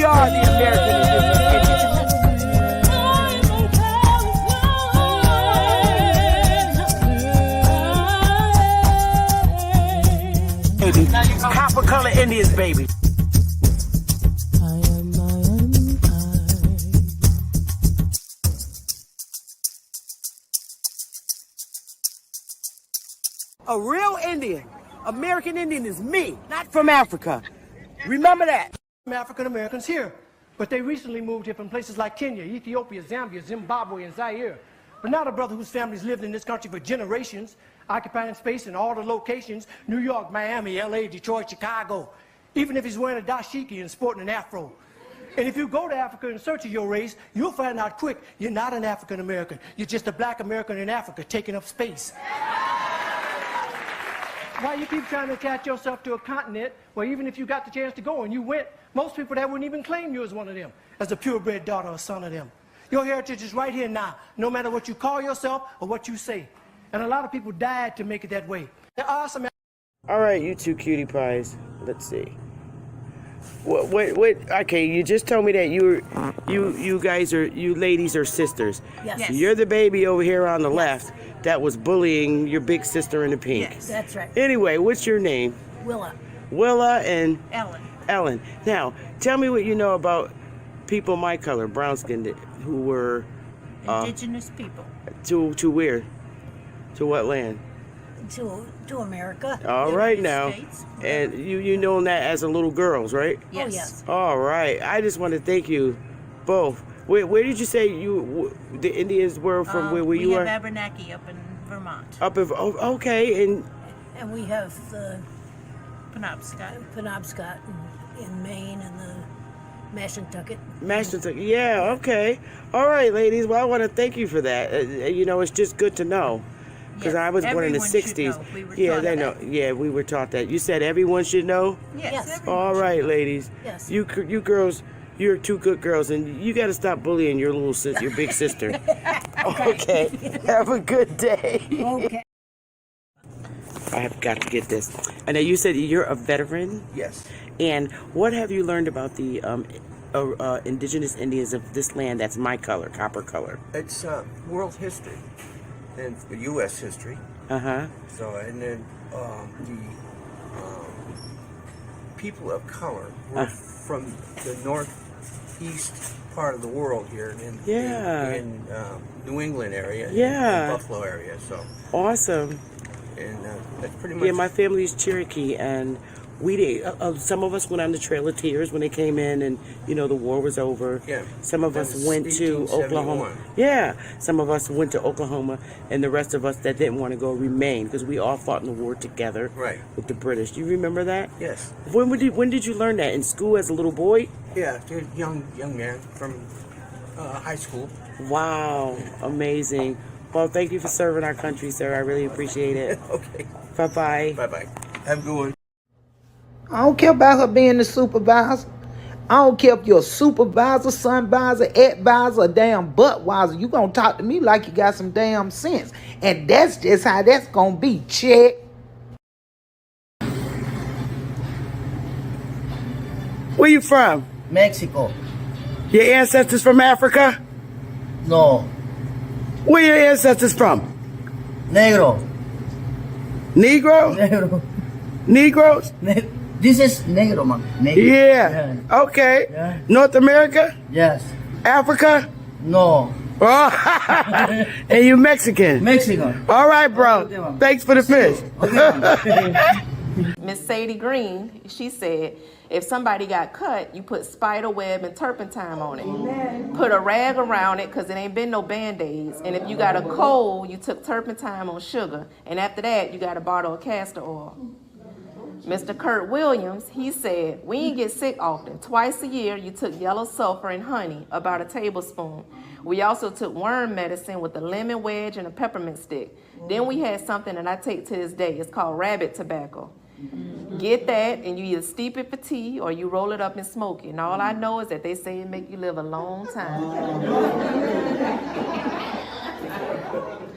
We are the American Indians. Baby. Copper color Indians, baby. A real Indian, American Indian is me, not from Africa. Remember that. African Americans here, but they recently moved here from places like Kenya, Ethiopia, Zambia, Zimbabwe, and Zaire. But now the brother whose family's lived in this country for generations, occupying space in all the locations, New York, Miami, LA, Detroit, Chicago, even if he's wearing a dashiki and sporting an afro. And if you go to Africa in search of your race, you'll find out quick, you're not an African American. You're just a black American in Africa taking up space. Why you keep trying to attach yourself to a continent where even if you got the chance to go and you went, most people that wouldn't even claim you as one of them, as a purebred daughter or son of them. Your heritage is right here now, no matter what you call yourself or what you say. And a lot of people died to make it that way. There are some... All right, you two cutie pies. Let's see. What, okay, you just told me that you ladies are sisters. Yes. You're the baby over here on the left that was bullying your big sister in the pink. Yes, that's right. Anyway, what's your name? Willa. Willa and? Ellen. Ellen. Now, tell me what you know about people my color, brown-skinned, who were... Indigenous people. To where? To what land? To America. All right now. States. And you know that as a little girls, right? Yes. Oh, yes. All right. I just want to thank you both. Where did you say the Indians were from? Where you are? We have Abenaki up in Vermont. Okay, and we have the Penobscot in Maine and the Mashantucket. Mashantucket. Yeah. Okay. All right, ladies. Well, I want to thank you for that. You know, it's just good to know. Because I was born in the 60s. They know. Yeah, we were taught that. You said everyone should know? Yes. All right, ladies. Yes. You girls, you're two good girls, and you got to stop bullying your your big sister. Okay. Have a good day. Okay. I have got to get this. I know you said you're a veteran? Yes. And what have you learned about the indigenous Indians of this land that's my color, copper color? It's world history. And U.S. history. So, and then the people of color were from the northeast part of the world here in New England area, in Buffalo area. So awesome. And that's pretty much. Yeah, my family is Cherokee, and we did. Some of us went on the Trail of Tears when they came in, and the war was over. Yeah. Some of us went to Oklahoma. Yeah. Some of us went to Oklahoma, and the rest of us that didn't want to go remained because we all fought in the war together. Right. With the British. Do you remember that? Yes. When did you learn that? In school as a little boy? Yeah, young man from high school. Wow. Amazing. Well, thank you for serving our country, sir. I really appreciate it. Okay. Bye-bye. Bye-bye. Have a good one. I don't care about her being the supervisor. I don't care if you're a supervisor, sunvisor, advisor, or damn buttwiser. You gonna talk to me like you got some damn sense. And that's just how that's gonna be, check. Where you from? Mexico. Your ancestors from Africa? No. Where your ancestors from? Negro. Negro? Negro. Negroes? This is negro, man. Negro. Yeah. Okay. Yeah. North America? Yes. Africa? No. Oh. And you Mexican? Mexican. All right, bro. Okay, thanks for the fish. Okay, Miss Sadie Green, she said, if somebody got cut, you put spider web and turpentine on it. Amen. Put a rag around it because it ain't been no Band-Aids. And if you got a cold, you took turpentine on sugar. And after that, you got a bottle of castor oil. Mr. Kurt Williams, he said, we ain't get sick often. Twice a year, you took yellow sulfur and honey, about a tablespoon. We also took worm medicine with a lemon wedge and a peppermint stick. Then we had something that I take to this day. It's called rabbit tobacco. Get that, and you either steep it for tea or you roll it up and smoke it. And all I know is that they say it make you live a long time.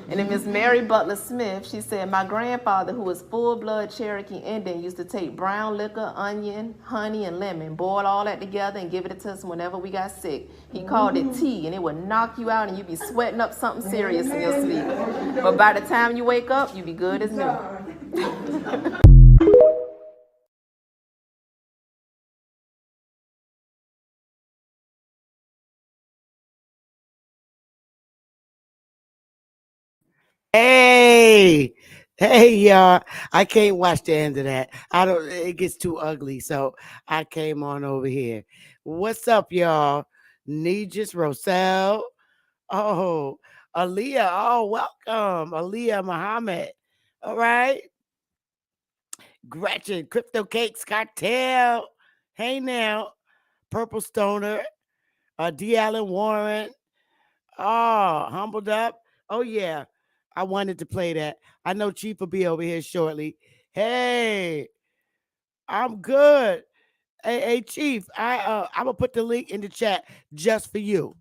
And then Miss Mary Butler Smith, she said, my grandfather, who was full-blood Cherokee Indian, used to take brown liquor, onion, honey, and lemon, boil all that together and give it to us whenever we got sick. He called it tea, and it would knock you out, and you'd be sweating up something serious in your sleep. But by the time you wake up, you be good as new. Hey, y'all. I can't watch the end of that. It gets too ugly. So I came on over here. What's up, y'all? Nijis Rosell. Oh, Aaliyah. Oh, welcome. Aaliyah Muhammad. All right. Gretchen, Crypto Cakes Cartel. Hey now. Purple Stoner. D. Allen Warren. Oh, humbled up. Oh, yeah. I wanted to play that. I know Chief will be over here shortly. Hey, I'm good. Hey, Chief, I'm gonna put the link in the chat just for you.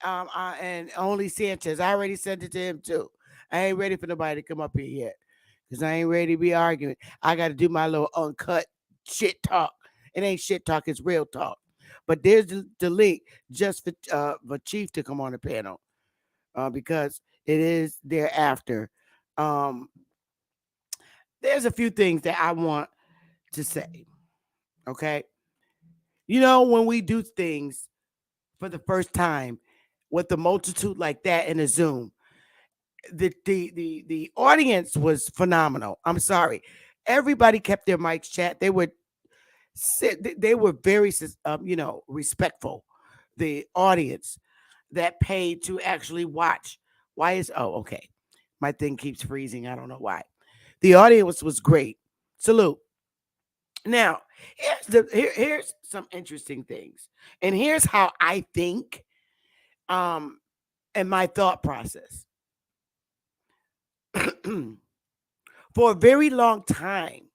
And only Sanchez. I already sent it to him too. I ain't ready for nobody to come up here yet. Because I ain't ready to be arguing. I gotta do my little uncut shit talk. It ain't shit talk, it's real talk. But there's the link just for Chief to come on the panel. Because it is thereafter. There's a few things that I want to say. Okay. When we do things for the first time with the multitude like that in a Zoom, the audience was phenomenal. I'm sorry. Everybody kept their mics chat. They were very respectful. The audience that paid to actually watch. Okay. My thing keeps freezing. I don't know why. The audience was great. Salute. Now, here's some interesting things. And here's how I think and my thought process. For a very long time,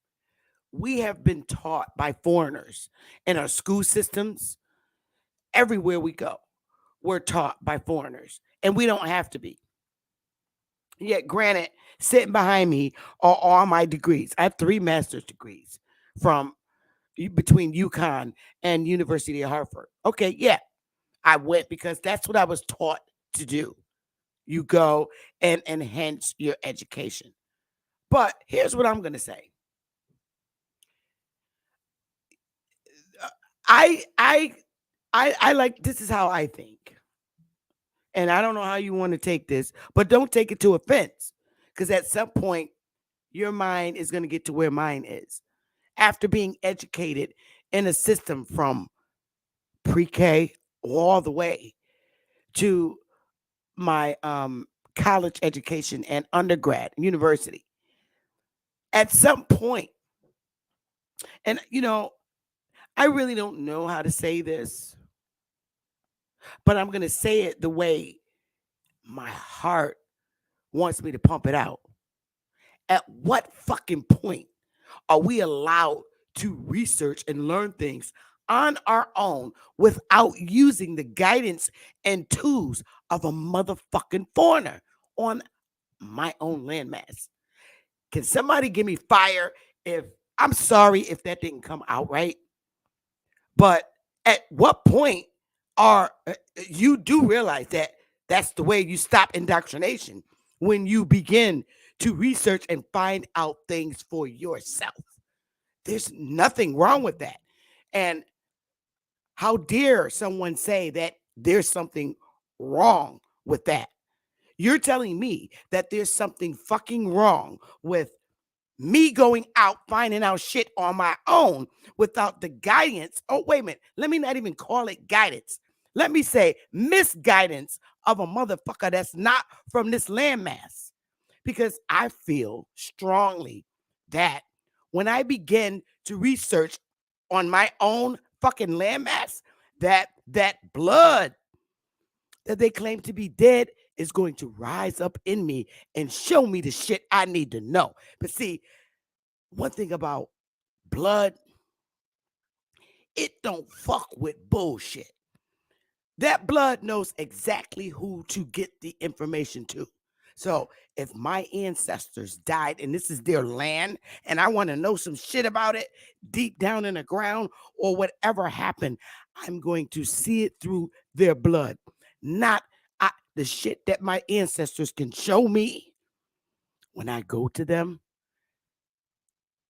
we have been taught by foreigners in our school systems. Everywhere we go, we're taught by foreigners, and we don't have to be. Yet, granted, sitting behind me are all my degrees. I have 3 master's degrees between UConn and University of Hartford. Okay, yeah, I went because that's what I was taught to do. You go and enhance your education. But here's what I'm going to say. I like, this is how I think. And I don't know how you want to take this, but don't take it to offense. Because at some point, your mind is going to get to where mine is. After being educated in a system from pre-K all the way to my college education and undergrad, university. At some point, and I really don't know how to say this, but I'm going to say it the way my heart wants me to pump it out. At what fucking point are we allowed to research and learn things on our own without using the guidance and tools of a motherfucking foreigner on my own landmass? Can somebody give me fire I'm sorry if that didn't come out right, but at what point you do realize that that's the way you stop indoctrination, when you begin to research and find out things for yourself? There's nothing wrong with that. And how dare someone say that there's something wrong with that? You're telling me that there's something fucking wrong with me going out, finding out shit on my own without the guidance. Oh, wait a minute. Let me not even call it guidance. Let me say misguidance of a motherfucker that's not from this landmass. Because I feel strongly that when I begin to research on my own fucking landmass, that blood that they claim to be dead is going to rise up in me and show me the shit I need to know. But see, one thing about blood, it don't fuck with bullshit. That blood knows exactly who to get the information to. So if my ancestors died and this is their land and I want to know some shit about it deep down in the ground or whatever happened, I'm going to see it through their blood, not the shit that my ancestors can show me when I go to them.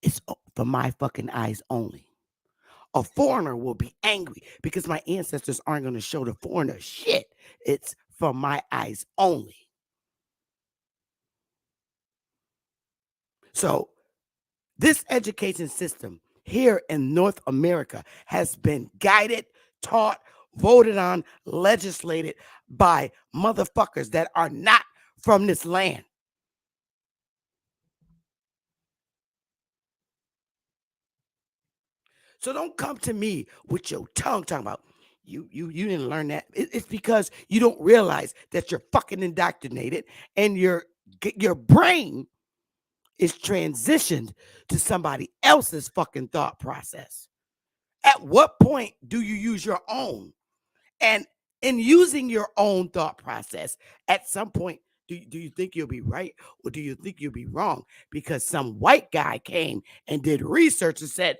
It's for my fucking eyes only. A foreigner will be angry because my ancestors aren't going to show the foreigner shit. It's for my eyes only. So this education system here in North America has been guided, taught, voted on, legislated by motherfuckers that are not from this land. So don't come to me with your tongue talking about you didn't learn that. It's because you don't realize that you're fucking indoctrinated and your brain is transitioned to somebody else's fucking thought process. At what point do you use your own? And in using your own thought process, at some point, do you think you'll be right or do you think you'll be wrong? Because some white guy came and did research and said,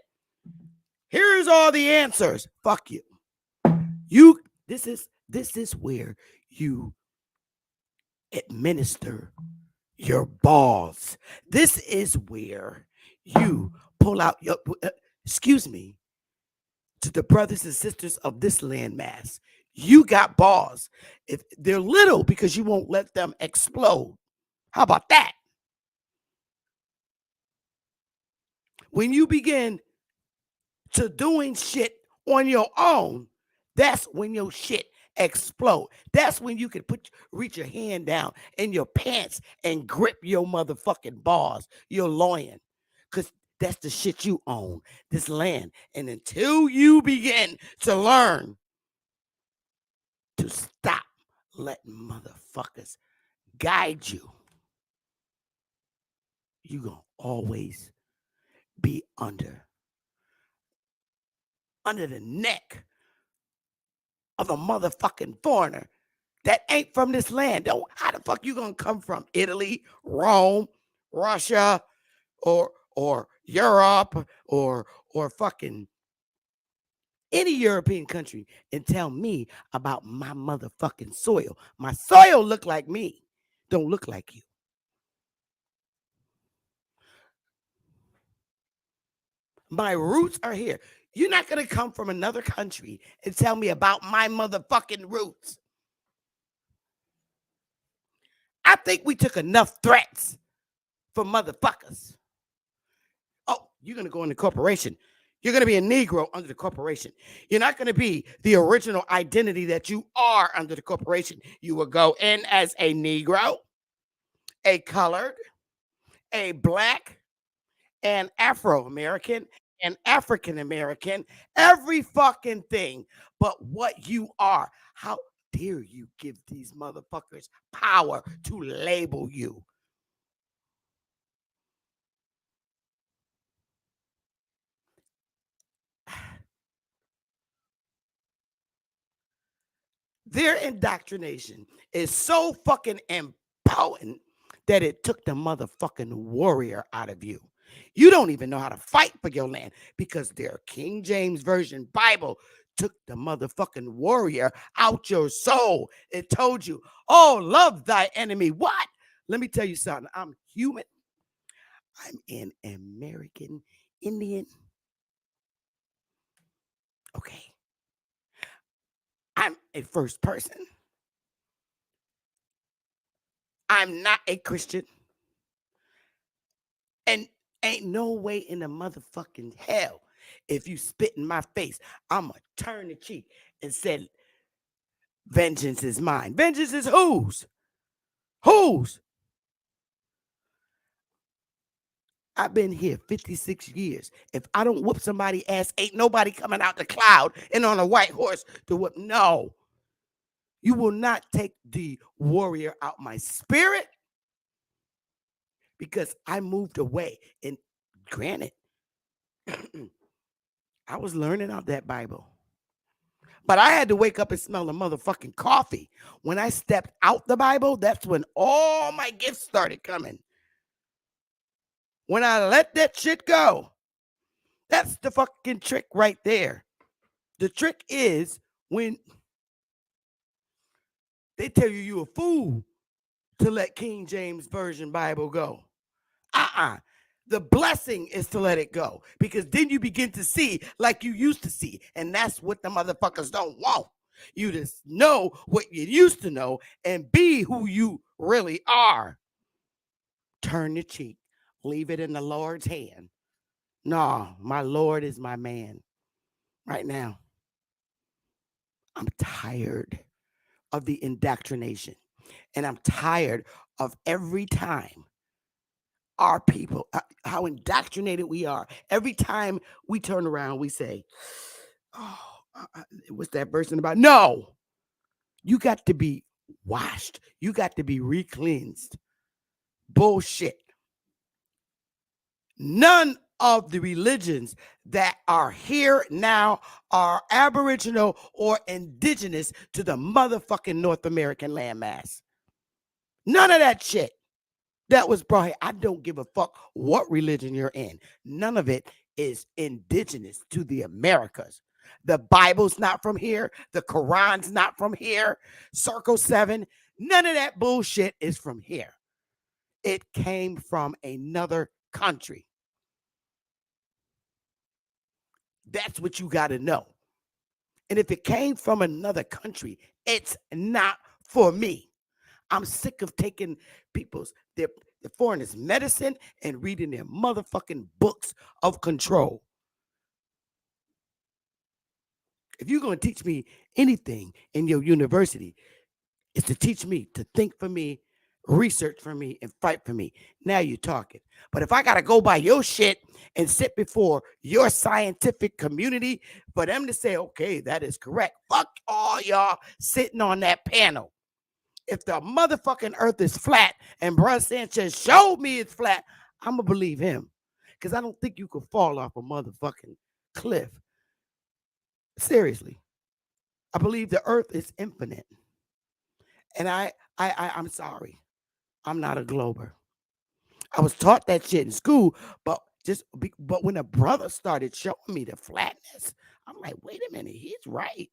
here's all the answers. Fuck you. This is where you administer your balls. This is where you pull out your, excuse me, to the brothers and sisters of this landmass. You got balls. If they're little because you won't let them explode. How about that? When you begin to doing shit on your own, that's when your shit explode. That's when you can reach your hand down in your pants and grip your motherfucking balls, your loin. Because that's the shit you own, this land. And until you begin to learn to stop letting motherfuckers guide you, you're going to always be under the neck of a motherfucking foreigner that ain't from this land. How the fuck you gonna come from Italy, Rome, Russia, or Europe, or fucking any European country and tell me about my motherfucking soil? My soil look like me, don't look like you. My roots are here. You're not gonna come from another country and tell me about my motherfucking roots. I think we took enough threats from motherfuckers. Oh, you're going to go in the corporation. You're going to be a Negro under the corporation. You're not going to be the original identity that you are under the corporation. You will go in as a Negro, a colored, a black, an Afro-American, an African-American, every fucking thing but what you are. How dare you give these motherfuckers power to label you? Their indoctrination is so fucking important that it took the motherfucking warrior out of you. You don't even know how to fight for your land because their King James Version Bible took the motherfucking warrior out your soul. It told you, oh, love thy enemy. What? Let me tell you something. I'm human. I'm an American Indian. Okay. I'm a first person. I'm not a Christian. And ain't no way in the motherfucking hell if you spit in my face, I'ma turn the cheek and say, vengeance is mine. Vengeance is whose? Whose? I've been here 56 years. If I don't whoop somebody's ass, ain't nobody coming out the cloud and on a white horse to whoop. No. You will not take the warrior out my spirit because I moved away. And granted, I was learning out that Bible. But I had to wake up and smell the motherfucking coffee. When I stepped out the Bible, that's when all my gifts started coming. When I let that shit go, that's the fucking trick right there. The trick is when they tell you you're a fool to let King James Version Bible go. The blessing is to let it go, because then you begin to see like you used to see. And that's what the motherfuckers don't want. You just know what you used to know and be who you really are. Turn the cheek. Leave it in the Lord's hand. No, my Lord is my man. Right now, I'm tired of the indoctrination. And I'm tired of every time our people, how indoctrinated we are. Every time we turn around, we say, oh, what's that person about? No, you got to be washed. You got to be re-cleansed. Bullshit. None of the religions that are here now are Aboriginal or indigenous to the motherfucking North American landmass. None of that shit that was brought here. I don't give a fuck what religion you're in. None of it is indigenous to the Americas. The Bible's not from here. The Quran's not from here. Circle 7, none of that bullshit is from here. It came from another country. That's what you got to know. And if it came from another country, it's not for me. I'm sick of taking the foreigners' medicine and reading their motherfucking books of control. If you're going to teach me anything in your university, it's to teach me to think for me, research for me, and fight for me. Now you're talking. But if I got to go by your shit and sit before your scientific community for them to say, okay, that is correct, fuck all y'all sitting on that panel. If the motherfucking earth is flat and Bruh Sanchez showed me it's flat, I'm going to believe him. Because I don't think you could fall off a motherfucking cliff. Seriously. I believe the earth is infinite. And I'm sorry. I'm not a glober. I was taught that shit in school, but when a brother started showing me the flatness, I'm like, wait a minute, he's right.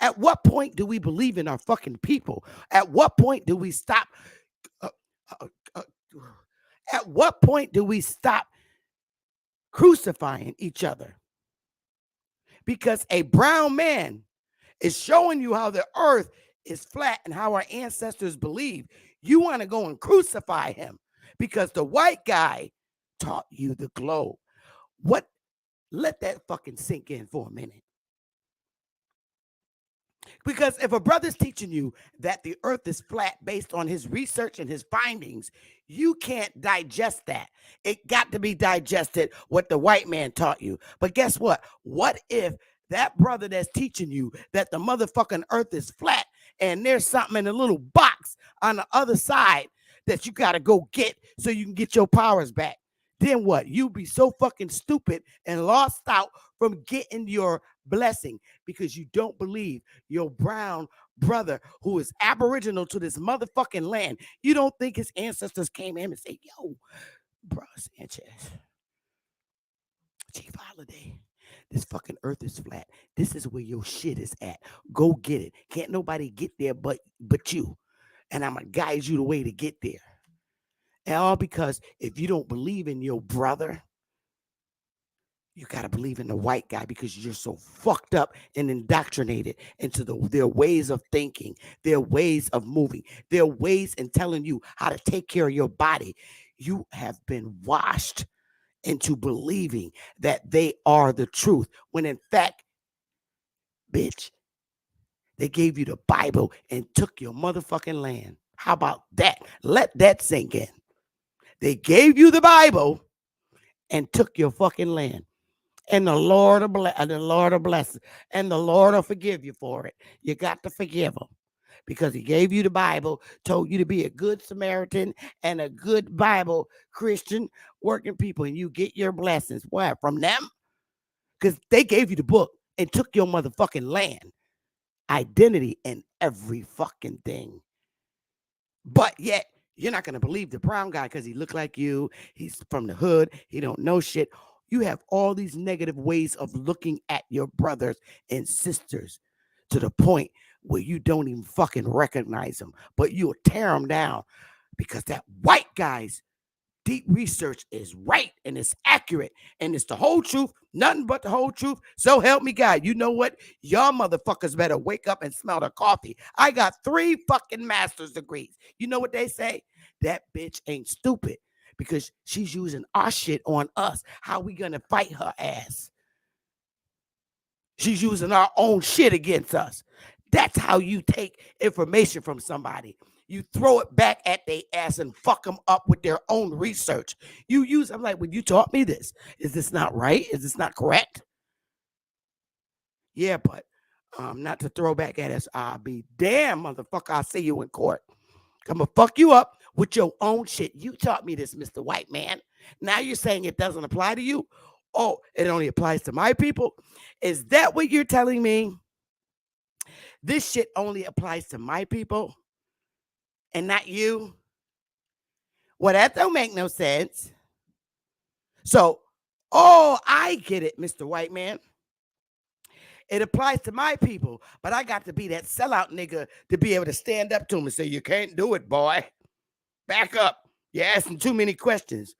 At what point do we believe in our fucking people? At what point do we stop? At what point do we stop crucifying each other? Because a brown man is showing you how the earth is flat and how our ancestors believe. You want to go and crucify him because the white guy taught you the globe. What? Let that fucking sink in for a minute. Because if a brother's teaching you that the earth is flat based on his research and his findings, you can't digest that. It got to be digested what the white man taught you. But guess what? What if that brother that's teaching you that the motherfucking earth is flat and there's something in a little box on the other side that you got to go get so you can get your powers back? Then what? You be so fucking stupid and lost out from getting your blessing because you don't believe your brown brother who is aboriginal to this motherfucking land. You don't think his ancestors came in and say, yo, bro, Sanchez, Chief Holiday, this fucking earth is flat. This is where your shit is at. Go get it. Can't nobody get there but you. And I'm going to guide you the way to get there. And all because if you don't believe in your brother, you got to believe in the white guy because you're so fucked up and indoctrinated into their ways of thinking, their ways of moving, their ways in telling you how to take care of your body. You have been washed into believing that they are the truth when in fact, bitch, they gave you the Bible and took your motherfucking land. How about that? Let that sink in. They gave you the Bible and took your fucking land. And the Lord will bless, and the Lord will forgive you for it. You got to forgive him because he gave you the Bible, told you to be a good Samaritan and a good Bible Christian working people, and you get your blessings. Why? From them? Because they gave you the book. and took your motherfucking land, identity, and every fucking thing. But yet, you're not going to believe the brown guy because he looked like you. He's from the hood. He don't know shit. You have all these negative ways of looking at your brothers and sisters to the point where you don't even fucking recognize them, but you'll tear them down because that white guy's deep research is right and it's accurate and it's the whole truth, nothing but the whole truth. So help me God. You know what? Y'all motherfuckers better wake up and smell the coffee. I got 3 fucking master's degrees. You know what they say? That bitch ain't stupid because she's using our shit on us. How we gonna fight her ass? She's using our own shit against us. That's how you take information from somebody. You throw it back at their ass and fuck them up with their own research. I'm like, when you taught me this, is this not right? Is this not correct? Yeah, but not to throw back at us. I'll be damn, motherfucker. I'll see you in court. I'm gonna fuck you up with your own shit. You taught me this, Mr. White Man. Now you're saying it doesn't apply to you? Oh, it only applies to my people? Is that what you're telling me? This shit only applies to my people and not you? Well, that don't make no sense. So, I get it, Mr. White Man. It applies to my people, but I got to be that sellout nigga to be able to stand up to him and say, you can't do it, boy. Back up. You're asking too many questions.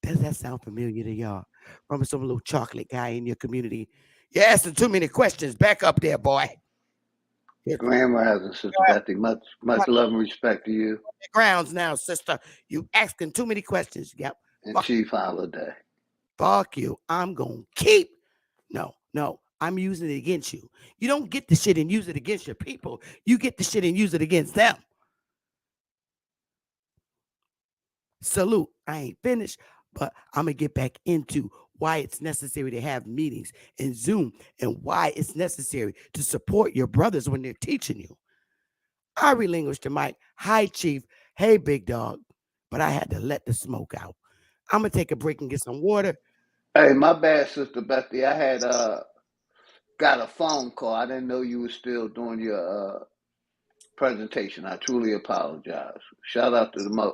Does that sound familiar to y'all? From some little chocolate guy in your community. You're asking too many questions. Back up there, boy. Grandma has a Sister Betty. Much love and respect to you. Grounds now, sister. You asking too many questions. Yep. And Chief Holiday. Fuck you. I'm going to keep. No. I'm using it against you. You don't get the shit and use it against your people. You get the shit and use it against them. Salute. I ain't finished, but I'm going to get back into why it's necessary to have meetings and Zoom and why it's necessary to support your brothers when they're teaching you. I relinquished the mic. Hi, Chief. Hey, big dog. But I had to let the smoke out. I'm going to take a break and get some water. Hey, my bad, Sister Betty. I had got a phone call. I didn't know you were still doing your presentation. I truly apologize. Shout out to the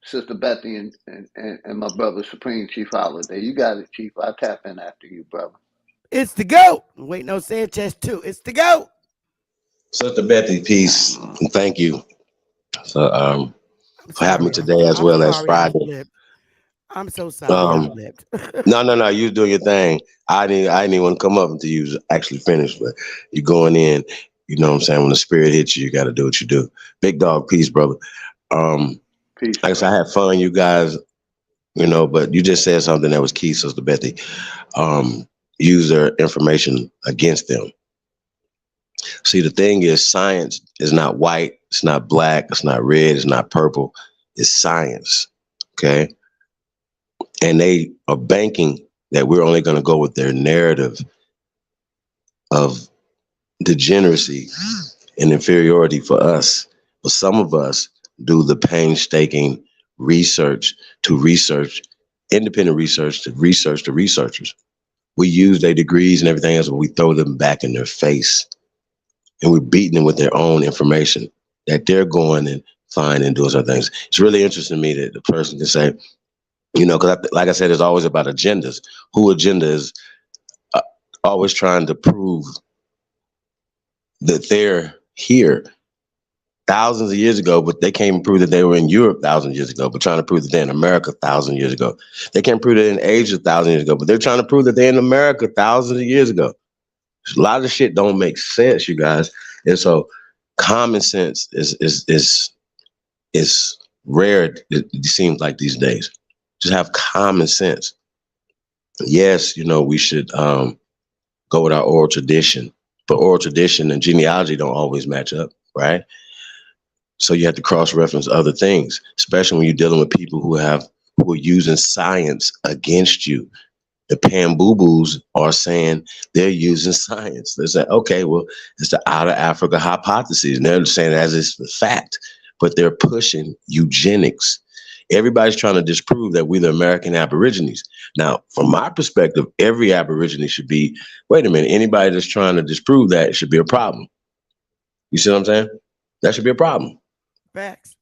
Sister Betty and my brother Supreme Chief Holiday. You got it, Chief. I'll tap in after you, brother. It's the GOAT. Wait, no, Sanchez too. It's the GOAT. Sister Betty, peace. And thank you for having me today as well as Friday. I'm so sorry. No. You doing your thing. I didn't even want to come up until you was actually finished, but you're going in. You know what I'm saying? When the spirit hits you, you got to do what you do. Big dog, peace, brother. Peace. Like I said, I had fun, you guys, but you just said something that was key, Sister Betty. Use their information against them. See, the thing is, science is not white, it's not black, it's not red, it's not purple. It's science, okay? And they are banking that we're only going to go with their narrative of degeneracy and inferiority for us. But some of us do the painstaking research, independent research to research the researchers. We use their degrees and everything else, but we throw them back in their face. And we're beating them with their own information that they're going and finding and doing some things. It's really interesting to me that the person can say, because like I said, it's always about agendas. Who agenda is always trying to prove that they're here thousands of years ago, but they can't prove that they were in Europe thousands of years ago, but trying to prove that they're in America thousands of years ago. They can't prove they're in Asia thousands of years ago, but they're trying to prove that they're in America thousands of years ago. A lot of shit don't make sense, you guys. And so common sense is rare, it seems like these days. Just have common sense. Yes, we should go with our oral tradition, but oral tradition and genealogy don't always match up, right? So you have to cross-reference other things, especially when you're dealing with people who are using science against you. The Pan-boo-boos are saying they're using science. They say, okay, well, it's the out of Africa hypothesis. And they're saying that as it's the fact, but they're pushing eugenics. Everybody's trying to disprove that we're the American Aborigines. Now, from my perspective, every Aborigine should be, wait a minute, anybody that's trying to disprove that should be a problem. You see what I'm saying? That should be a problem. Facts.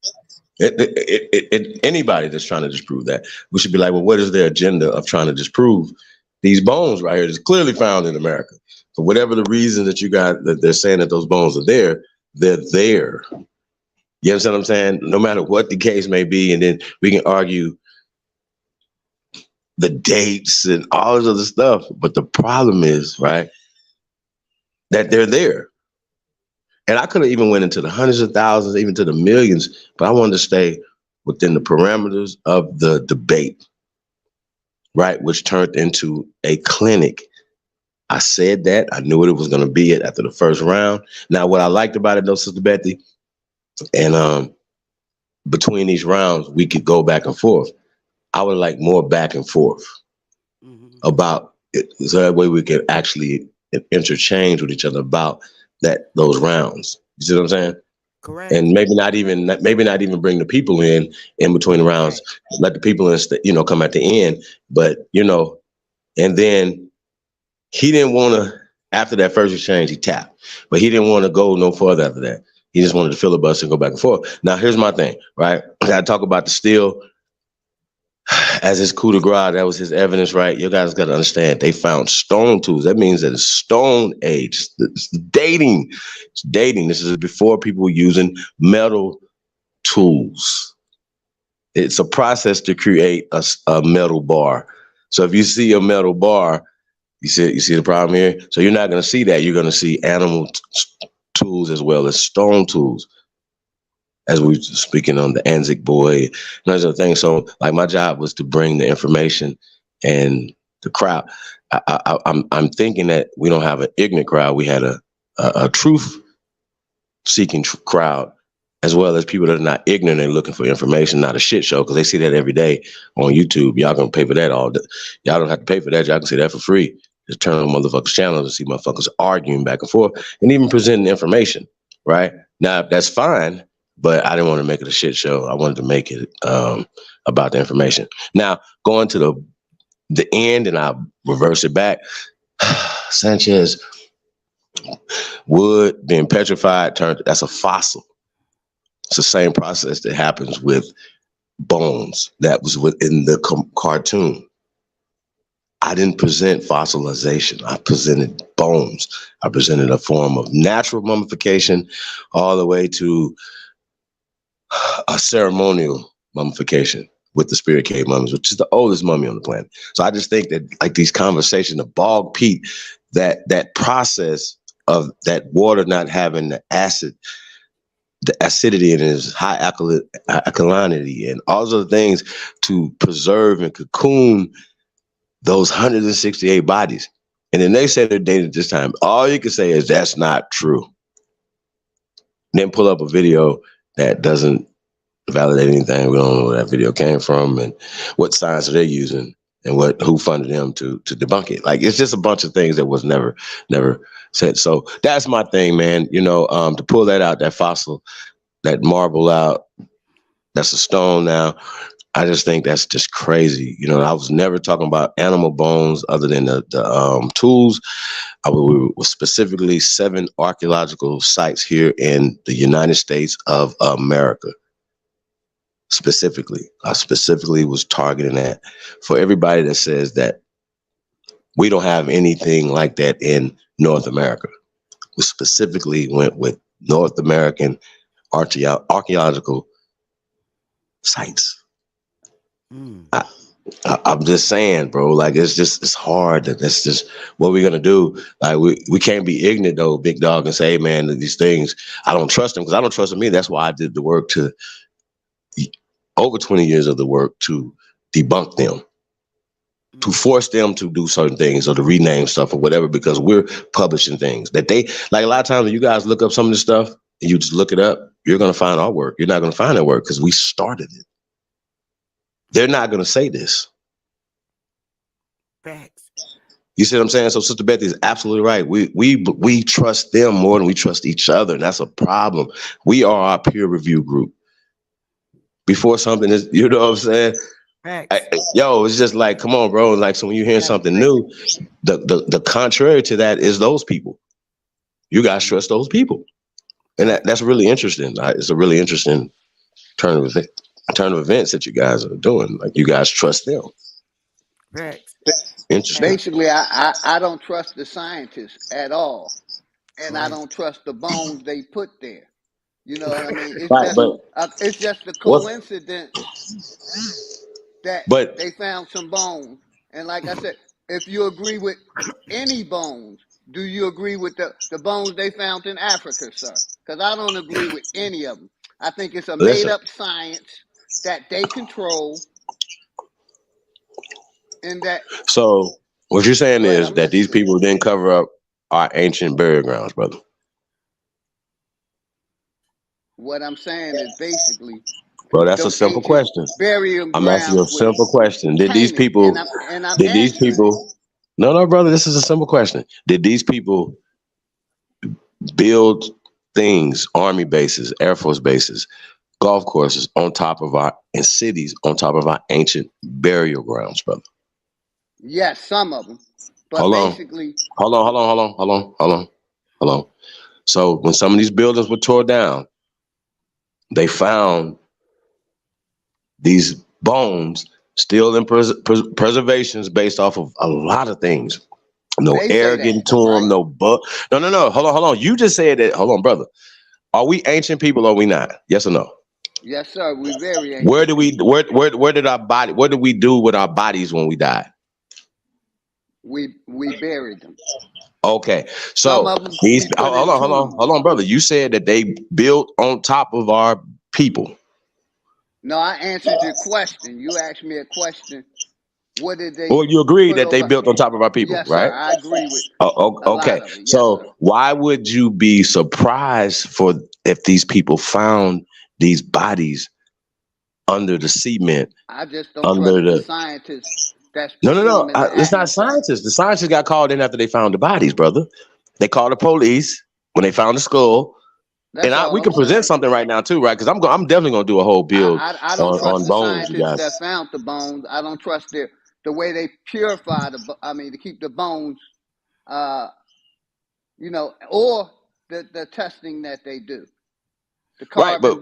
Anybody that's trying to disprove that, we should be like, well, what is their agenda of trying to disprove these bones right here that's clearly found in America? For whatever the reason that you got, that they're saying that those bones are there, they're there. You understand what I'm saying? No matter what the case may be, and then we can argue the dates and all this other stuff. But the problem is, right, that they're there. And I could have even went into the hundreds of thousands, even to the millions, but I wanted to stay within the parameters of the debate, right, which turned into a clinic. I said that. I knew what it was going to be after the first round. Now, what I liked about it, though, Sister Betty, and between these rounds, we could go back and forth. I would like more back and forth about it, so that way we could actually interchange with each other about those rounds. You see what I'm saying? Correct. And maybe not even bring the people in between the rounds. Let the people in, come at the end. But and then he didn't want to. After that first exchange, he tapped, but he didn't want to go no further after that. He just wanted to filibuster and go back and forth. Now, here's my thing, right? I talk about the steel as his coup de grace. That was his evidence, right? You guys got to understand, they found stone tools. That means that it's Stone Age. It's dating. It's dating. This is before people were using metal tools. It's a process to create a metal bar. So if you see a metal bar, you see the problem here? So you're not going to see that. You're going to see animal tools as well as stone tools, as we were speaking on the Anzac boy and those other things. So like my job was to bring the information and the crowd. I'm thinking that we don't have an ignorant crowd. We had a truth seeking crowd, as well as people that are not ignorant and looking for information, not a shit show, because they see that every day on YouTube. Y'all gonna pay for that all day. Y'all don't have to pay for that. Y'all can see that for free. Just turn on motherfuckers' channels and see motherfuckers arguing back and forth and even presenting information, right? Now, that's fine, but I didn't want to make it a shit show. I wanted to make it about the information. Now, going to the end, and I'll reverse it back. Sanchez wood being petrified, that's a fossil. It's the same process that happens with bones that was within the cartoon. I didn't present fossilization. I presented bones. I presented a form of natural mummification all the way to a ceremonial mummification with the spirit cave mummies, which is the oldest mummy on the planet. So I just think that like these conversations, the bog peat, that process of that water not having the acidity in its high alkalinity and all those other things to preserve and cocoon those 168 bodies. And then they say they're dated this time. All you can say is that's not true. And then pull up a video that doesn't validate anything. We don't know where that video came from and what science are they using and who funded them to debunk it. Like, it's just a bunch of things that was never said. So that's my thing, man. To pull that out, that fossil, that marble out, that's a stone now. I just think that's just crazy. I was never talking about animal bones other than the tools. We were specifically 7 archaeological sites here in the United States of America. Specifically, I specifically was targeting that for everybody that says that we don't have anything like that in North America. We specifically went with North American archaeological sites. I'm just saying, bro, like, it's hard. That's just what we're going to do. Like, we can't be ignorant, though, big dog, and say, hey, man, these things, I don't trust them because I don't trust them. That's why I did the work to over 20 years of the work to debunk them, to force them to do certain things or to rename stuff or whatever, because we're publishing things that they, like, a lot of times when you guys look up some of this stuff and you just look it up, you're going to find our work. You're not going to find their work because we started it. They're not going to say this. Facts. You see what I'm saying? So Sister Betty is absolutely right. We trust them more than we trust each other. And that's a problem. We are our peer review group. before something is, you know what I'm saying? Facts. Yo, it's just like, come on, bro. Like, so when you hear something new, the contrary to that is those people. You guys trust those people, and that's really interesting. It's a really interesting turn of events that you guys are doing. Like, you guys trust them. Facts. Interesting. Basically, I don't trust the scientists at all, and I don't trust the bones they put there. You know what I mean? Right, but It's just a what's coincidence that but they found some bones. And like I said, if you agree with any bones, do you agree with the bones they found in Africa, sir? Because I don't agree with any of them. I think it's a listen. made-up science that they control, and that. So what you're saying Go ahead, is I'm that these listening. people didn't cover up our ancient burial grounds, brother. What I'm saying is basically, Bro, that's a them simple ancient question. burial I'm asking you a grounds was simple question. Did these tainted, people? and I'm Did these answering it. people? No, brother. This is a simple question. Did these people build things, army bases, air force bases, golf courses on top of and cities on top of our ancient burial grounds, brother? Yes, some of them, but Hold on. basically, Hold on. So when some of these buildings were tore down, they found these bones still in preservations based off of a lot of things. No they air say getting that, to them, right? no bug. No. Hold on. You just said that. Hold on, brother. Are we ancient people or are we not? Yes or no? Yes, sir. We very Where ancient do we people. where did our body, what did we do with our bodies when we died? We buried them. Okay. Some So of them these we put in tombs. hold on, brother. You said that they built on top of our people. No, I answered your question. You asked me a question. What did they Well, you agree put that they over? built on top of our people, Yes, sir. right? I agree with a Okay. lot of it. Yes, So sir. why would you be surprised if these people found these bodies under the cement, I just don't trust under the the scientists that's putting no. them in the It's not atmosphere. scientists. The scientists got called in after they found the bodies, brother. They called the police when they found the skull. That's all We I'm can present saying. something right now too, right? Because I'm definitely gonna do a whole build I don't trust on the bones, you scientists guys. that found the bones. I don't trust the way they purify to keep the bones, or the testing that they do. The Right, but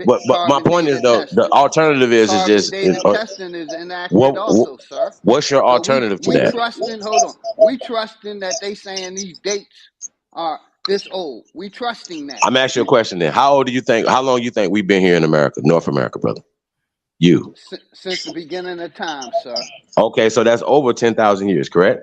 my carbon point is dated though, the testing. alternative is Carbon just dated testing is inaccurate what also, sir. what's your So alternative to we that? trusting, hold on. We trusting that they saying these dates are this old. We trusting that. I'm asking you a question then. How long you think we've been here in America, North America, brother? You. Since the beginning of time, sir. Okay, so that's over 10,000 years, correct?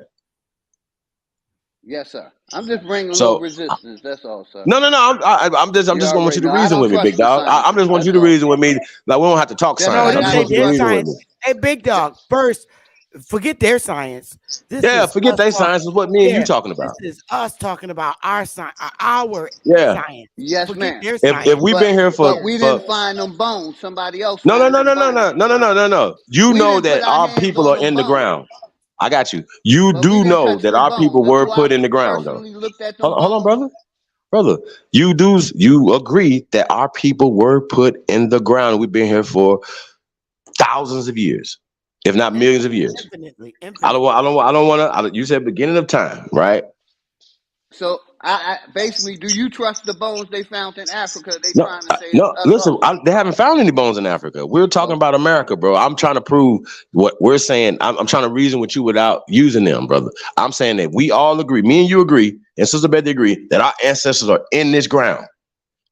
Yes, sir. I'm just bringing a little So resistance. That's all, sir. no. I'm just You gonna want already you to know. I reason don't with me, trust big the dog. I'm scientists. just want you That's to all. reason with me. Like, we don't have to talk Just No, science. like I this just I ain't want don't you to their trust. reason with science. me. Hey, big dog. First, forget their science. This Yeah, is forget us they talking. science is what me and you Yeah, talking this about. is us talking about our science, our Yeah. science. Yes, Forget ma'am. their If science. we've been here But for we didn't find them bones. Somebody else no. found them bones, sir. You We know didn't put that our our hands people on are them in the bones, ground. I got you. You but we do didn't know touch that them our bones. people Now, were do I put in the ground, though. personally looked at them Hold on, bones? brother. You agree that our people were put in the ground. We've been here for thousands of years, if not millions of years. Infinitely. I don't want to. You said beginning of time, right? So I basically, do you trust the bones they found in Africa? They No, trying to say it's no. us Listen, also. they haven't found any bones in Africa. We're talking Oh, about America, bro. I'm trying to prove what we're saying. I'm trying to reason with you without using them, brother. I'm saying that we all agree, me and you agree, and Sister Betty agree, that our ancestors are in this ground,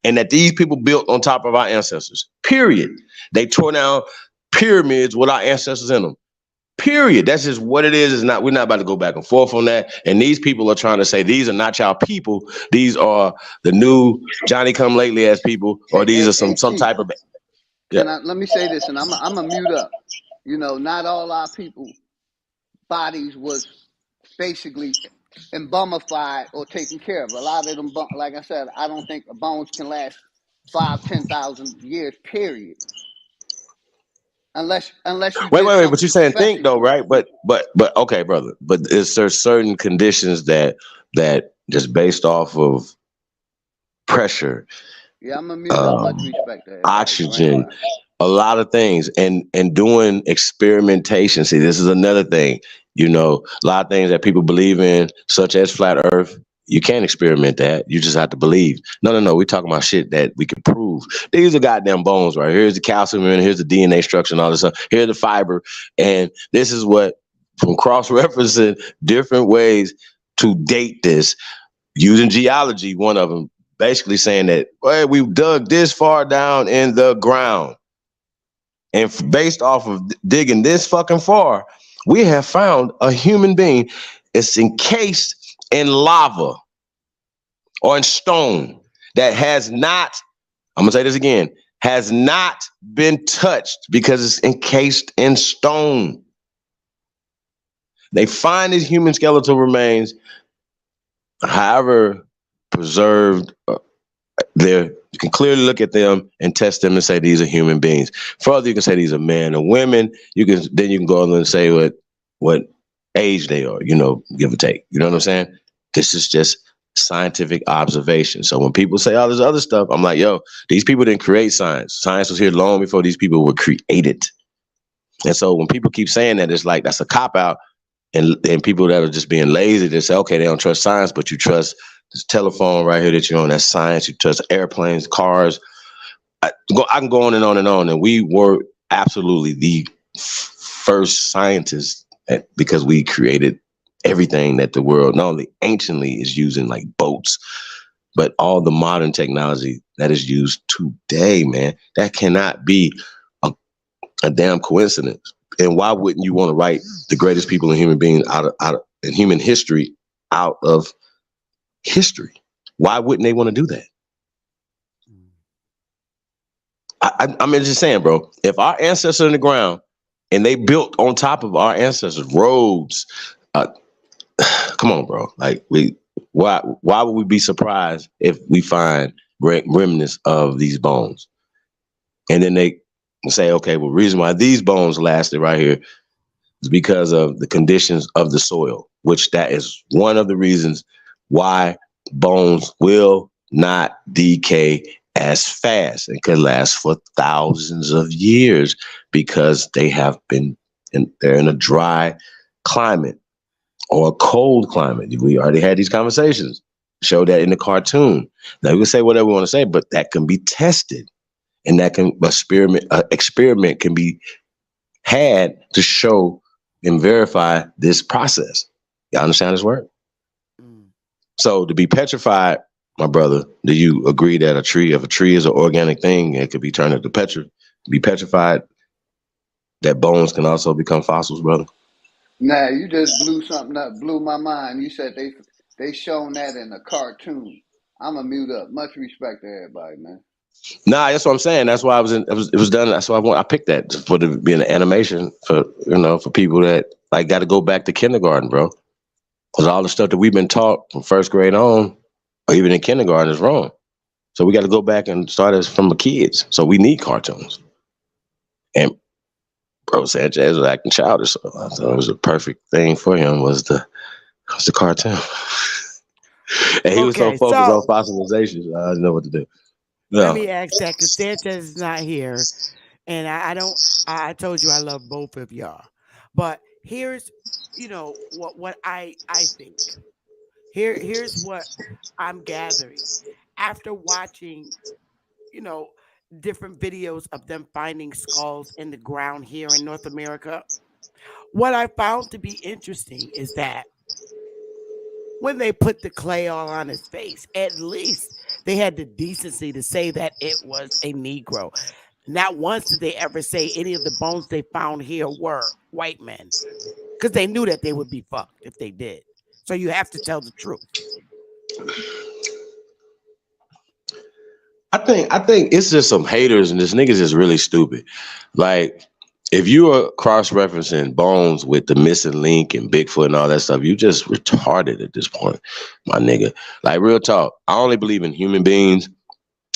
and that these people built on top of our ancestors. Period. They tore down pyramids with our ancestors in them. Period. That's just what it is. We're not about to go back and forth on that. And these people are trying to say these are not y'all people. These are the new Johnny come lately ass people, or these are hey, some Chief, type of yeah. let me say this, and I'm a mute up. Not all our people bodies was basically embummified or taken care of. A lot of them, like I said, I don't think bones can last 5,000-10,000 years. Period. Unless you did Wait. But you're something saying think special though, to them. right? But okay, brother. But is there certain conditions that just based off of pressure, Yeah, I'm a mute up. Much respect to everybody. oxygen, a lot of things and doing experimentation. See, this is another thing, you know, a lot of things that people believe in, such as flat earth. You can't experiment that. You just have to believe. No. We're talking about shit that we can prove. These are goddamn bones, right? Here's the calcium in it. Here's the DNA structure and all this stuff. Here's the fiber. And this is what, from cross-referencing different ways to date this, using geology, one of them, basically saying that, well, we've dug this far down in the ground. And based off of digging this fucking far, we have found a human being. It's encased in lava or in stone that has not, I'm gonna say this again, has not been touched because it's encased in stone. They find these human skeletal remains, however preserved, you can clearly look at them and test them and say these are human beings. Further, you can say these are men or women. You can go on and say what age they are, you know, give or take. You know what I'm saying? This is just scientific observation. So when people say all this other stuff, I'm like, yo, these people didn't create science. Science was here long before these people were created. And so when people keep saying that, it's like that's a cop out. And people that are just being lazy, they say, okay, they don't trust science, but you trust this telephone right here that you're on, that's science. You trust airplanes, cars. I can go on and on and on. And we were absolutely the first scientists because we created everything that the world, not only anciently is using, like boats, but all the modern technology that is used today, man. That cannot be a damn coincidence. And why wouldn't you want to write the greatest people in human beings out of in human history out of history? Why wouldn't they want to do that? I'm just saying, bro, if our ancestors are in the ground and they built on top of our ancestors roads, come on, bro. Like why would we be surprised if we find remnants of these bones? And then they say, okay, well, reason why these bones lasted right here is because of the conditions of the soil, which that is one of the reasons why bones will not decay as fast and can last for thousands of years, because they're in a dry climate or a cold climate. We already had these conversations. Show that in the cartoon. Now we can say whatever we want to say, but that can be tested. And that can experiment can be had to show and verify this process. Y'all understand this word? So to be petrified, my brother, do you agree that if a tree is an organic thing, it could be turned into be petrified, that bones can also become fossils, brother? Nah, you just blew something up, blew my mind. You said they shown that in a cartoon. I'ma mute up. Much respect to everybody, man. Nah, that's what I'm saying. That's why it was done. That's why I picked that for to be an animation for people that like got to go back to kindergarten, bro. Because all the stuff that we've been taught from first grade on, or even in kindergarten, is wrong. So we got to go back and start as from the kids. So we need cartoons. And bro, Sanchez was acting childish, so I thought it was a perfect thing for him was the cartoon. And he was so focused on fossilization, I didn't know what to do. No. Let me ask that, because Sanchez is not here, and I told you I love both of y'all, but here's what I think. Here's what I'm gathering after watching different videos of them finding skulls in the ground here in North America. What I found to be interesting is that when they put the clay all on his face, at least they had the decency to say that it was a Negro. Not once did they ever say any of the bones they found here were white men, because they knew that they would be fucked if they did. So you have to tell the truth. I think it's just some haters, and this nigga's just really stupid. Like, if you are cross-referencing bones with the missing link and Bigfoot and all that stuff, you just retarded at this point, my nigga. Like, real talk, I only believe in human beings.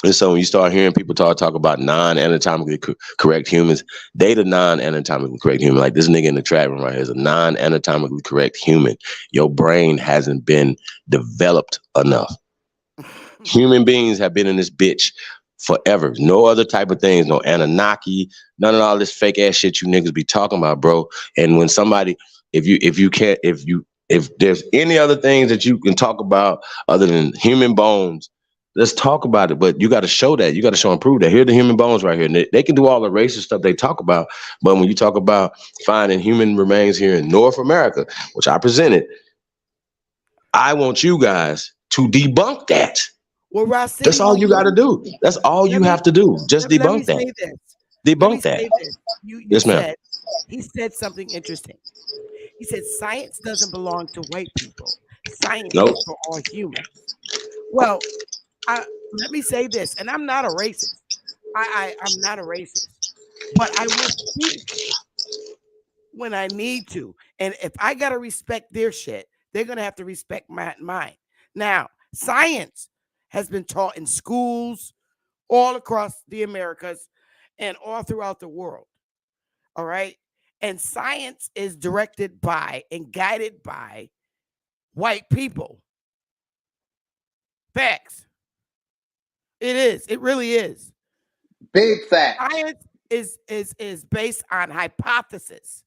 And so when you start hearing people talk about non-anatomically correct humans, they the non-anatomically correct human. Like this nigga in the trap room right here is a non-anatomically correct human. Your brain hasn't been developed enough. Human beings have been in this bitch forever. No other type of things, no Anunnaki, none of all this fake ass shit you niggas be talking about, bro. And when somebody, if there's any other things that you can talk about other than human bones, let's talk about it. But you got to show that. You got to show and prove that. Here are the human bones right here. And they can do all the racist stuff they talk about. But when you talk about finding human remains here in North America, which I presented, I want you guys to debunk that. Well, Rossi, that's all you got to do. That's all you have to do. Just debunk that. Debunk that. Yes, ma'am. He said something interesting. He said science doesn't belong to white people. Science is for all humans. Well, let me say this, and I'm not a racist. I'm not a racist, but I will speak when I need to. And if I got to respect their shit, they're going to have to respect mine. Now, science has been taught in schools all across the Americas and all throughout the world. All right. And science is directed by and guided by white people. Facts. It is. It really is. Big fact. Science is based on hypothesis.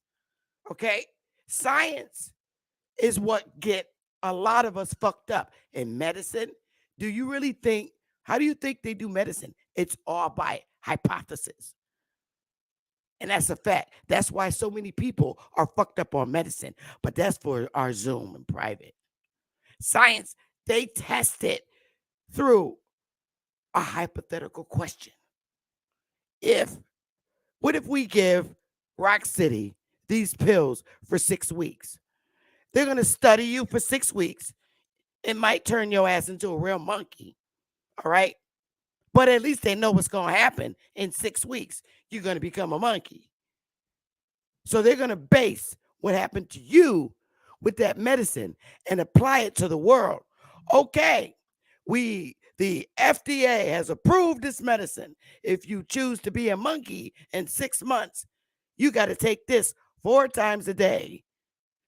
Okay? Science is what get a lot of us fucked up. In medicine, do you really think, how do you think they do medicine? It's all by hypothesis. And that's a fact. That's why so many people are fucked up on medicine. But that's for our Zoom in private. Science, they test it through a hypothetical question. What if we give Rock City these pills for 6 weeks? They're going to study you for 6 weeks. It might turn your ass into a real monkey. All right? But at least they know what's going to happen in 6 weeks. You're going to become a monkey. So they're going to base what happened to you with that medicine and apply it to the world. Okay, the FDA has approved this medicine. If you choose to be a monkey in 6 months, you got to take this 4 times a day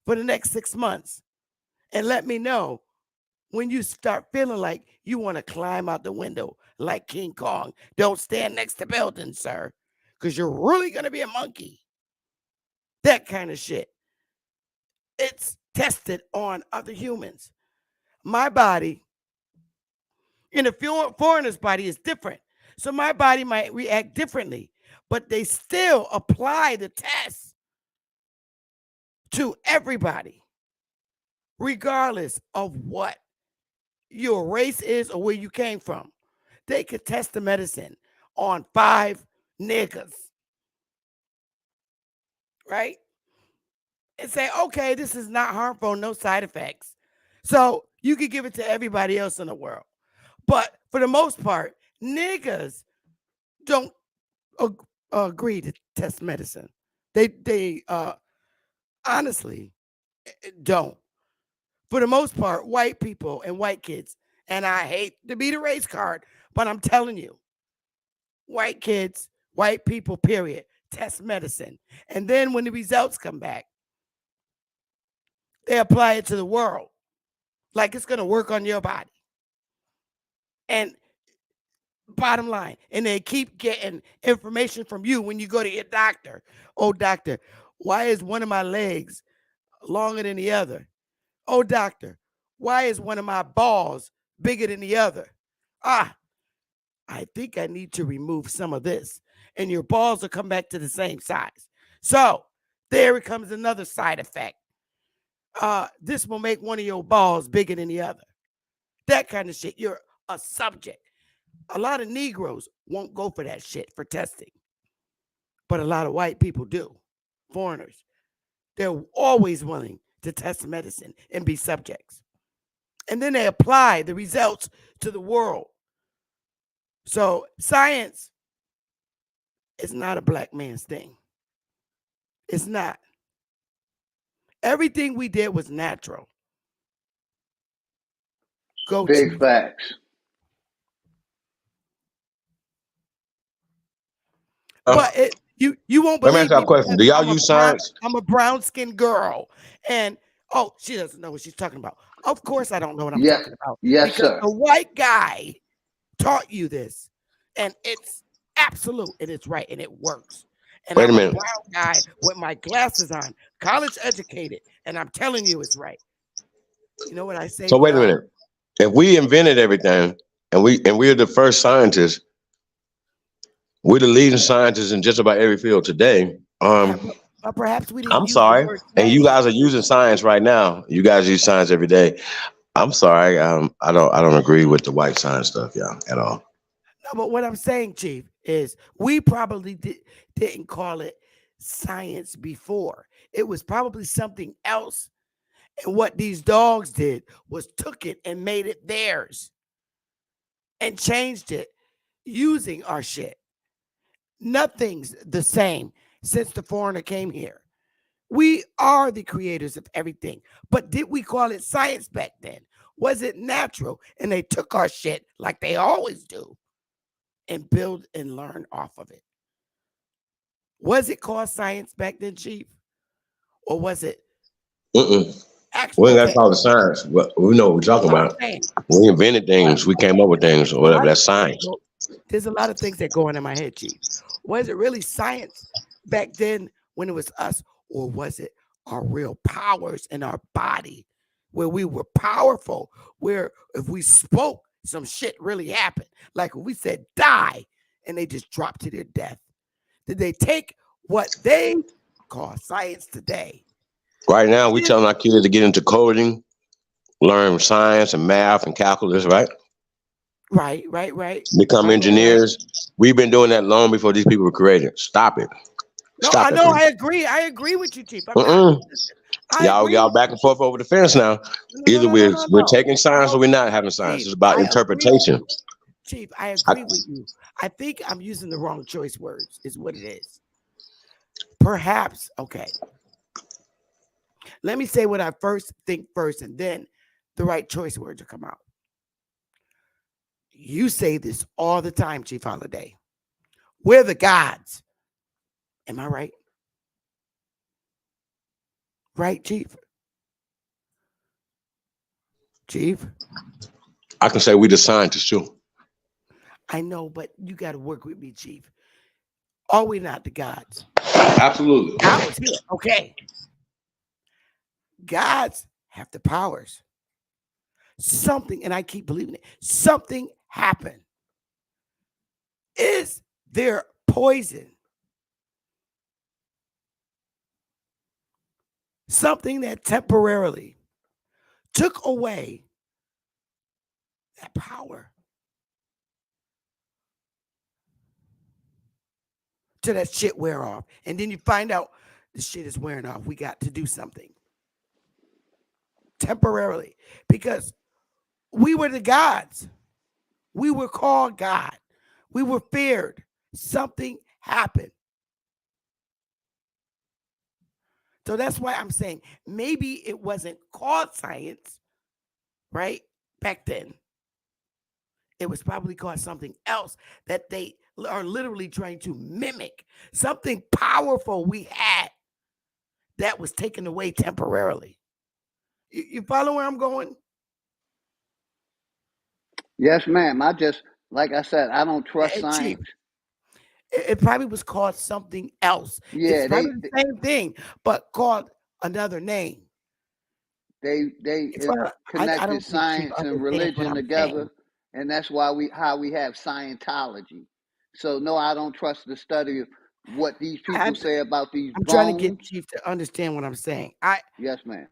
for the next 6 months. And let me know when you start feeling like you want to climb out the window like King Kong. Don't stand next to buildings, sir, because you're really going to be a monkey. That kind of shit. It's tested on other humans. My body and a foreigner's body is different. So my body might react differently, but they still apply the test to everybody, regardless of what your race is or where you came from. They could test the medicine on 5 niggas, right? And say, okay, this is not harmful, no side effects. So you could give it to everybody else in the world. But for the most part, niggas don't agree to test medicine. They honestly don't. For the most part, white people and white kids, and I hate to be the race card, but I'm telling you, white kids, white people, period, test medicine. And then when the results come back, they apply it to the world like it's going to work on your body. And bottom line, and they keep getting information from you when you go to your doctor. Oh, doctor, why is one of my legs longer than the other? Oh, doctor, why is one of my balls bigger than the other? I think I need to remove some of this. And your balls will come back to the same size. So there it comes another side effect. This will make one of your balls bigger than the other. That kind of shit. You're a subject. A lot of Negroes won't go for that shit for testing. But a lot of white people do. Foreigners. They're always willing to test medicine and be subjects. And then they apply the results to the world. So science is not a black man's thing. It's not. Everything we did was natural. Big facts. But you won't believe Let me ask you a question. Do y'all use science? I'm a brown-skinned girl. And, she doesn't know what she's talking about. Of course I don't know what I'm talking about. Yes, because sir. the white guy taught you this. and it's absolute, and it's right, and it works. And Wait a I'm a minute. brown guy with my glasses on, college educated, and I'm telling you it's right. You know what I say? So wait a minute. If we invented everything and we're the first scientists, we're the leading scientists in just about every field today. Yeah, but perhaps we didn't I'm use the sorry. word And you science. guys are using science right now. You guys use science every day. I'm sorry. I don't agree with the white science stuff, yeah, at all. No, but what I'm saying, Chief, is we probably didn't call it science before. It was probably something else. And what these dogs did was took it and made it theirs and changed it using our shit. Nothing's the same since the foreigner came here. We are the creators of everything. But did we call it science back then? Was it natural? And they took our shit like they always do and build and learn off of it. Was it called science back then, Chief? Or was it actually? We ain't got to call it science. But we know what we're talking about. We invented things. We came up with things or whatever. That's science. There's a lot of things that go on in my head, Chief. Was it really science back then when it was us? Or was it our real powers in our body where we were powerful, where if we spoke, some shit really happened? Like when we said die and they just dropped to their death. Did they take what they call science today? Right now, we're telling our kids to get into coding, learn science and math and calculus, right? Right. Become engineers. Right. We've been doing that long before these people were created. Stop it. Stop I know. It, I agree with you, Chief. Y'all back and forth over the fence now. Either we're taking science or we're not having science. It's about interpretation. Chief, I agree with you. I think I'm using the wrong choice words, is what it is. Perhaps, okay. Let me say what I think first, and then the right choice words will come out. You say this all the time, Chief Holiday. We're the gods. Am I right? Right, Chief? Chief? I can say we the scientists too. I know, but you got to work with me, Chief. Are we not the gods? Absolutely. I was here. Okay. Gods have the powers. Something, and I keep believing it, something happened. Is there poison? Something that temporarily took away that power till that shit wear off. And then you find out the shit is wearing off. We got to do something temporarily because we were the gods. We were called God. We were feared. Something happened. So that's why I'm saying maybe it wasn't called science, right? Back then. It was probably called something else that they are literally trying to mimic. Something powerful we had that was taken away temporarily. You follow where I'm going? Yes, ma'am. Like I said, I don't trust science. Chief, it probably was called something else. Yeah, it's probably the same thing, but called another name. They connected science and religion together, and that's why we have Scientology. So no, I don't trust the study of what these people say about these bones. Trying to get Chief to understand what I'm saying. Yes, ma'am.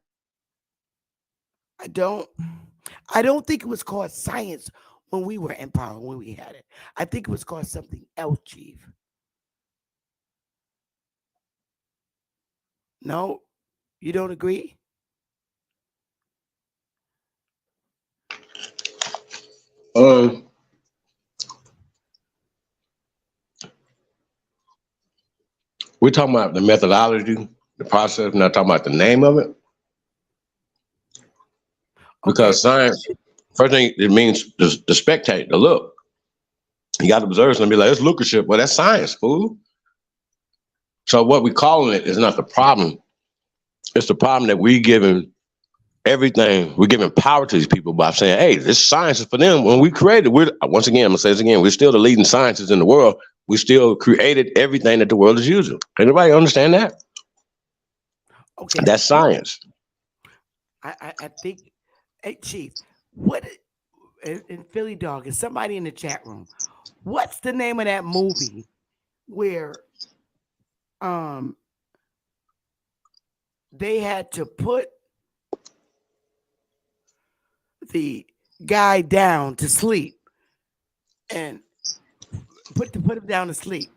I don't think it was called science when we were in power, when we had it. I think it was called something else, Chief. No, you don't agree? We're talking about the methodology, the process. We're not talking about the name of it. Because science, first thing it means the spectate, the look. You got to observe something and be like, it's lookership. Well, that's science, fool. So what we're calling it is not the problem. It's the problem that we're giving everything. We're giving power to these people by saying, hey, this science is for them. When we created, once again, I'm going to say this again, we're still the leading scientists in the world. We still created everything that the world is using. Anybody understand that? Okay. That's science. I think, hey, Chief, what in Philly Dog, is somebody in the chat room, what's the name of that movie where they had to put the guy down to sleep and put him down to sleep,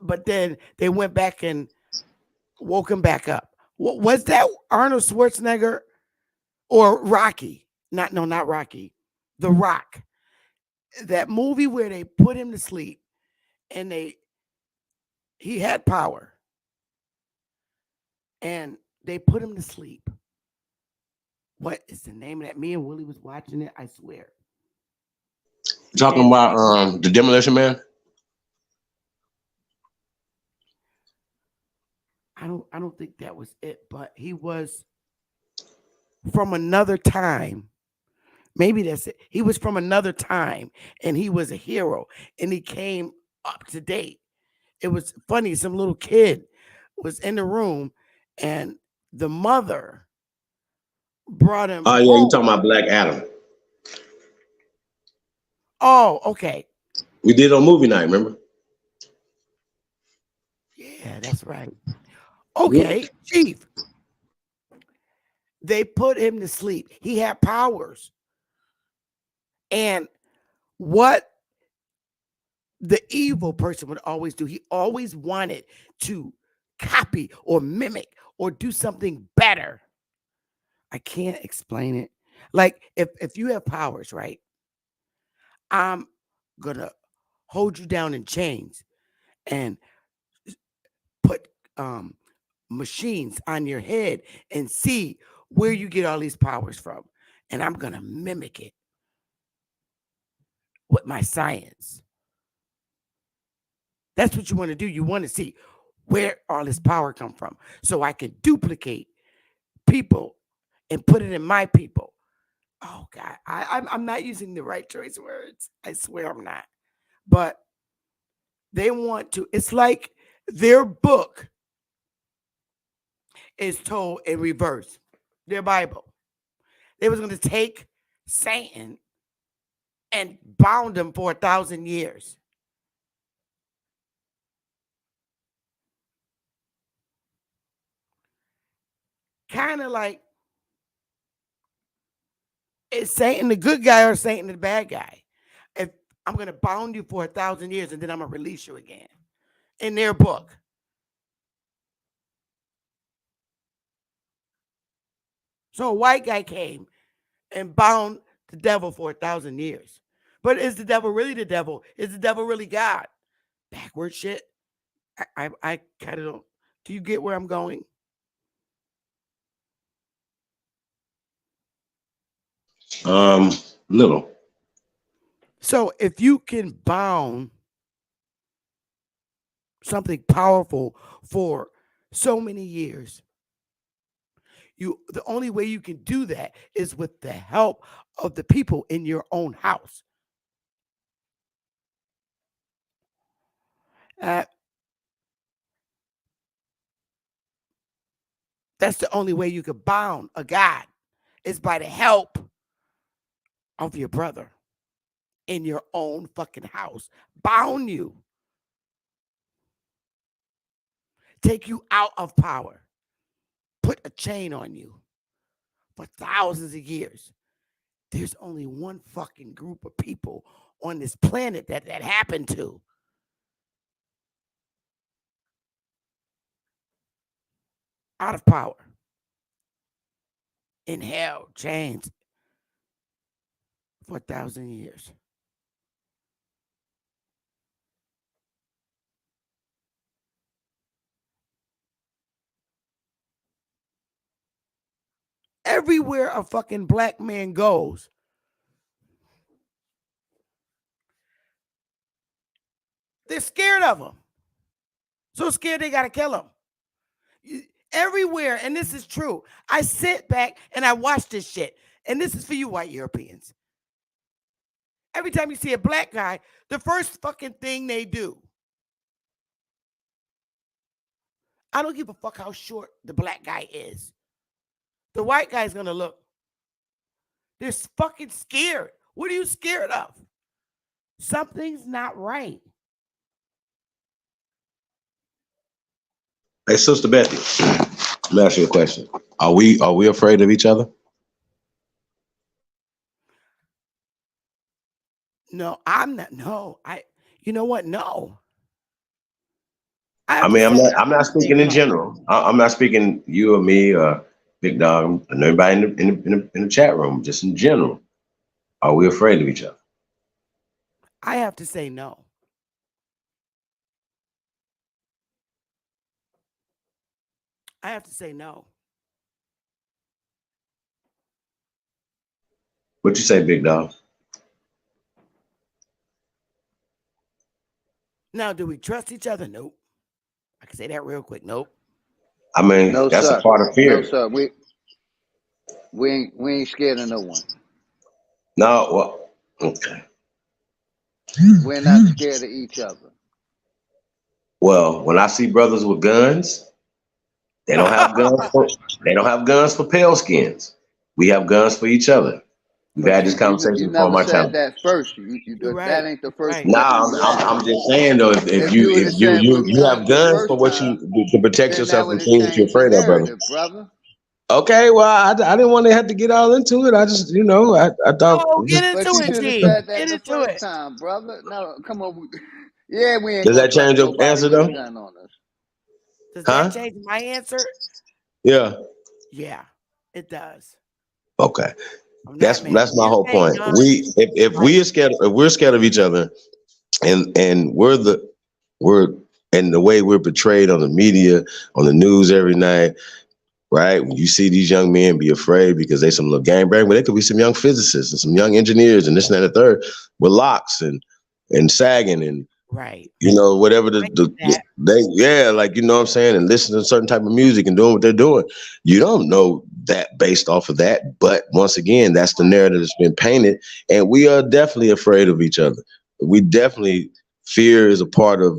but then they went back and woke him back up? What was that? Arnold Schwarzenegger or Rocky? Not Rocky. The Rock. That movie where they put him to sleep and he had power and they put him to sleep. What is the name of that? Me and Willie was watching it, I swear. Talking about the Demolition Man? I don't think that was it, but he was from another time. Maybe that's it. He was from another time and he was a hero and he came up to date. It was funny. Some little kid was in the room and the mother brought him Oh, yeah, home. you talking about Black Adam. Oh, okay. We did on movie night, remember? Yeah, that's right. Okay, Chief. They put him to sleep. He had powers. And what the evil person would always do, he always wanted to copy or mimic or do something better. I can't explain it. Like if you have powers, right? I'm gonna hold you down in chains and put machines on your head and see where you get all these powers from. And I'm gonna mimic it with my science. That's what you want to do. You want to see where all this power come from so I can duplicate people and put it in my people. Oh God, I'm not using the right choice words. I swear I'm not. But they want to. It's like their book is told in reverse. Their Bible. They was going to take Satan and bound him for 1,000 years. Kind of like, is Satan the good guy or Satan the bad guy? If I'm going to bound you for 1,000 years and then I'm going to release you again. In their book. So a white guy came and bound the devil for 1,000 years. But is the devil really the devil? Is the devil really God? Backward shit. I kind of don't. Do you get where I'm going? Little. So if you can bound something powerful for so many years, the only way you can do that is with the help of the people in your own house. That's the only way you could bound a God is by the help of your brother in your own fucking house. Bound you. Take you out of power. Put a chain on you for thousands of years. There's only one fucking group of people on this planet that happened to. Out of power. In hell, chains for 1,000 years. Everywhere a fucking black man goes, they're scared of him. So scared they gotta kill him. everywhere, and this is true. I sit back and I watch this shit, and this is for you white Europeans. Every time you see a black guy, the first fucking thing they do, I don't give a fuck how short the black guy is. The white guy's gonna look. They're fucking scared. What are you scared of? Something's not right. Hey, Sister Betty, let me ask you a question. Are we afraid of each other? No, I'm not. No, you know what? No. I'm not speaking in general. I'm not speaking you or me or Big Dog and everybody in the chat room. Just in general, are we afraid of each other? I have to say no. I have to say no. What you say, Big Dog? Now, do we trust each other? Nope. I can say that real quick. Nope. I mean, No, that's sir. a part of fear. No, sir. We ain't scared of no one. No, well, okay. We're not scared of each other. Well, when I see brothers with guns, they don't have guns for pale skins. We have guns for each other. We've had this conversation you before never my said channel. that first. Right. That ain't the first. Right. No, I'm just saying though, if you have guns for what you to protect yourself from things that you're afraid of, brother. Okay, well, I didn't want to have to get all into it. I just, I thought. Oh, get into But you it, should have G. said that Get the into first it. time, brother. No, come on. Yeah, we ain't Does gonna that change trust your nobody answer with though? a gun on us. Does that change my answer? Yeah. Yeah, it does. Okay. That's my whole point. If we're scared of each other, and we're and the way we're portrayed on the media, on the news every night, right? When you see these young men be afraid because they some little gang bang, but they could be some young physicists and some young engineers and this and that and the third with locks and sagging and right. Whatever like what I'm saying, and listening to certain type of music and doing what they're doing. You don't know that based off of that. But once again, that's the narrative that's been painted. And we are definitely afraid of each other. We definitely, fear is a part of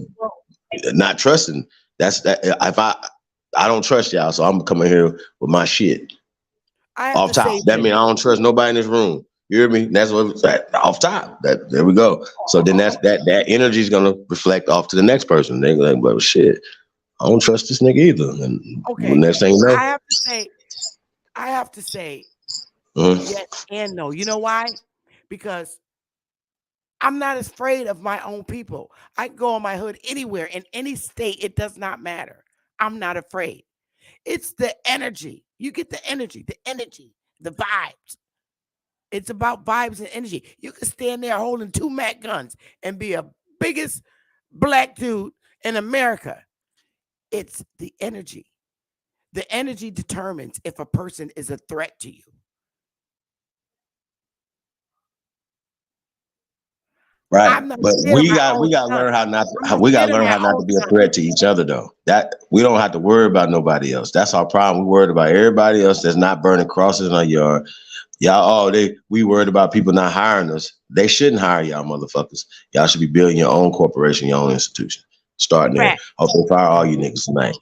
not trusting. That's that. If I don't trust y'all, so I'm coming here with my shit. Off top. That means I don't trust nobody in this room. You hear me? That's what it's at, off top. There we go. So then that energy is gonna reflect off to the next person. They're like, well, shit, I don't trust this nigga either. And next thing you know, I have to say yes and no. You know why? Because I'm not afraid of my own people. I can go on my hood anywhere in any state. It does not matter. I'm not afraid. It's the energy. You get the energy, the vibes. It's about vibes and energy. You can stand there holding 2 Mac guns and be a biggest black dude in America. It's the energy. The energy determines if a person is a threat to you. Right, but we got to learn how not to be a threat to each other though. That we don't have to worry about nobody else. That's our problem. We worried about everybody else that's not burning crosses in our yard. Y'all, we worried about people not hiring us. They shouldn't hire y'all motherfuckers. Y'all should be building your own corporation, your own institution. Starting there. Hopefully fire all you niggas tonight.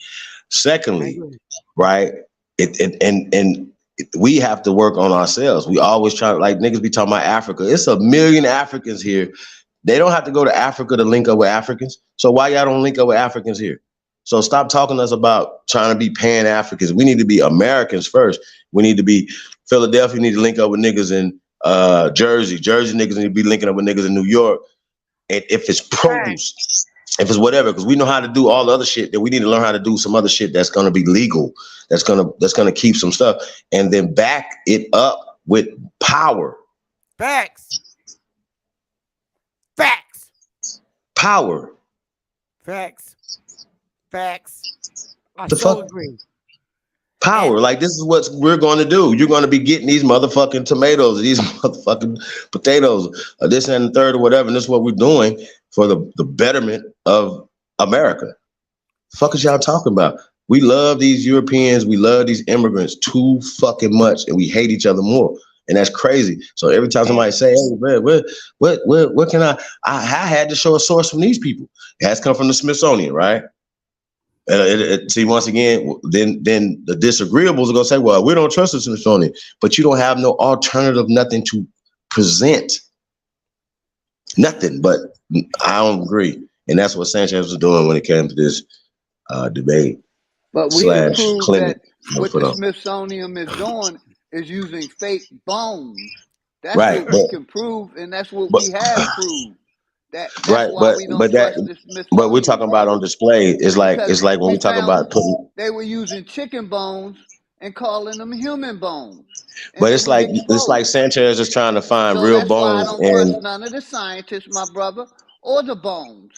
Secondly, right, and we have to work on ourselves. We always try, like niggas be talking about Africa. It's 1 million Africans here. They don't have to go to Africa to link up with Africans. So why y'all don't link up with Africans here? So stop talking to us about trying to be Pan-Africans. We need to be Americans first. We need to be Philadelphia, need to link up with niggas in Jersey. Jersey niggas need to be linking up with niggas in New York. And if it's produce, if it's whatever, because we know how to do all the other shit, that we need to learn how to do some other shit that's gonna be legal, that's gonna keep some stuff, and then back it up with power. Facts. Power. Facts. I so agree. Power. Like, this is what we're going to do. You're going to be getting these motherfucking tomatoes, these motherfucking potatoes, this and the third or whatever. And this is what we're doing for the betterment of America. The fuck is y'all talking about? We love these Europeans. We love these immigrants too fucking much, and we hate each other more. And that's crazy. So every time somebody say, "Hey, man, what can I had to show a source from these people. It has come from the Smithsonian, right? See, once again, then the disagreeables are gonna say, "Well, we don't trust the Smithsonian," but you don't have no alternative, nothing to present, nothing. But I don't agree, and that's what Sanchez was doing when it came to this debate. But we didn't Slash prove clinic. that what the Smithsonian is doing is using fake bones. That's Right, what we can prove, and that's what we have proved. That's right, why we don't trust the Smithsonian. but we're talking about on display. It's like when we talk about putting. They were using chicken bones and calling them human bones. But it's like Sanchez is trying to find real that's bones, why I don't trust none of the scientists, my brother, or the bones.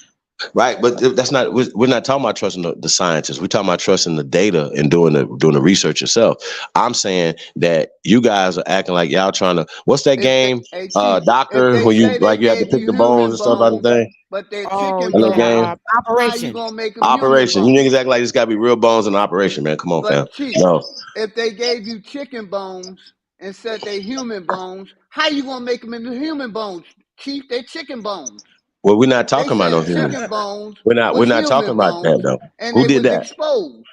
Right, but that's not. We're not talking about trusting the scientists. We're talking about trusting the data and doing the research yourself. I'm saying that you guys are acting like y'all trying to. What's that game, Doctor? When you have to pick the bones and stuff out of the thing. But they're chicken bones. Game. Operation. How you gonna make them Operation. Human You bones? niggas act like it's got to be real bones in operation, man. Come on, fam. Chief, no. If they gave you chicken bones and said they human bones, how you gonna make them into human bones, Chief? They're chicken bones. Well, we're not talking about no human bones. We're not talking about that though. And who did that? Exposed.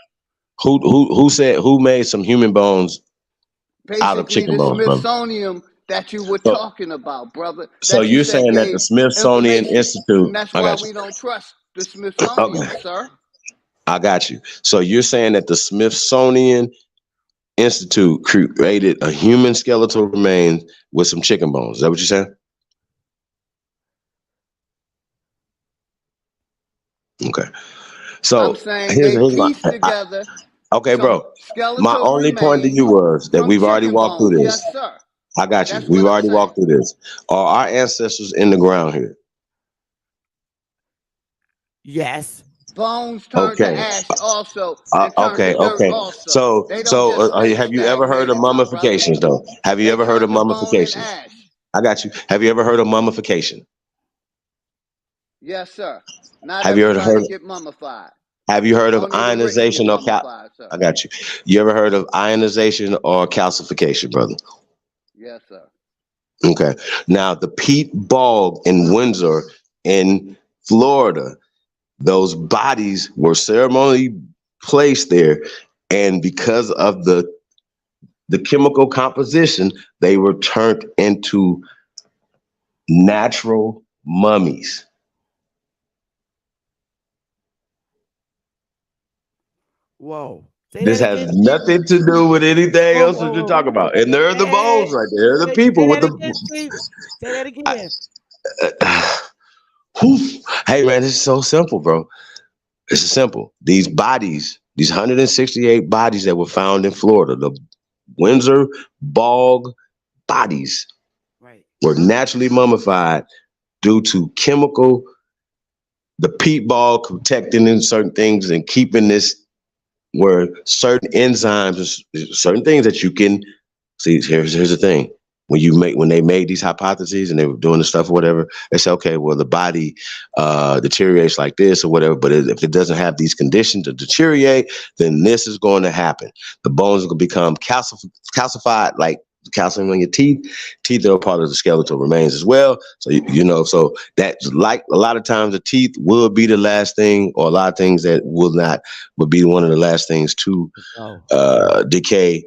Who made some human bones out of chicken bones, the Smithsonian that you were talking about, brother. So you're saying that the Smithsonian Institute, and that's why we don't trust the Smithsonian, sir. I got you. So you're saying that the Smithsonian Institute created a human skeletal remains with some chicken bones. Is that what you're saying? Okay. So I'm saying they pieced together. Okay, bro. My only point to you was that we've already walked through this. Yes, sir. I got you. We've already walked through this. Are our ancestors in the ground here? Yes. Bones turn to ash also. Okay. So have you ever heard of mummifications though? Have you ever heard of mummifications? I got you. Have you ever heard of mummification? Yes, sir. Not have you heard get mummified. Have you heard of ionization or I got you. You ever heard of ionization or calcification, brother? Yes, sir. Okay. Now the peat bog in Windsor in Florida, those bodies were ceremonially placed there, and because of the chemical composition, they were turned into natural mummies. Whoa. This has nothing to do with anything else that you're talking about. And there are the bones right there. They're the people with the. Say that again. Hey, man, it's so simple, bro. It's simple. These bodies, these 168 bodies that were found in Florida, the Windsor bog bodies, were naturally mummified due to the peat bog protecting in certain things and keeping this. Where certain enzymes, certain things that you can see. Here's the thing: when they made these hypotheses and they were doing the stuff or whatever, they say, okay, well the body deteriorates like this or whatever, but if it doesn't have these conditions to deteriorate, then this is going to happen. The bones are going to become calcified, like calcium on your teeth. Teeth are part of the skeletal remains as well. So so that's like a lot of times the teeth will be the last thing, or a lot of things that would be one of the last things to decay.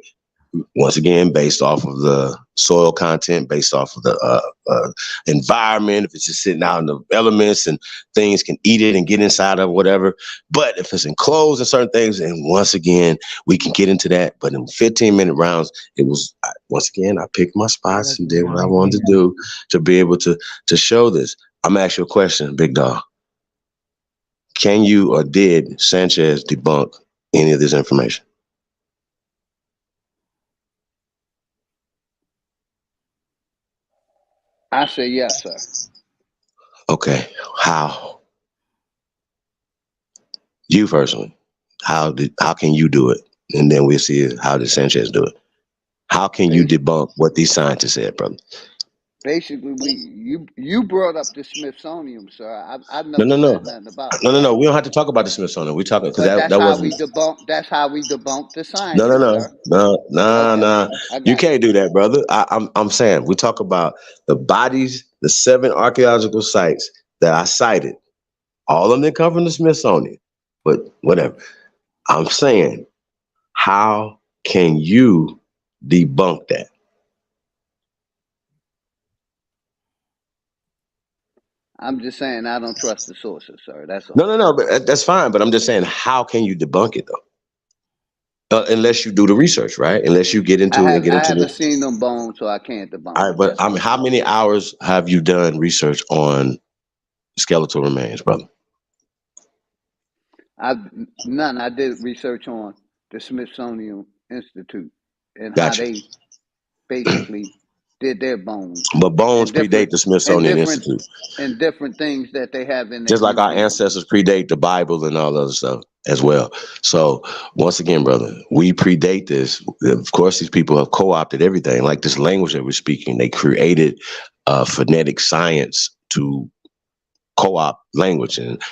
Once again, based off of the soil content, based off of the environment. If it's just sitting out in the elements and things can eat it and get inside of whatever. But if it's enclosed in certain things, and once again, we can get into that. But in 15-minute rounds, it was, once again, I picked my spots and did what I wanted to do to be able to show this. I'm going to ask you a question, Big Dog. Can you or did Sanchez debunk any of this information? I say yes, sir. Okay. How? You personally. How can you do it? And then we'll see how did Sanchez do it. How can you debunk what these scientists said, brother? Basically, you brought up the Smithsonian, sir. I No, never no, said no, nothing about no, no, that. no. We don't have to talk about the Smithsonian. We talking because But that wasn't. That's how we debunk the No, no, scientists, no, sir. no, no, Okay, no. I You got can't do that, brother. I'm saying we talk about the bodies, the 7 archaeological sites that I cited. All of them that come from the Smithsonian, but whatever. I'm saying, how can you debunk that? I'm just saying I don't trust the sources, sir. That's No, all. no, no. But that's fine. But I'm just saying, how can you debunk it though? Unless you do the research, right? Unless you get into it and get I into haven't the. seen them bones, so I can't debunk All right, it. but That's all. how many hours have you done research on skeletal remains, brother? I none. I did research on the Smithsonian Institute and how Gotcha. they basically did their bones But bones and predate different the and Smithsonian different Institute. and different things that they have in their Just like our museum. ancestors predate the Bible and all other stuff as well. So once again, brother, we predate this. Of course, these people have co-opted everything, like this language that we're speaking. They created phonetic science to co-op language and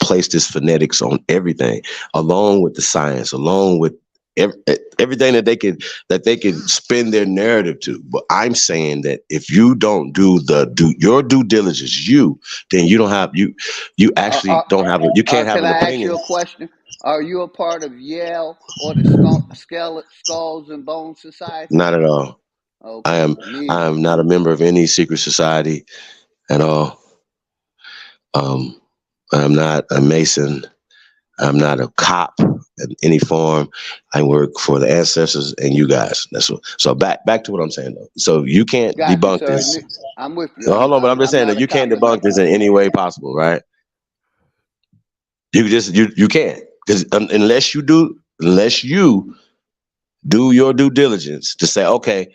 place this phonetics on everything, along with the science, along with everything that they could spin their narrative to. But I'm saying that if you don't do your due diligence, then you don't have you actually don't have you can't have Can an I ask opinion. you a question? Are you a part of Yale or the Skulls and Bones Society? Not at all. I Okay, am me I either. am not a member of any secret society at all. Um, I'm not a Mason. I'm not a cop in any form. I work for the ancestors and you guys. That's what. So back to what I'm saying though. So you can't Got you, debunk sir. this. I'm with you. No, hold on, but I'm just I'm saying not that a you can't cop or debunk nothing. this in any way possible, right? You can't because unless you do your due diligence to say, okay,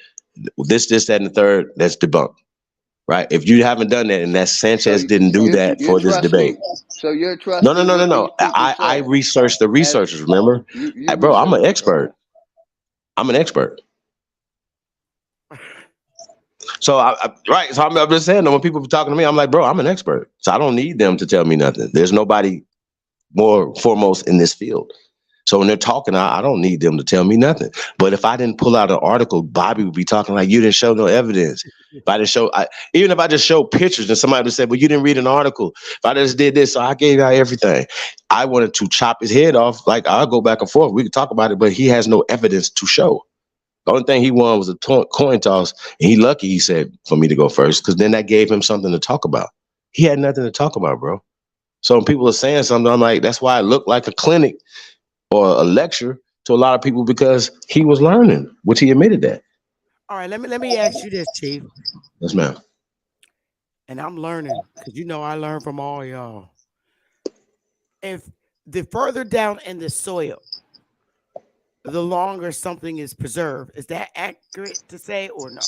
this, that, and the third, that's debunked, right? If you haven't done that, and that So Sanchez didn't do that you're for this debate. trusting. So you're No, no, trusting no, no, what no. these people I said. researched the As researchers. Remember, you bro, I'm an researched it. Okay. expert. I'm an expert. So right. So I'm just saying that when people be talking to me, I'm like, bro, I'm an expert. So I don't need them to tell me nothing. There's nobody more foremost in this field. So when they're talking, I don't need them to tell me nothing. But if I didn't pull out an article, Bobby would be talking like, you didn't show no evidence. If I didn't show, even if I just showed pictures and somebody would say, well, you didn't read an article. If I just did this, so I gave out everything. I wanted to chop his head off. Like, I'll go back and forth. We could talk about it, but he has no evidence to show. The only thing he won was a coin toss. And he said, for me to go first, because then that gave him something to talk about. He had nothing to talk about, bro. So when people are saying something, I'm like, that's why it looked like a clinic or a lecture to a lot of people because he was learning, which he admitted that. All right, let me ask you this, Chief. Yes, ma'am. And I'm learning because I learn from all y'all. If the further down in the soil, the longer something is preserved, is that accurate to say or no?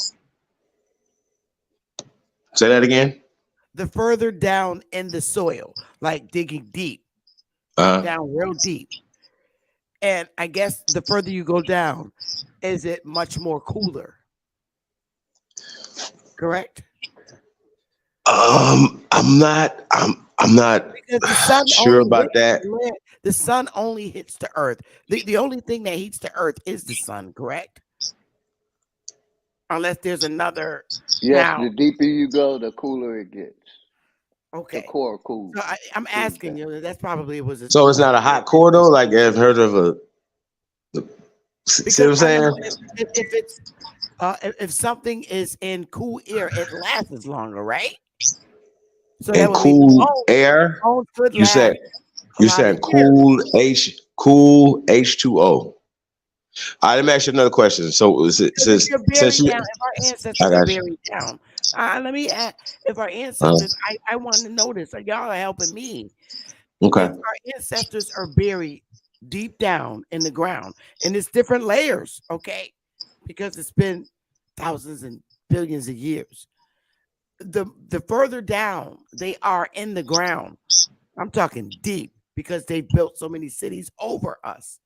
Say that again. The further down in the soil, like digging deep, down real deep. And I guess the further you go down, is it much more cooler? Correct? I'm not Because the sun sure only about hits that. the land. The sun only hits the earth. The only thing that heats the earth is the sun, correct? Unless there's another. Yes, Now, the deeper you go, the cooler it gets. The okay. core cools. So I'm Cools asking down. you. That's probably was a So it's not a hot core though. Like I've heard of see because what I'm I know saying? if it's if something is in cool air, it lasts longer, right? So that And would mean the cool air. bones could You last said a you lot of said years. cool H2O. All right, let me ask you another question. So is it Because if you're since buried you down, if our I ancestors are got you. buried down, let me ask, if our ancestors, I want to know this, y'all are helping me. Okay. If our ancestors are buried deep down in the ground, and it's different layers, okay, because it's been thousands and billions of years. The further down they are in the ground, I'm talking deep because they built so many cities over us.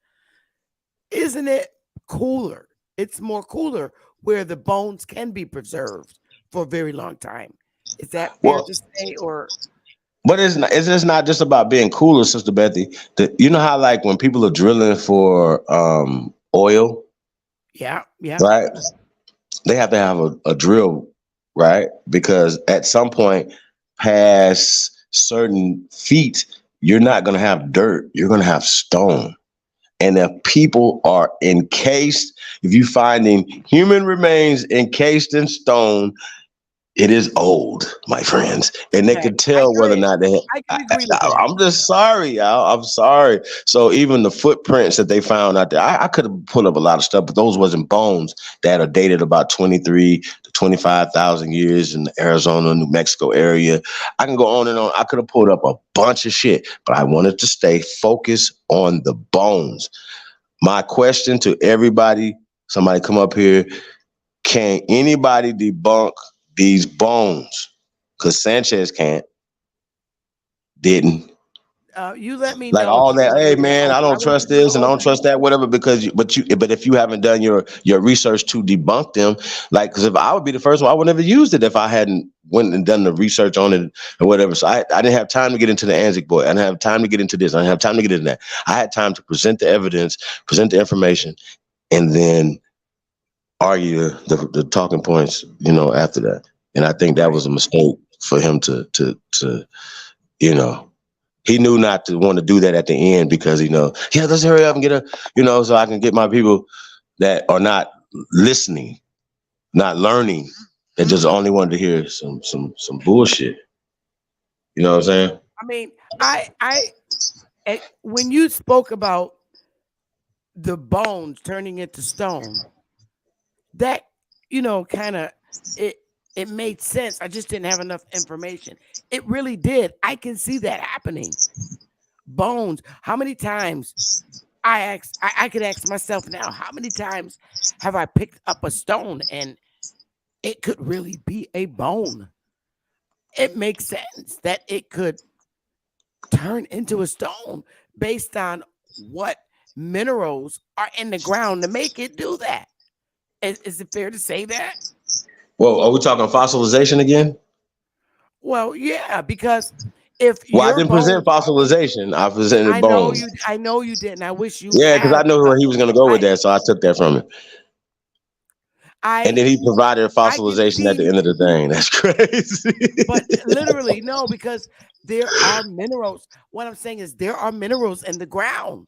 Isn't it cooler? It's more cooler where the bones can be preserved for a very long time. Is that fair Well, to say? Or but it's just not just about being cooler, Sister Bethy. You know how like when people are drilling for oil, yeah, right? They have to have a drill, right? Because at some point past certain feet, you're not going to have dirt. You're going to have stone. And if people are encased, if you're finding human remains encased in stone, it is old, my friends, and they okay, could tell whether or not they. I can agree with that. I'm just sorry, y'all. I'm sorry. So even the footprints that they found out there, I could have pulled up a lot of stuff, but those wasn't bones that are dated about 23 to 25,000 years in the Arizona, New Mexico area. I can go on and on. I could have pulled up a bunch of shit, but I wanted to stay focused on the bones. My question to everybody, somebody come up here, can anybody debunk these bones? Because Sanchez didn't. You let me Like know if all you that, want hey me to man, I don't would trust do the this and I whole don't trust thing. that, whatever, but if you haven't done your research to debunk them, like, because if I would be the first one, I would never used it if I hadn't went and done the research on it or whatever. So I didn't have time to get into the Anzic boy. I didn't have time to get into this. I didn't have time to get into that. I had time to present the evidence, present the information, and then argue the talking points, after that. And I think that was a mistake for him to he knew not to want to do that at the end because, let's hurry up and get so I can get my people that are not listening, not learning, that just only wanted to hear some bullshit. You know what I'm saying? I mean, when you spoke about the bones turning into stone, that kind of it made sense. I just didn't have enough information. It really did. I can see that happening. Bones. How many times I could ask myself now, how many times have I picked up a stone and it could really be a bone? It makes sense that it could turn into a stone based on what minerals are in the ground to make it do that. Is it fair to say that? Well, are we talking fossilization again? Well, yeah, because if Well, I your didn't present bones, fossilization. I presented I know bones. you, I know you didn't. I wish you Yeah, because I had. know where he was going to go with I, that, so I took that from him. And I, then he provided I can fossilization at the see, end of the thing. That's crazy. but literally no, because there are minerals. What I'm saying is there are minerals in the ground,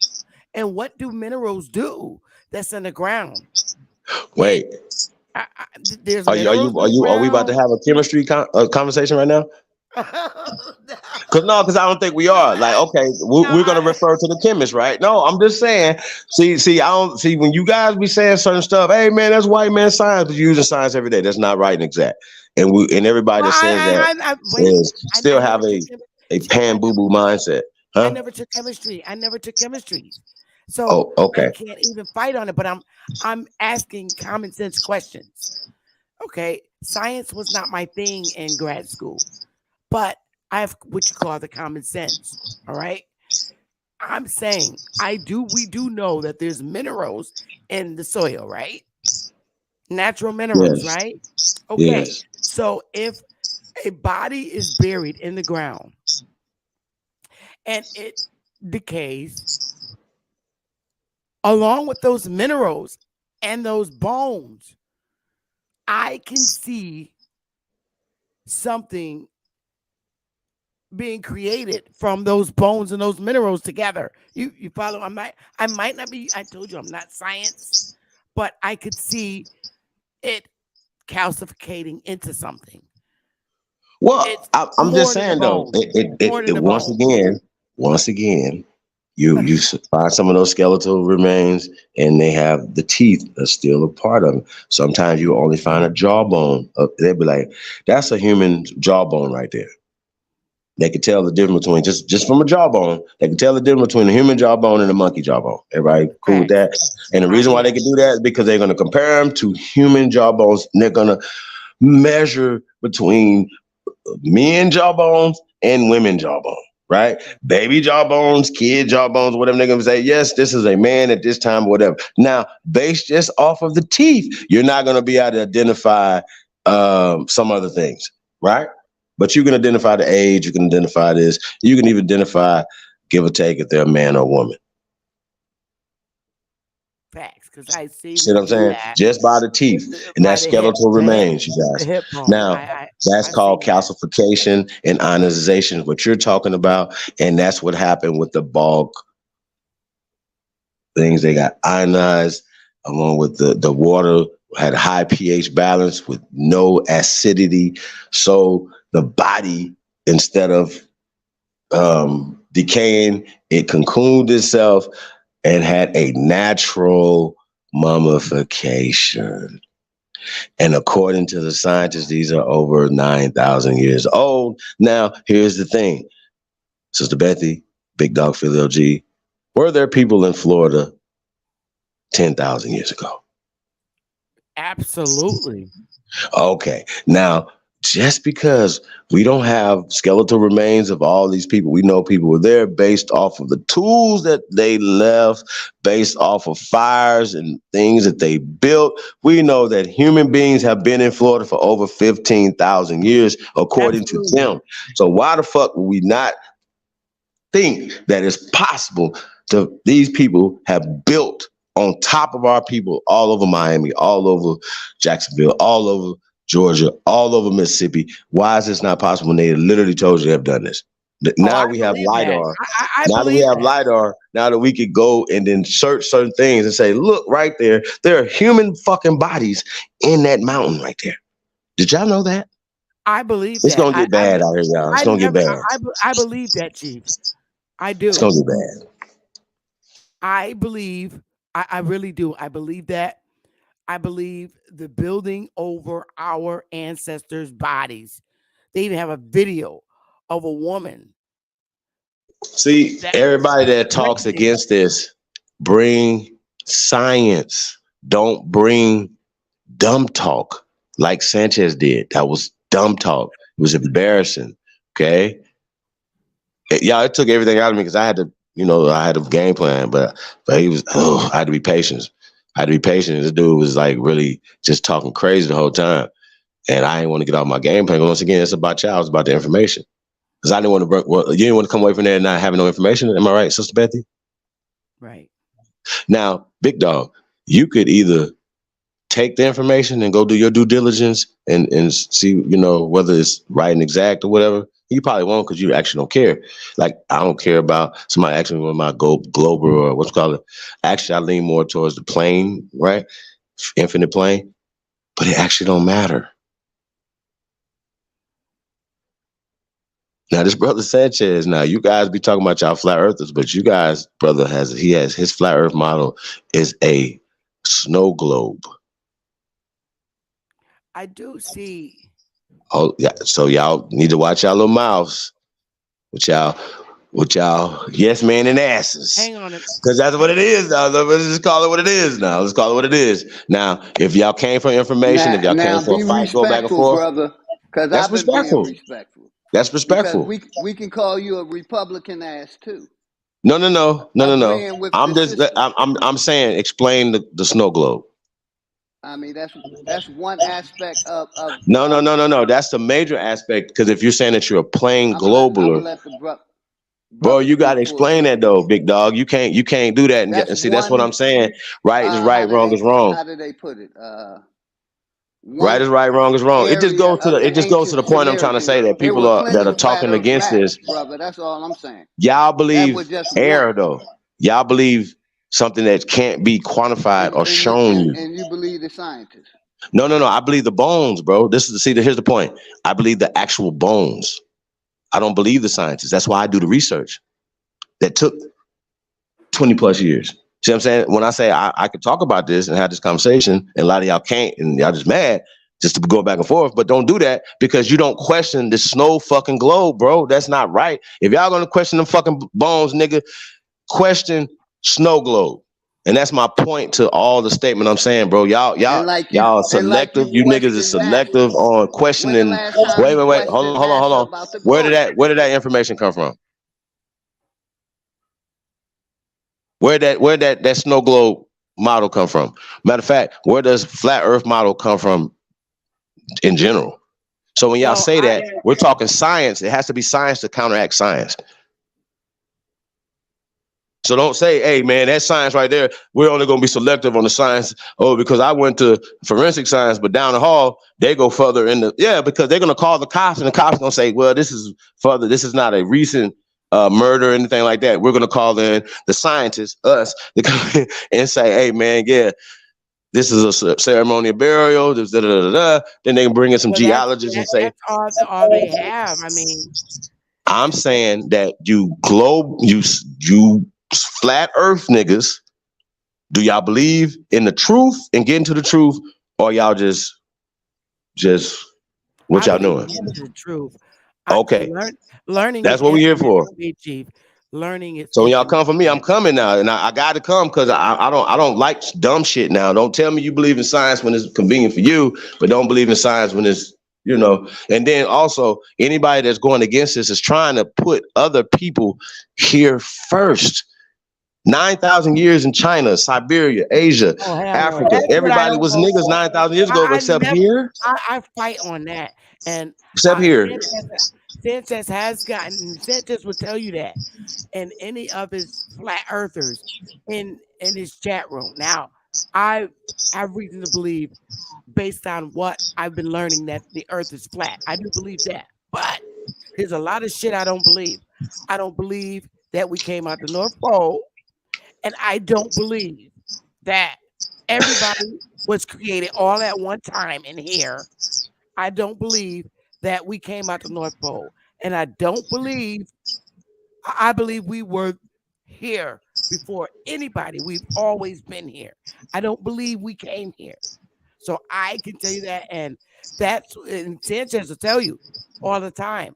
and what do minerals do? That's in the ground. Wait, There's are you are minerals you in are the you are we about to ground. have a chemistry conversation right now? Because I don't think we are. Like, okay, No, we're gonna refer to the chemist, right? No, I'm just saying. See, I don't see when you guys be saying certain stuff. Hey, man, that's white man science, but you're using science every day. That's not right and exact. And everybody well, that says that wait. still I have never took a Chief. pan boo boo mindset, I huh? never took chemistry. I never took chemistry. So Oh, I okay. can't even fight on it, but I'm asking common sense questions. Okay. Science was not my thing in grad school, but I have what you call the common sense. All right. I'm saying we do know that there's minerals in the soil, right? Natural minerals, Yes, right? Okay. yes. So if a body is buried in the ground and it decays, along with those minerals and those bones, I can see something being created from those bones and those minerals together. You follow? I might not be, I told you I'm not science, but I could see it calcificating into something. Well, It's I'm just more than the saying though. bone. More than It the bone. once again, you find some of those skeletal remains, and they have the teeth are still a part of them. Sometimes you only find a jawbone. They'll be like, "That's a human jawbone right there." They could tell the difference between just from a jawbone. They can tell the difference between a human jawbone and a monkey jawbone. Everybody cool with that? And the reason why they can do that is because they're going to compare them to human jawbones. And they're going to measure between men jawbones and women jawbone, right? Baby jawbones, kid jawbones, whatever they're gonna say. Yes, this is a man at this time, whatever. Now, based just off of the teeth, you're not gonna be able to identify some other things, right? But you can identify the age, you can identify this, you can even identify, give or take, if they're a man or a woman. Facts, because I see See what them I'm do saying? that Just by the teeth. And by that skeletal remains, you the guys. hip bone. Now, that's I called seen that. calcification and ionization, what you're talking about. And that's what happened with the bulk things. They got ionized along with the water, had a high pH balance with no acidity. So the body, instead of decaying, it cocooned itself and had a natural mummification. And according to the scientists, these are over 9,000 years old. Now, here's the thing, Sister Bethy, Big Dog Philly LG, were there people in Florida 10,000 years ago? Absolutely. Okay. Now, just because we don't have skeletal remains of all these people, we know people were there based off of the tools that they left, based off of fires and things that they built. We know that human beings have been in Florida for over 15,000 years, according to them. So why the fuck would we not think that it's possible to these people have built on top of our people all over Miami, all over Jacksonville, all over Georgia, all over Mississippi? Why is this not possible when they literally told you they have done this? Now we have LiDAR. Now that we have LiDAR, now that we could go and then search certain things and say, look, right there are human fucking bodies in that mountain right there. Did y'all know that? I believe it's that. gonna get bad out here, y'all. It's gonna get bad. I believe that, Chief. I do. It's gonna get bad. I believe, I really do. I believe that. I believe the building over our ancestors' bodies. They even have a video of a woman. See, everybody that talks against this, bring science. Don't bring dumb talk like Sanchez did. That was dumb talk. It was embarrassing. Okay. Yeah, it took everything out of me because I had to, I had a game plan, but he was, I had to be patient. This dude was like really just talking crazy the whole time. And I didn't want to get off my game plan. Once again, it's about y'all. It's about the information. Because I didn't want to, you didn't want to come away from there and not having no information. Am I right, Sister Bethy? Right. Now, Big Dog, you could either take the information and go do your due diligence and see, whether it's right and exact or whatever. You probably won't because you actually don't care. Like, I don't care about somebody asking me what my global or what's called it. Actually, I lean more towards the plane, right? Infinite plane. But it actually don't matter. Now, this brother Sanchez, now you guys be talking about y'all flat earthers, but you guys, brother, has his flat earth model is a snow globe. I do see. Oh, yeah. So y'all need to watch y'all little mouths with y'all yes man and asses. Hang on. Because that's what it is now. Let's just call it what it is now. Let's call it what it is. Now, if y'all came for information, if y'all came for a fight, go back and forth. Brother, because that's respectful. That's respectful. Because we can call you a Republican ass too. No. I'm saying explain the snow globe. I mean, that's one aspect of No. That's the major aspect, because if you're saying that you're a plain globaler, bro, you gotta explain that though, Big Dog. You can't do that and see. That's what I'm saying. Right is right, wrong is wrong. How do they put it? Right is right, wrong is wrong. It just goes to the point I'm trying to say that people that are talking against this, brother. That's all I'm saying. Y'all believe air though. Y'all believe something that can't be quantified or shown you. And you believe the scientists. No. I believe the bones, bro. Here's the point. I believe the actual bones. I don't believe the scientists. That's why I do the research that took 20 plus years. See what I'm saying? When I say I could talk about this and have this conversation, and a lot of y'all can't, and y'all just mad just to go back and forth, but don't do that because you don't question the snow fucking globe, bro. That's not right. If y'all gonna question them fucking bones, nigga, question snow globe. And that's my point to all the statement I'm saying, bro. Y'all selective. You niggas is selective on questioning. Wait. Hold on. Where did that information come from? Where that snow globe model come from? Matter of fact, where does flat earth model come from? in general. So when y'all say that, we're talking science. It has to be science to counteract science. So don't say, hey, man, that science right there, we're only going to be selective on the science. Oh, because I went to forensic science, but down the hall, they go further in the, because they're going to call the cops, and the cops going to say, well, this is further. This is not a recent murder or anything like that. We're going to call in the scientists, us, to come in and say, hey, man, this is a ceremonial burial. Then they can bring in some geologists and say, that's all they have. I mean, I'm saying that you flat earth niggas, do y'all believe in the truth and get into the truth, or y'all just what y'all doing? The truth. Okay. Learning. That's what we're here for. Chief. Learning is. So when y'all come for me, I'm coming now, and I got to come because I don't like dumb shit now. Don't tell me you believe in science when it's convenient for you, but don't believe in science when it's, and then also anybody that's going against this is trying to put other people here first. 9,000 years in China, Siberia, Asia, Africa. Everybody was niggas 9,000 years ago, except here. I fight on that. And except here. Sanchez has gotten, Sanchez will tell you that, and any of his flat earthers in his chat room. Now, I have reason to believe, based on what I've been learning, that the earth is flat. I do believe that. But there's a lot of shit I don't believe. I don't believe that we came out the North Pole. And I don't believe that everybody was created all at one time in here. I don't believe that we came out the North Pole. And I believe we were here before anybody. We've always been here. I don't believe we came here. So I can tell you that. And Sanchez will tell you all the time.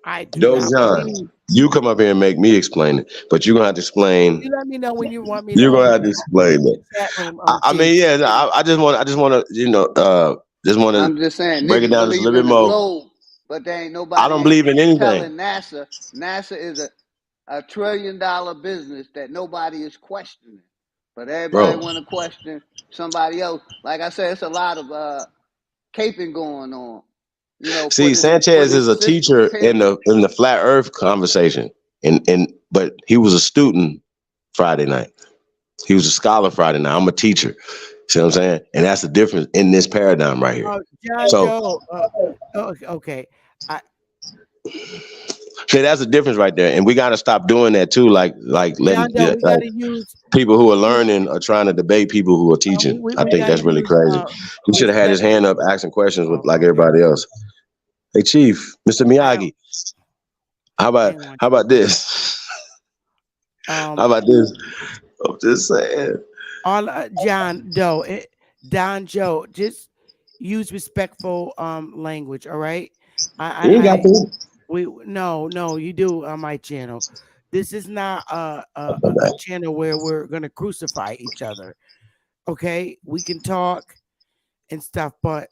I do not believe. You come up here and make me explain it, but you're gonna have to explain. You let me know when you want me to. You're gonna have to explain it. I just want to, I'm just saying, break it down just a little bit more. Globe, but there ain't nobody. I don't believe in anything. Telling NASA is a $1 trillion business that nobody is questioning, but everybody want to question somebody else. Like I said, it's a lot of caping going on. See, Sanchez is a teacher in the flat Earth conversation, but he was a student Friday night. He was a scholar Friday night. I'm a teacher. See what I'm saying? And that's the difference in this paradigm right here. Okay. See, that's the difference right there, and we got to stop doing that too. Like letting people who are learning are trying to debate people who are teaching. I think that's really crazy. He should have had his hand up, asking questions like everybody else. Hey, Chief, Mr. Miyagi, how about this? How about this? I'm just saying. Don Joe, just use respectful language. All right. You ain't got to. No, you do on my channel. This is not a channel where we're gonna crucify each other. Okay, we can talk and stuff, but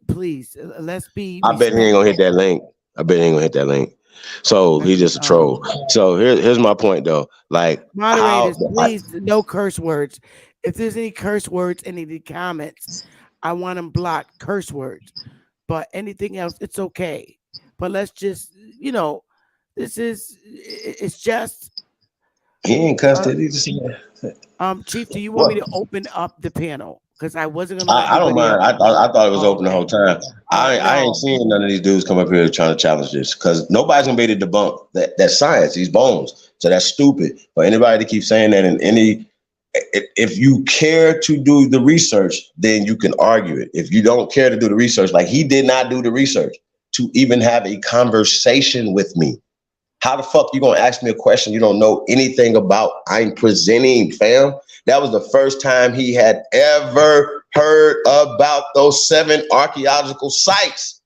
please, let's be. I bet he ain't gonna hit that link. So he's just a troll. So here's my point though. Like, moderators, please, no curse words. If there's any curse words in any of the comments, I want them blocked. Curse words, but anything else, it's okay. But let's just, it's just. He ain't cussed it. He just. Chief, do you want me to open up the panel? Because I wasn't gonna. I don't mind. I thought it was open the whole time. I ain't seeing none of these dudes come up here trying to challenge this because nobody's gonna be able to debunk that science, these bones. So that's stupid. For anybody to keep saying that if you care to do the research, then you can argue it. If you don't care to do the research, like he did not do the research to even have a conversation with me. How the fuck you gonna ask me a question you don't know anything about? I'm presenting, fam. That was the first time he had ever heard about those 7 archaeological sites.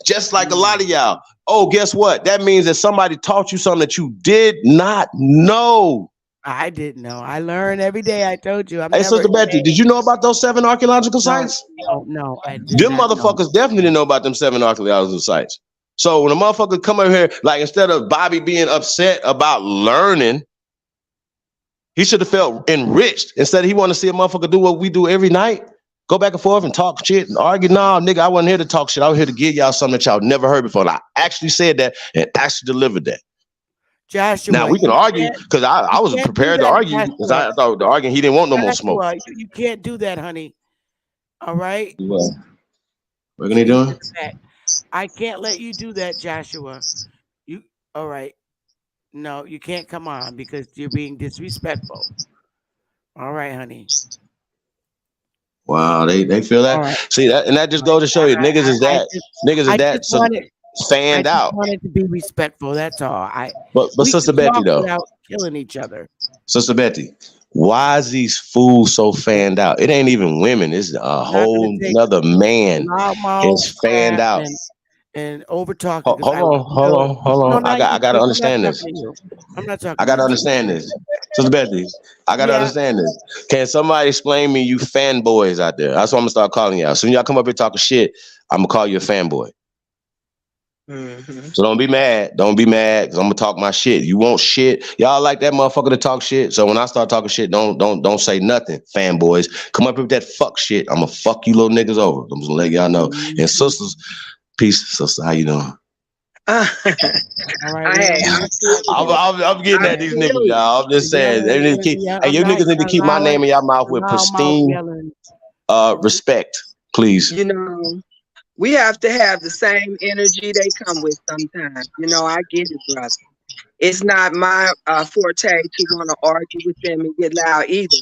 Just like a lot of y'all. Oh, guess what? That means that somebody taught you something that you did not know. I didn't know. I learn every day. I told you. Hey, Sister Betty, did you know about those 7 archaeological sites? No. Them motherfuckers definitely didn't know about them 7 archaeological sites. So when a motherfucker come over here, like instead of Bobby being upset about learning, he should have felt enriched. Instead, he want to see a motherfucker do what we do every night. Go back and forth and talk shit and argue. No, nigga, I wasn't here to talk shit. I was here to give y'all something that y'all never heard before. And I actually said that and actually delivered that. Joshua, now we can argue because I was prepared to argue because I thought the argument he didn't want no more smoke. You can't do that, honey. All right. What are you doing? I can't let you do that, Joshua. You all right? No, you can't come on because you're being disrespectful. All right, honey. Wow, they feel that. Right. See that, and that just goes to show you, niggas is that fanned out. I wanted to be respectful. That's all. But Sister Betty though, without killing each other. Sister Betty, why is these fools so fanned out? It ain't even women. It's a whole another man is fanned out. And over talking. Hold on. I gotta understand this. I'm not talking. I gotta understand this. Sister Betty, I gotta understand this. Can somebody explain me you fanboys out there? That's what I'm gonna start calling y'all. So when y'all come up here talking shit, I'm gonna call you a fanboy. So don't be mad. Don't be mad because I'm gonna talk my shit. You want shit? Y'all like that motherfucker to talk shit. So when I start talking shit, don't say nothing, fanboys. Come up here with that fuck shit. I'm gonna fuck you little niggas over. I'm just gonna let y'all know. And sisters. Peace, sister. How you doing? All right, I'm getting at these niggas, y'all. I'm just saying. They need to keep, you niggas need to keep my name in your mouth with pristine respect, please. You know, we have to have the same energy they come with sometimes. You know, I get it, brother. It's not my forte to want to argue with them and get loud either.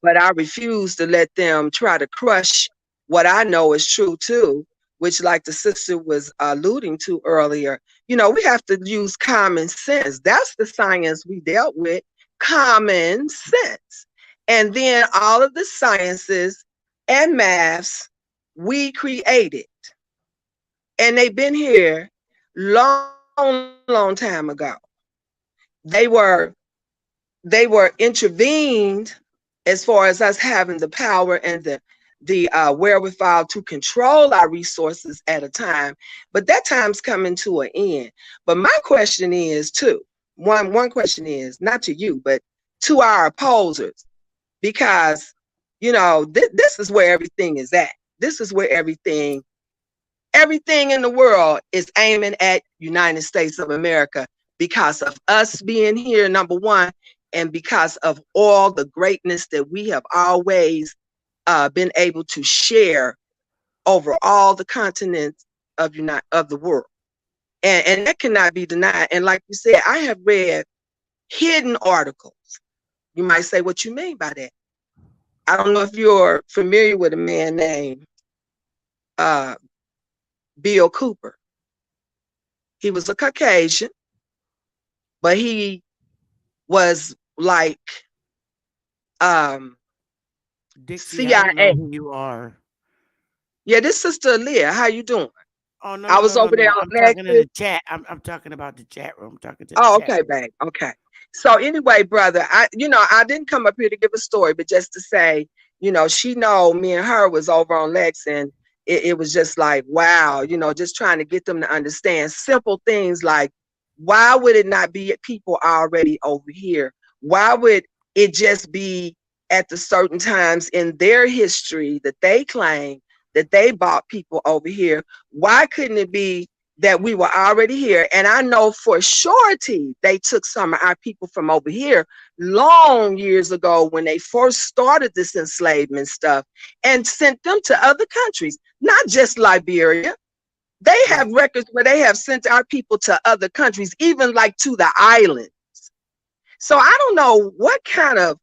But I refuse to let them try to crush what I know is true too. Which, like the sister was alluding to earlier, you know, we have to use common sense. That's the science we dealt with, common sense. And then all of the sciences and maths we created. And they've been here long time ago. They were intervened as far as us having the power and the wherewithal to control our resources at a time, but that time's coming to an end. But my question is one question is not to you, but to our opposers, because you know this is where everything is at. This is where everything in the world is aiming at United States of America because of us being here, number one, and because of all the greatness that we have always been able to share over all the continents of the world, and that cannot be denied. And like you said, I have read hidden articles. You might say, what you mean by that? I don't know if you're familiar with a man named Bill Cooper. He was a Caucasian, but he was like Dixie, CIA. I don't know who you are. Yeah, this Sister Leah. How you doing? Oh no, I was over there. I'm talking in the chat. I'm talking about the chat room. Okay, babe. Okay. So anyway, brother, I didn't come up here to give a story, but just to say, she know me and her was over on Lex, and it was just like, wow, just trying to get them to understand simple things like, why would it not be people already over here? Why would it just be at the certain times in their history that they claim that they brought people over here? Why couldn't it be that we were already here? And I know for surety they took some of our people from over here long years ago when they first started this enslavement stuff and sent them to other countries, not just Liberia. They have records where they have sent our people to other countries, even like to the islands. So I don't know what kind of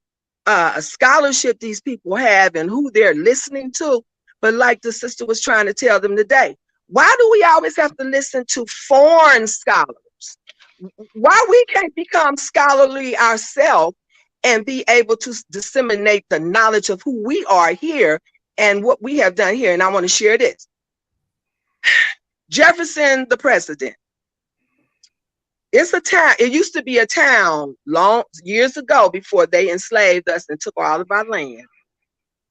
scholarship these people have and who they're listening to. But like the sister was trying to tell them today, why do we always have to listen to foreign scholars? Why we can't become scholarly ourselves and be able to disseminate the knowledge of who we are here and what we have done here? And I want to share this. Jefferson, the president. It's a town. It used to be a town long years ago before they enslaved us and took all of our land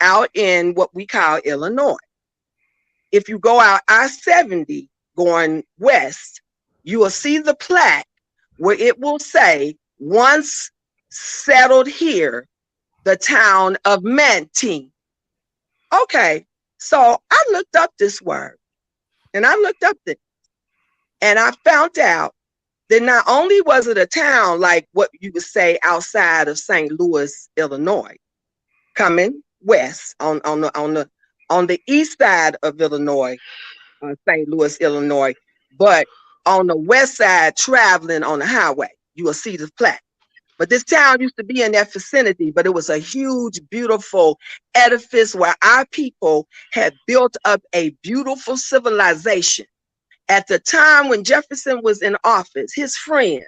out in what we call Illinois. If you go out I-70 going west, you will see the plaque where it will say, once settled here, the town of Mantine. Okay, So I looked up this word, and I looked up this, and I found out that not only was it a town like what you would say outside of St. Louis, Illinois, coming west on the east side of Illinois, St. Louis, Illinois, but on the west side, traveling on the highway, you will see the Platte. But this town used to be in that vicinity, but it was a huge, beautiful edifice where our people had built up a beautiful civilization. At the time when Jefferson was in office, his friend,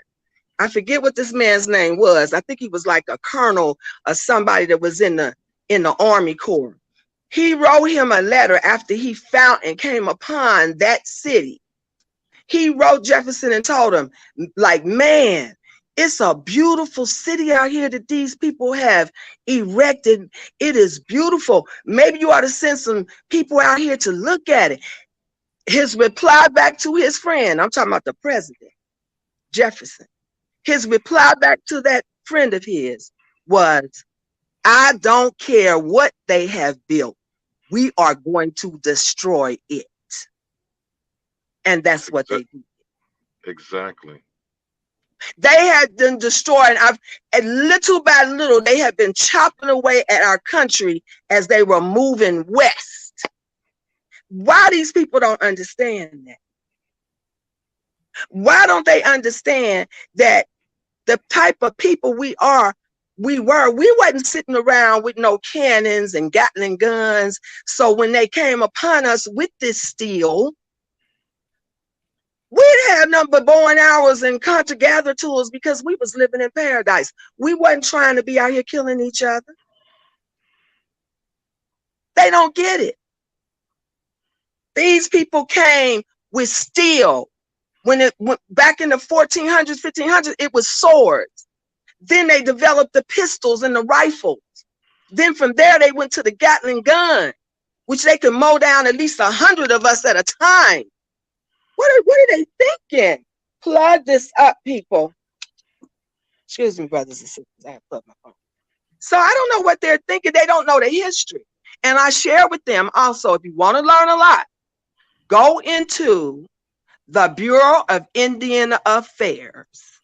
I forget what this man's name was. I think he was like a colonel or somebody that was in the Army Corps. He wrote him a letter after he found and came upon that city. He wrote Jefferson and told him, like, man, it's a beautiful city out here that these people have erected. It is beautiful. Maybe you ought to send some people out here to look at it. His reply back to his friend, I'm talking about the president, Jefferson. His reply back to that friend of his was, I don't care what they have built. We are going to destroy it. And that's what they did. Exactly. They had been destroyed, and little by little, they had been chopping away at our country as they were moving west. Why these people don't understand that? Why don't they understand that the type of people we wasn't sitting around with no cannons and Gatling guns. So when they came upon us with this steel, we didn't have nothing but bow and arrows and hunter-gatherer tools because we was living in paradise. We wasn't trying to be out here killing each other. They don't get it. These people came with steel. When it went back in the 1400s, 1500s, it was swords. Then they developed the pistols and the rifles. Then from there, they went to the Gatling gun, which they could mow down at least 100 of us at a time. What are they thinking? Plug this up, people. Excuse me, brothers and sisters. I have to plug my phone. So I don't know what they're thinking. They don't know the history. And I share with them also, if you want to learn a lot, go into the Bureau of Indian Affairs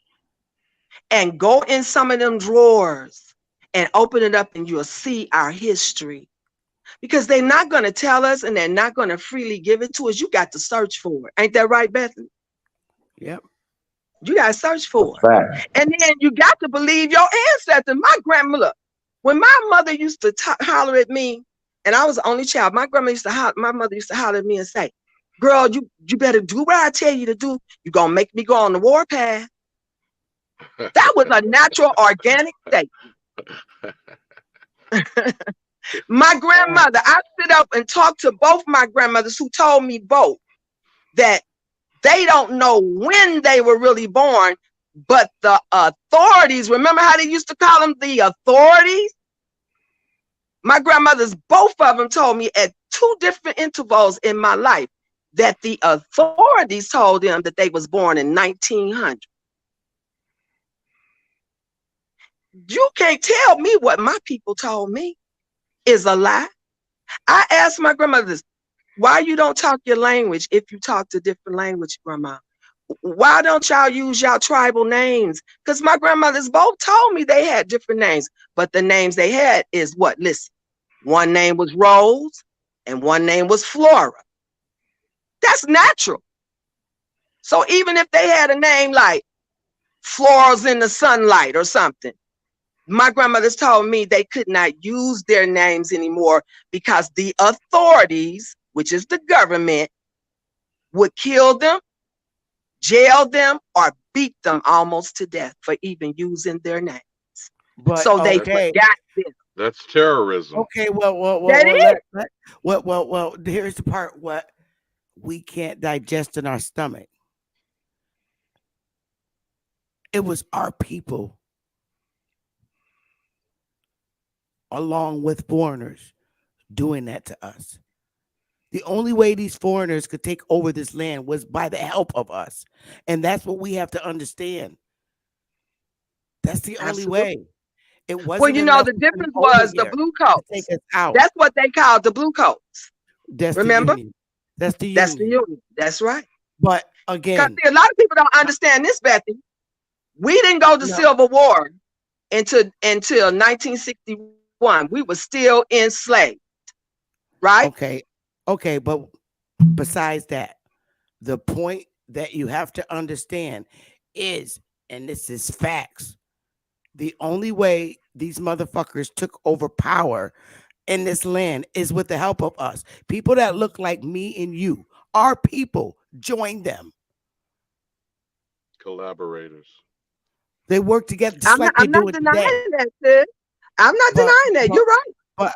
and go in some of them drawers and open it up, and you'll see our history. Because they're not going to tell us, and they're not going to freely give it to us. You got to search for it. Ain't that right, Bethany? Yep. You got to search for it. And then you got to believe your ancestors. My grandmother, when my mother used to holler at me, and I was the only child, my mother used to holler at me and say, girl, you better do what I tell you to do. You're going to make me go on the warpath. That was a natural, organic statement. My grandmother, I sit up and talk to both my grandmothers who told me both that they don't know when they were really born, but the authorities, remember how they used to call them the authorities? My grandmothers, both of them told me at 2 different intervals in my life that the authorities told them that they was born in 1900. You can't tell me what my people told me is a lie. I asked my grandmother, why you don't talk your language if you talk to different language, Grandma? Why don't y'all use y'all tribal names? Because my grandmothers both told me they had different names, but the names they had is what? Listen, one name was Rose and one name was Flora. That's natural. So even if they had a name like Florals in the Sunlight or something, my grandmothers told me they could not use their names anymore because the authorities, which is the government, would kill them, jail them, or beat them almost to death for even using their names. But so they forgot them. That's terrorism. Okay, well, here's the part what we can't digest in our stomach. It was our people, along with foreigners, doing that to us. The only way these foreigners could take over this land was by the help of us. And that's what we have to understand. That's the only way. It wasn't. Well, you know, the difference was the blue coats. That's what they called the blue coats. That's Remember? the union. That's the That's the union. union. That's right. But Because again, a lot of people don't understand this, Bethy. We didn't go to no, Civil War until 1961. We were still enslaved, right? okay, but besides that, the point that you have to understand is, and this is facts, the only way these motherfuckers took over power in this land is with the help of us. People that look like me and you, our people, join them. Collaborators. They work together just like I'm they not do it denying today. that, sis. I'm not But denying that. but You're right. but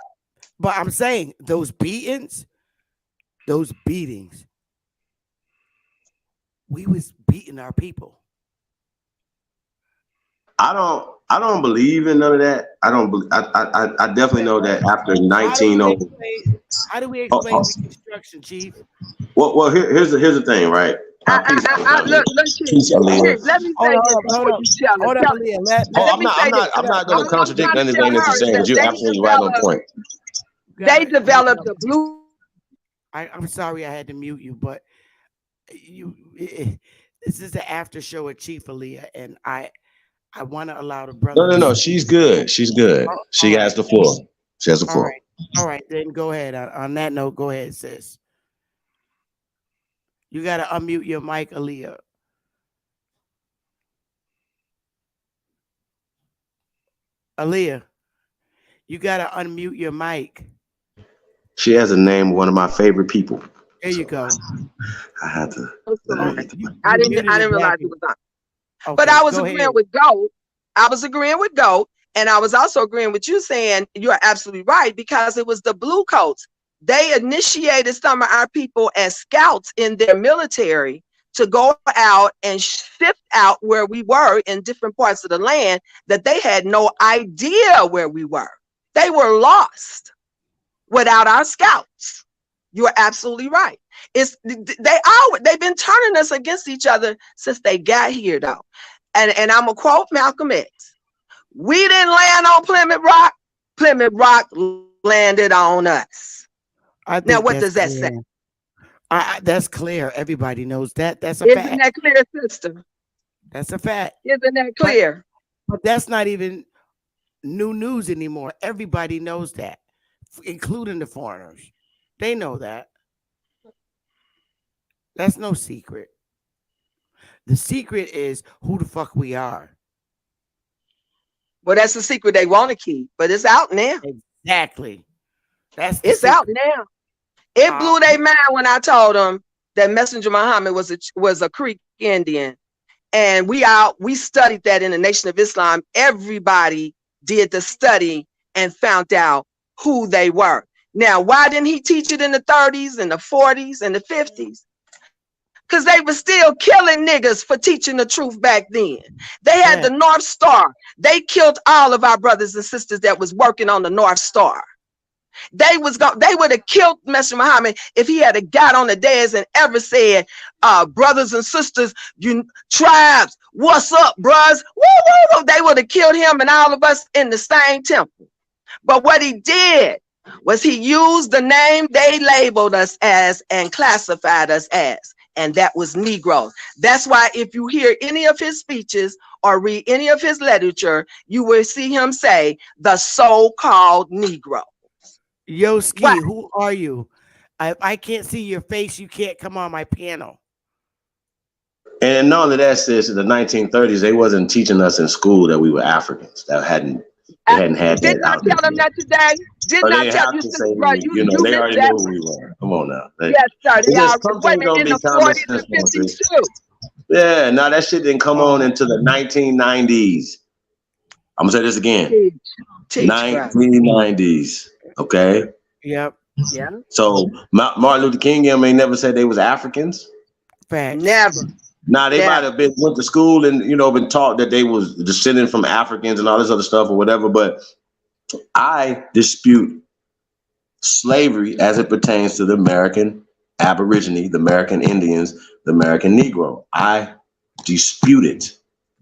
but I'm saying those beatings, we was beating our people. I don't believe in none of that. I don't. I definitely know that after 1900. How do we explain Reconstruction, Chief? Well, here's the thing, right? Look here. Let me say this before you tell her. Hold up, Aaliyah. I'm not going to contradict anything that you're saying because you're absolutely right on point. They developed the blue. I'm sorry I had to mute you, but this is the after show at Chief Aaliyah, and I want to allow the brother. No. She's good. She's good. She has the floor. She has the floor. All right. Then go ahead. On that note, go ahead, sis. You got to unmute your mic, Aaliyah. Aaliyah, you got to unmute your mic. She has a name of one of my favorite people. There you go. I had to. I didn't realize it was on. Okay, but I was agreeing with Goat. I was agreeing with Goat, and I was also agreeing with you saying you're absolutely right because it was the blue coats. They initiated some of our people as scouts in their military to go out and shift out where we were in different parts of the land that they had no idea where we were. They were lost without our scouts. You're absolutely right. They've been turning us against each other since they got here, though. And I'm gonna quote Malcolm X. We didn't land on Plymouth Rock. Plymouth Rock landed on us. Now, what does that say? That's clear. Everybody knows that. That's a fact. Isn't that clear, sister? That's a fact. Isn't that clear? But that's not even new news anymore. Everybody knows that, including the foreigners. They know that. That's no secret. The secret is who the fuck we are. Well, that's the secret they want to keep, but it's out now. Exactly. It's out now. It blew their mind when I told them that Messenger Muhammad was a Creek Indian, and we studied that in the Nation of Islam. Everybody did the study and found out who they were. Now, why didn't he teach it in the 30s and the 40s and the 50s? Because they were still killing niggas for teaching the truth back then. They had the North Star. They killed all of our brothers and sisters that was working on the North Star. They would have killed Messenger Muhammad if he had got on the dais and ever said, brothers and sisters, you tribes, what's up, bruhs? Woo, woo, woo. They would have killed him and all of us in the same temple. But what he did was he used the name they labeled us as and classified us as, and that was Negroes. That's why if you hear any of his speeches or read any of his literature, you will see him say the so-called Negro. Yo, Ski, who are you? I can't see your face. You can't come on my panel. And not only that, sis, in the 1930s, they wasn't teaching us in school that we were Africans. That hadn't had Did that not out tell there. them that today. Did But not they tell have you, to say, bro. you know, they already knew who we were. Come on now. Yes, sir. They just already, some things don't in be the common 40s and sense, 50s too. Yeah, now that shit didn't come on into the 1990s. I'm gonna say this again. 1990s. Okay. Yep. Yeah. So Martin Luther King ain't never said they was Africans. Facts. Never. Now they might have went to school and been taught that they was descended from Africans and all this other stuff or whatever, but I dispute slavery as it pertains to the American Aborigine, the American Indians, the American Negro. I dispute it.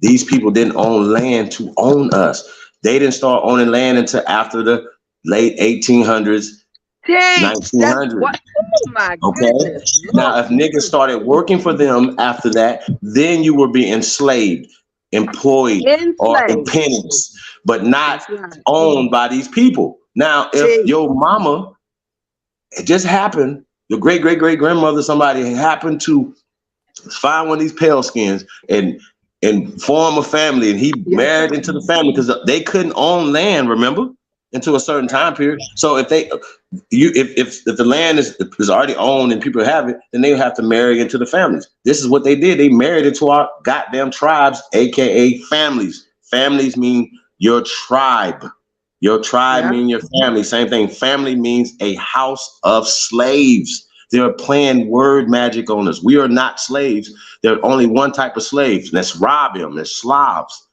These people didn't own land to own us. They didn't start owning land until after the late 1800s. That's 1900. what. Oh my Okay. goodness, Now, Lord. if niggas started working for them after that, then you would be enslaved, employed, or in Enslaved. penance, but not That's right. owned by these people. Now, if T. your mama, it just happened, your great great great grandmother, somebody happened to find one of these pale skins and form a family, and he Yes, married sir. into the family because they couldn't own land, remember, into a certain time period. So if the land is already owned and people have it, then they have to marry into the families. This is what they did. They married into our goddamn tribes, aka families. Families mean your tribe. Your tribe Yeah. mean your family. Same thing. Family means a house of slaves. They're playing word magic on us. We are not slaves. There's only one type of slaves. That's Rob him. That's Slavs.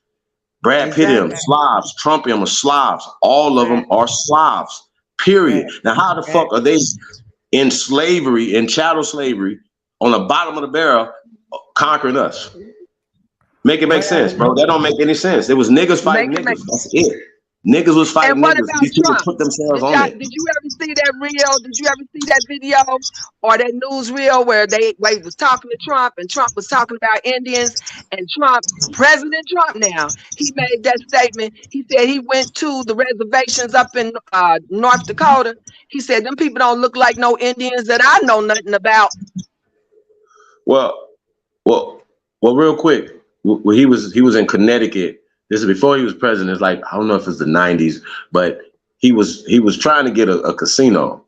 Brad Pitt him. Exactly. Slavs. Trump him are Slavs. All of them are Slavs. Period. Now, how the fuck are they in slavery, in chattel slavery, on the bottom of the barrel, conquering us? Make it make sense, bro. That don't make any sense. It was niggas fighting niggas. That's it. Niggas was fighting And what niggas. about These people Trump? put themselves on it. Did you ever see that reel? Did you ever see that video or that news reel where they was talking to Trump and Trump was talking about Indians and President Trump now, he made that statement. He said he went to the reservations up in North Dakota. He said, them people don't look like no Indians that I know nothing about. Well, real quick. When he was in Connecticut. This is before he was president. It's like, I don't know if it's the 90s, but he was trying to get a casino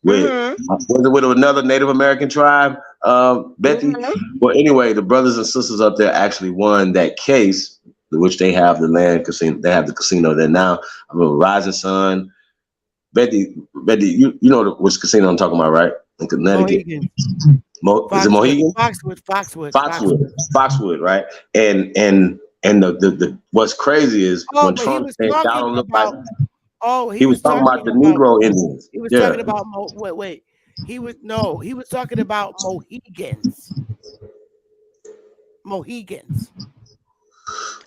with with another Native American tribe, Betty. Well, anyway, the brothers and sisters up there actually won that case, which they have the land casino. They have the casino there now. I mean, Rising Sun. Betty, you know which casino I'm talking about, right? In Connecticut. Is it Mohegan? Foxwood, right? And the what's crazy is when Trump said y'all don't look like. He was talking about the Negro Indians. He was talking about He was talking about Mohegans.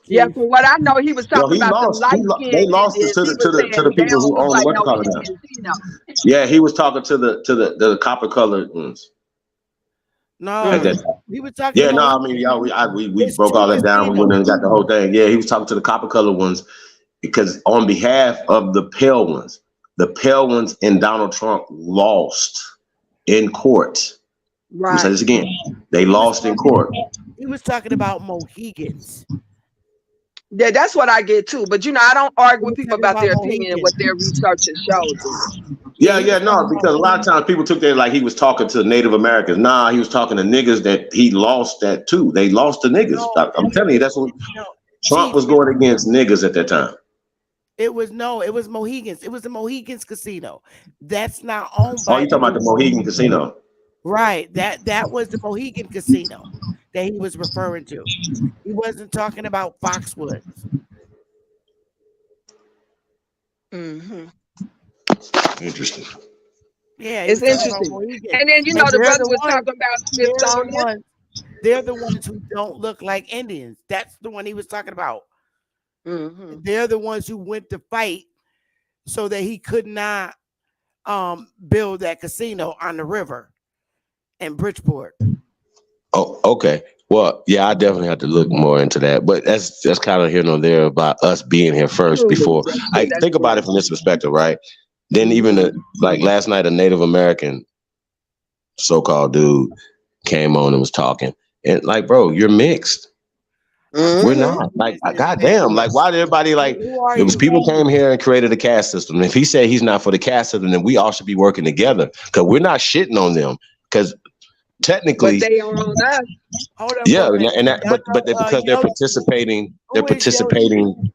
Yeah, from what I know, he was talking about the light skinned They lost Indians. to the people who own what you call it now. Yeah, he was talking to the copper colored ones. No, he was talking. Yeah, no, I mean, y'all, we broke all that down. We went and got the whole thing. Yeah, he was talking to the copper colored ones because on behalf of the pale ones and Donald Trump lost in court. Right. Let me say this again. They lost in court. He was talking about Mohegans. Yeah, that's what I get too. But I don't argue with people about their opinion and what their research has showed. Yeah, no, because a lot of times people took that like he was talking to Native Americans. Nah, he was talking to niggas that he lost that too. They lost to niggas. No, I'm telling you, that's what Trump was going against niggas at that time. It was Mohegans. It was the Mohegans casino. That's not owned by. Oh, you talking about the Mohegan casino? Right. That was the Mohegan casino that he was referring to. He wasn't talking about Foxwoods. Interesting. Yeah, it's interesting. And then the brother was talking about Smithsonian. They're the ones who don't look like Indians. That's the one he was talking about. They're the ones who went to fight so that he could not build that casino on the river in Bridgeport. Oh, okay. Well, yeah, I definitely have to look more into that. But that's kind of here nor there about us being here first before I think about it from this perspective, right? Then even like last night, a Native American so-called dude came on and was talking, and like, bro, you're mixed. We're not. Like, goddamn. Like, why did everybody like? It was people came here and created a caste system. And if he said he's not for the caste system, then we all should be working together because we're not shitting on them. Because technically, but they are on us. Yeah, but because they're participating. They're participating.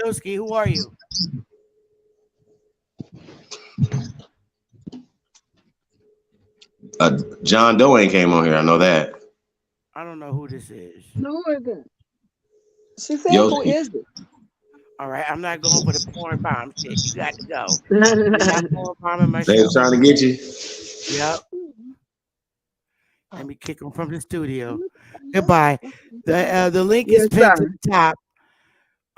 Yoski, who are you? John Doe ain't came on here. I know that. I don't know who this is. No, she said, who is it? All right, I'm not going for the porn bomb shit. You got to go. Not porn bombing my they trying to get you. Yep. Let me kick them from the studio. Goodbye. The link is pinned to the top.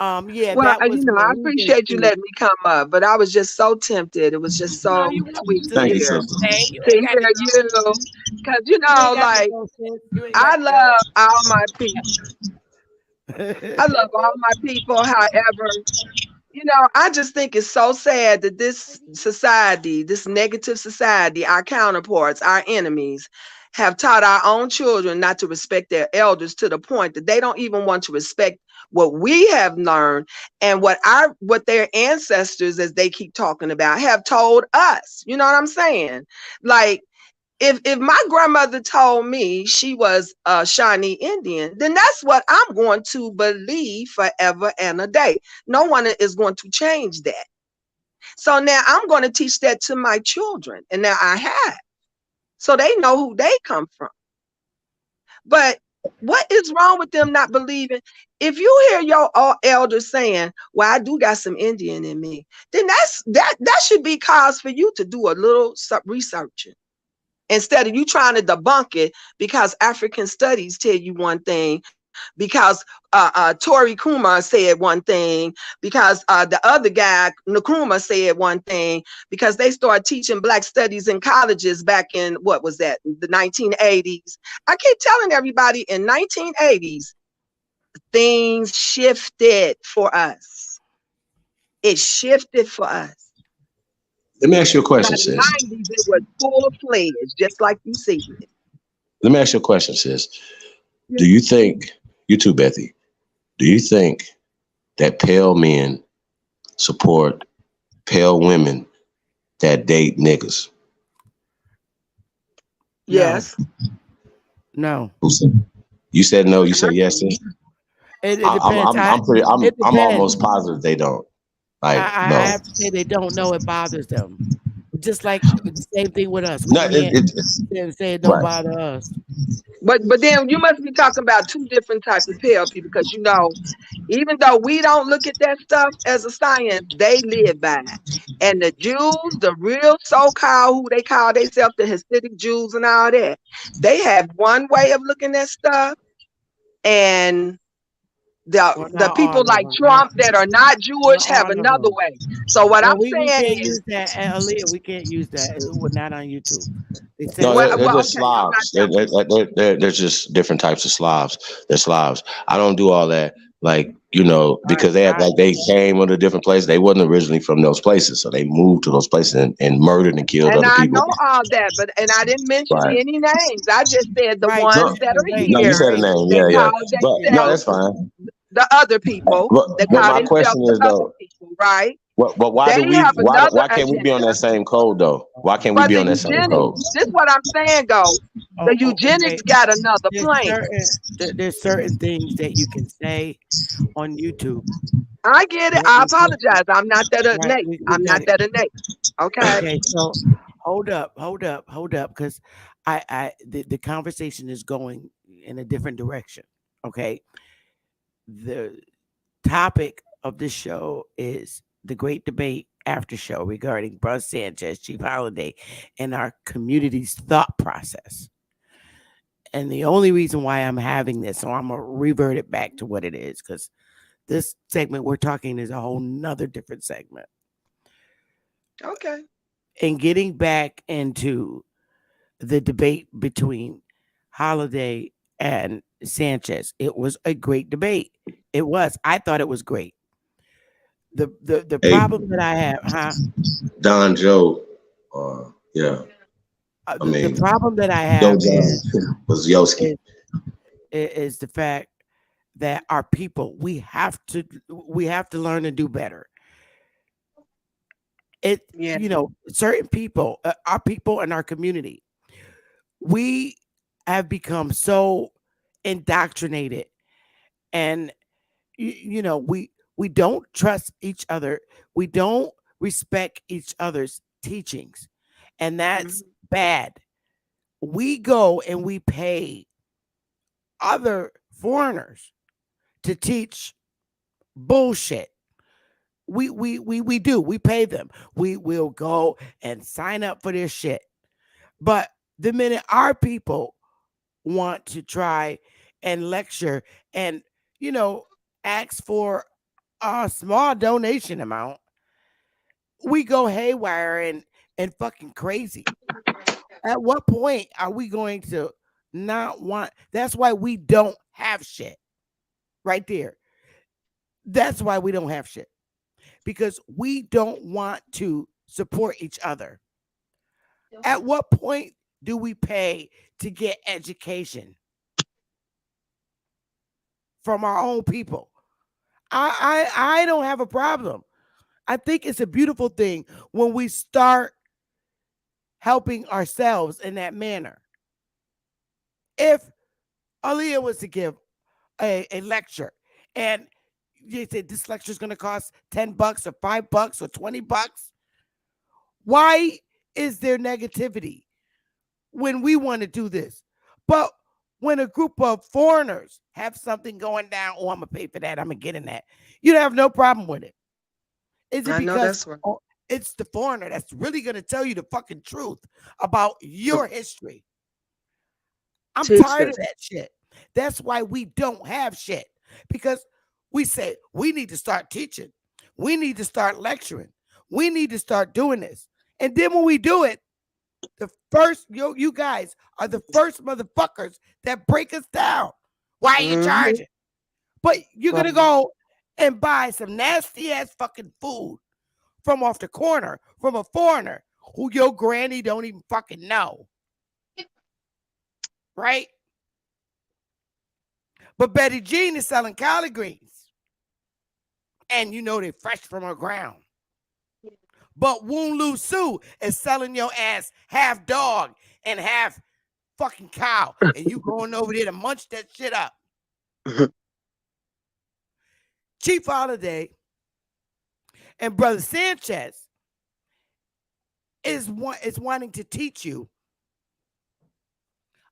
Yeah, Well, that was I when we went appreciate you to. letting me come up, but I was just so tempted. It was just No, so you welcome, sweet to Thank you, sis. hear sister. Hey, you to ain't got hear to go. you, because You ain't got to like go, sis. You ain't got I to go. love all my people. I love all my people. However, I just think it's so sad that this society, this negative society, our counterparts, our enemies, have taught our own children not to respect their elders to the point that they don't even want to respect what we have learned and what their ancestors, as they keep talking about, have told us. You know what I'm saying? Like, if my grandmother told me she was a Shawnee Indian, then that's what I'm going to believe forever and a day. No one is going to change that. So now I'm going to teach that to my children, and now I have, so they know who they come from. But what is wrong with them not believing? If you hear your elders saying, "Well, I do got some Indian in me," then that should be cause for you to do a little researching. Instead of you trying to debunk it because African studies tell you one thing, because Tori Kumar said one thing, because the other guy, Nkrumah, said one thing, because they started teaching Black studies in colleges back in, what was that, the 1980s. I keep telling everybody, in 1980s, things shifted for us. It shifted for us. Let me ask you a By question, the sis. 90s, it was full-fledged, just like you said. Let me ask you a question, sis. Yeah. Do you think, you too, Bethy, do you think that pale men support pale women that date niggas? Yes. No. Who said? You said no. You said yes, sis. It depends. It I'm depends. almost positive they don't. Like, I no. have to say they don't know it bothers them. Just like the same thing with us. We No, can't it's say it don't right. bother us. But then you must be talking about two different types of pale people, because even though we don't look at that stuff as a science, they live by it. And the Jews, the real so-called, who they call themselves, the Hasidic Jews and all that, they have one way of looking at stuff, and Well, the not all people of like them. Trump that are not Not Jewish have all of another them. way. So what Well, I'm we saying can't is, use that, Aaliyah. We can't use that. We're not on YouTube. They No, censor they're it. just okay, I'm not Slavs. They're just different types of Slavs. They're Slavs. I don't do all that, like, because they act like they came from a different place. They wasn't originally from those places, so they moved to those places and murdered and killed and other I people. know all that, and I didn't mention Right. any names. I just said the Right. You ones No, said that the are race. no, you The here said a race. name. that Yeah, yeah. call But no, themselves that's fine. the other people, that But call my themselves question the is other though, people, right? but why They do we have another why can't we be on agenda. that same code though? Why can't we But be the on that same code? eugenics, this is what I'm saying, Ghost. The Okay. eugenics got another There's plan. certain things that you can say on YouTube. I get it. That I we can't. apologize. I'm not that Right. innate. We I'm got not it. that innate. Okay. Okay. So hold up, because the conversation is going in a different direction. Okay. The topic of this show is the great debate after show regarding Brother Sanchez, Chief Holiday, and our community's thought process. And the only reason why I'm having this, so I'm gonna revert it back to what it is, because this segment we're talking is a whole nother different segment. Okay. And getting back into the debate between Holiday and Sanchez, it was a great debate. It was. I thought it was great. The Hey, problem that I have, Don Joe, yeah, I the mean, problem that I Joe have John was Yoski. is the fact that our people, we have to learn to do better. Yeah. Certain people, our people in our community, we have become so indoctrinated, and we don't trust each other. We don't respect each other's teachings, and that's bad. We go and we pay other foreigners to teach bullshit. We do. We pay them. We will go and sign up for their shit. But the minute our people want to try and lecture and, ask for a small donation amount, we go haywire and fucking crazy. At what point are we going to not want? That's why we don't have shit. Right there. That's why we don't have shit. Because we don't want to support each other. At what point do we pay to get education from our own people? I don't have a problem. I think it's a beautiful thing when we start helping ourselves in that manner. If Aaliyah was to give a lecture and you said this lecture is going to cost $10 or $5 or $20, why is there negativity when we want to do this? But when a group of foreigners have something going down, oh, I'm going to pay for that, I'm going to get in that, you have no problem with it. Is it because it's the foreigner that's really going to tell you the fucking truth about your history? I'm tired of that shit. That's why we don't have shit. Because we say we need to start teaching. We need to start lecturing. We need to start doing this. And then when we do it, the first, you guys are the first motherfuckers that break us down. Why are you charging? But you're going to go and buy some nasty ass fucking food from off the corner from a foreigner who your granny don't even fucking know. Right? But Betty Jean is selling collard greens. And they're fresh from her ground. But Woon Loo Sue is selling your ass half dog and half fucking cow. And you going over there to munch that shit up. Chief Holiday and Brother Sanchez is wanting to teach you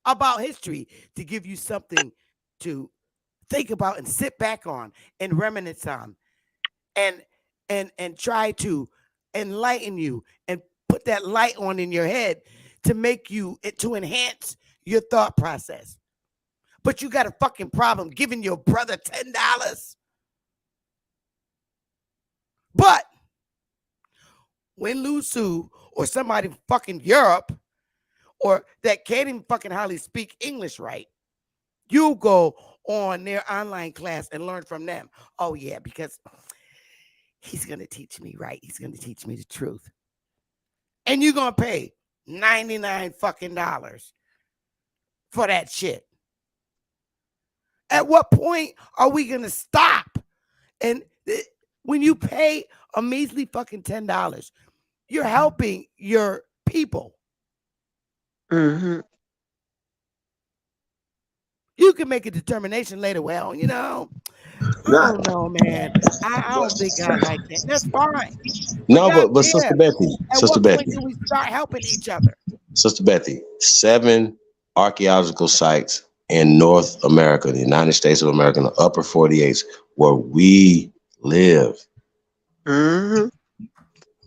about history, to give you something to think about and sit back on and reminisce on and try to enlighten you and put that light on in your head to make you, to enhance your thought process. But you got a fucking problem giving your brother $10. But when Lou Sue or somebody from fucking Europe or that can't even fucking hardly speak English right, you go on their online class and learn from them. Oh yeah, because he's going to teach me right. He's going to teach me the truth. And you're going to pay $99 fucking dollars for that shit. At what point are we going to stop? And when you pay a measly fucking $10, you're helping your people. You can make a determination later. Well, I don't know, man. I don't think I like that. That's fine. No, but Sister Betty, At what point do we start helping each other? Sister Betty, 7 archaeological sites in North America, the United States of America, in the upper 48s, where we live.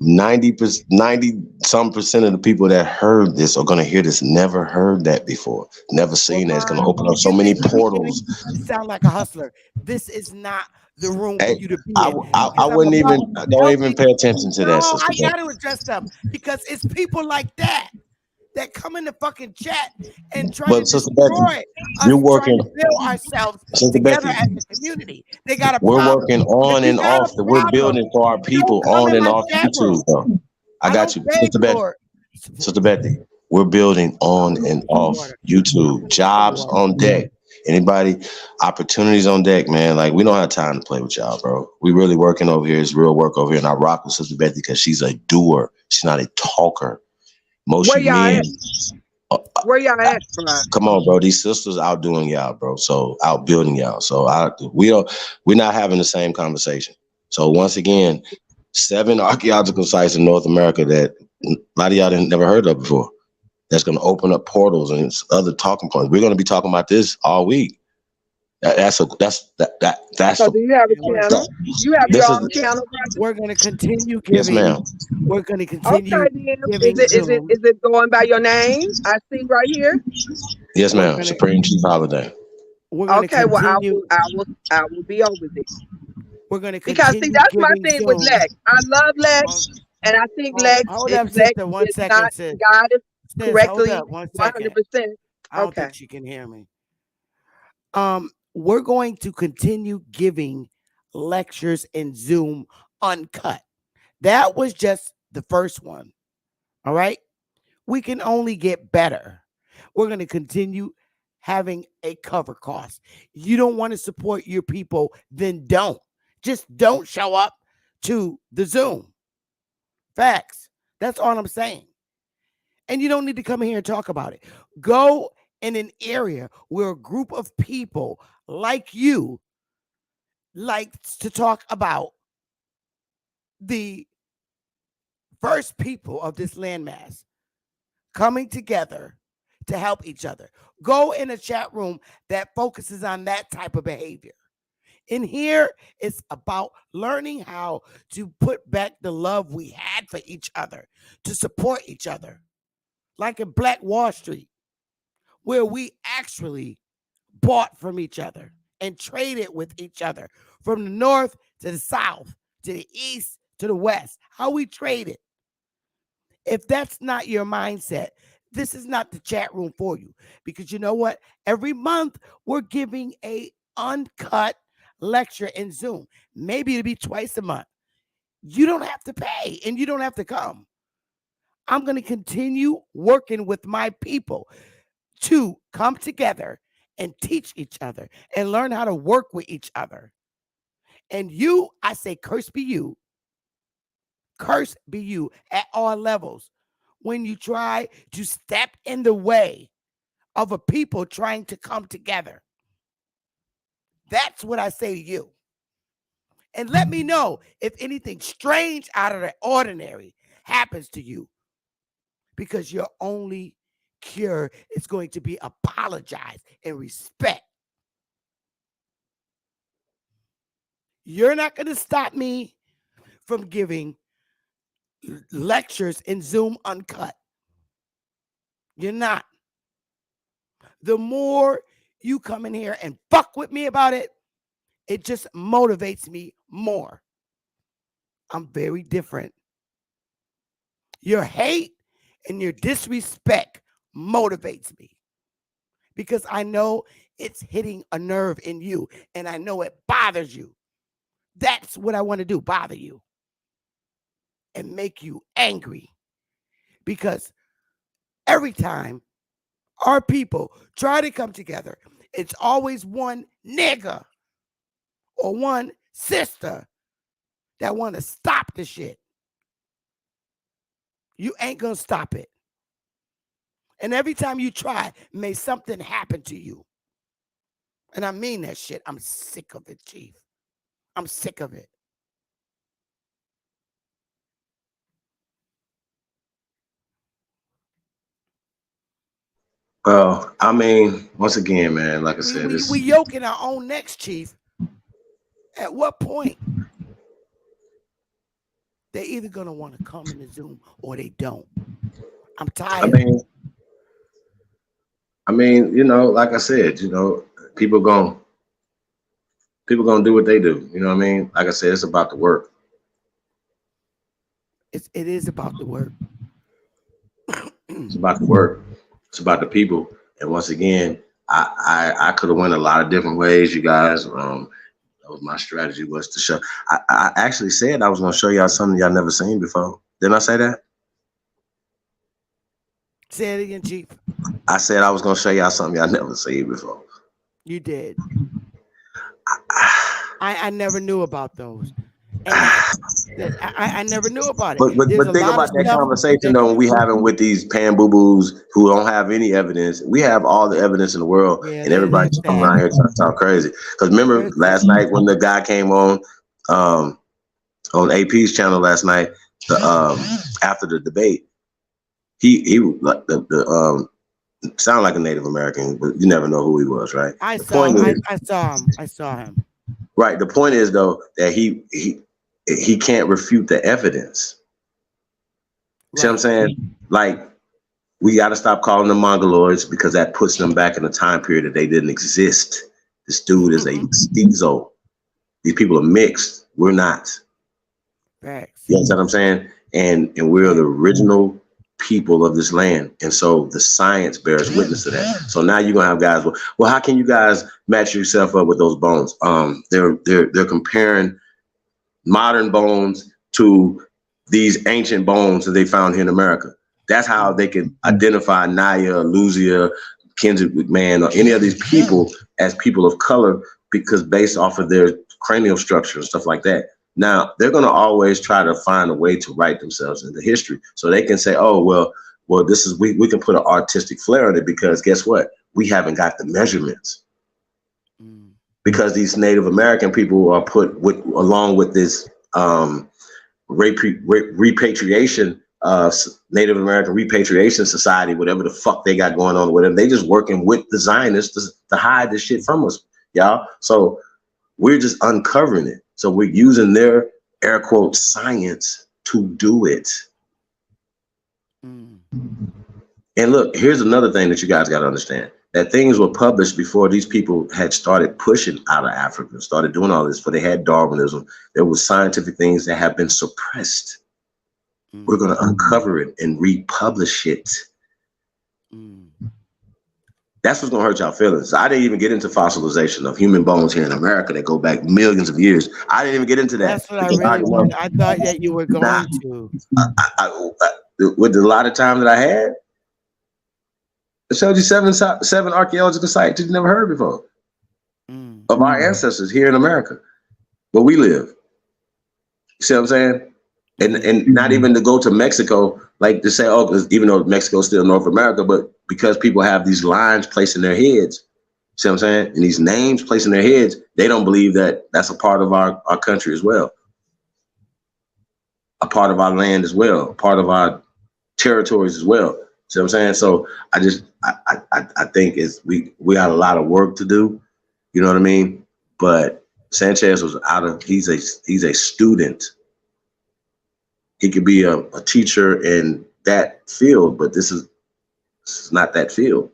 90% of the people that heard this are going to hear this never heard that before, never seen that. It's going to open up so many portals. You sound like a hustler. This is not the room for you to be in. I wouldn't even, don't even pay attention to that, Sister I got to address them because it's people like that come in the fucking chat and try to destroy us, you're working, trying to build ourselves together as a community. They got a we're problem. working on and off. We're building for our people on and off YouTube. Though. I got you, Sister Betty. We're building on and off YouTube. Jobs on deck. Anybody, opportunities on deck, man. Like, we don't have time to play with y'all, bro. We really working over here. It's real work over here. And I rock with Sister Betty because she's a doer. She's not a talker. Most men. Where y'all at, bro? Come on, bro. These sisters outdoing y'all, bro. So outbuilding y'all. So we're not having the same conversation. So once again, 7 archaeological sites in North America that a lot of y'all didn't never heard of before. That's going to open up portals and other talking points. We're going to be talking about this all week. That's. So do you have a channel? You have your own channel. We're going to continue giving. Yes, ma'am. We're going to continue. Okay, is it going by your name? I see right here. Yes, ma'am. Supreme Chief Holiday. Okay, well, I will be over there. We're going to Because see, continue that's my giving thing with Zoom. Lex. I love Lex, and I think Hold up, Lex sister. 1 is second, not sis. guided Sis, hold correctly up 1 second. 100%. I don't Okay. think she can hear me. We're going to continue giving lectures in Zoom uncut. That was just the first one. All right. We can only get better. We're going to continue having a cover cost. You don't want to support your people, then don't. Just don't show up to the Zoom. Facts. That's all I'm saying. And you don't need to come here and talk about it. Go in an area where a group of people like you likes to talk about the first people of this landmass coming together to help each other. Go in a chat room that focuses on that type of behavior. In here, it's about learning how to put back the love we had for each other, to support each other. Like in Black Wall Street, where we actually bought from each other and traded with each other from the north to the south, to the east to the west, how we traded. If that's not your mindset, this is not the chat room for you. Because you know what? Every month, we're giving a uncut lecture in Zoom. Maybe it'll be twice a month. You don't have to pay and you don't have to come. I'm going to continue working with my people to come together and teach each other and learn how to work with each other. And you, I say, curse be you at all levels when you try to step in the way of a people trying to come together. That's what I say to you. And let me know if anything strange out of the ordinary happens to you, because your only cure is going to be apologize and respect. You're not going to stop me from giving lectures in Zoom uncut. You're not. The more you come in here and fuck with me about it, it just motivates me more. I'm very different. Your hate and your disrespect motivates me because I know it's hitting a nerve in you and I know it bothers you. That's what I want to do, bother you and make you angry, because every time our people try to come together, it's always one nigga or one sister that want to stop the shit. You ain't gonna stop it. And every time you try, may something happen to you. And I mean that shit. I'm sick of it, Chief. I'm sick of it. Well, I mean, once again, man, like I said, we yoking our own necks, Chief. At what point? They're either going to want to come in the Zoom or they don't. I'm tired. I mean, you know, like I said, you know, people gonna do what they do. You know what I mean? Like I said, it's about the work. It is about the work. It's about the work. It's about the people. And once again, I could have went a lot of different ways, you guys. That was my strategy, was to show. I actually said I was gonna show y'all something y'all never seen before. Didn't I say that? Say it again, Chief. I said I was gonna show y'all something y'all never seen before. You did. I never knew about those. And I never knew about it. But think about that conversation though, when we having with these pan boo boos who don't have any evidence. We have all the evidence in the world, and everybody's coming around here trying to talk crazy. Because remember last night when the guy came on AP's channel last night, after the debate, he like the sound like a Native American, but you never know who he was, right? I saw him. Right. The point is though that he can't refute the evidence. Right. See what I'm saying? Like, we got to stop calling them Mongoloids, because that puts them back in a time period that they didn't exist. This dude is a schizo. These people are mixed. We're not. Facts. You understand what I'm saying? And we're the original people of this land, and so the science bears witness to that. So now you're gonna have guys. Well, how can you guys match yourself up with those bones? They're comparing modern bones to these ancient bones that they found here in America. That's how they can identify Naya, Luzia, Kendrick McMahon, or any of these people as people of color, because based off of their cranial structure and stuff like that. Now, they're going to always try to find a way to write themselves into history. So they can say, oh, well, this is, we can put an artistic flair on it because guess what? We haven't got the measurements. Because these Native American people are put with, along with this repatriation, Native American repatriation society, whatever the fuck they got going on, whatever, they just working with the Zionists to hide this shit from us, y'all. So we're just uncovering it. So we're using their air quote science to do it. And look, here's another thing that you guys got to understand, that things were published before these people had started pushing out of Africa, started doing all this, but they had Darwinism. There was scientific things that have been suppressed. We're going to uncover it and republish it. That's what's going to hurt y'all feelings. I didn't even get into fossilization of human bones here in America that go back millions of years. I didn't even get into that. That's what I really wanted. I thought that you were going to. With the lot of time that I had, it showed you seven archaeological sites you never heard before of our ancestors here in America, where we live. You see what I'm saying? And not even to go to Mexico, like to say, oh, because even though Mexico's still North America, but because people have these lines placed in their heads, see what I'm saying? And these names placed in their heads, they don't believe that that's a part of our country as well. A part of our land as well, a part of our territories as well. See what I'm saying? So I think we got a lot of work to do. You know what I mean? But Sanchez was he's a student. He could be a teacher in that field, but this is not that field.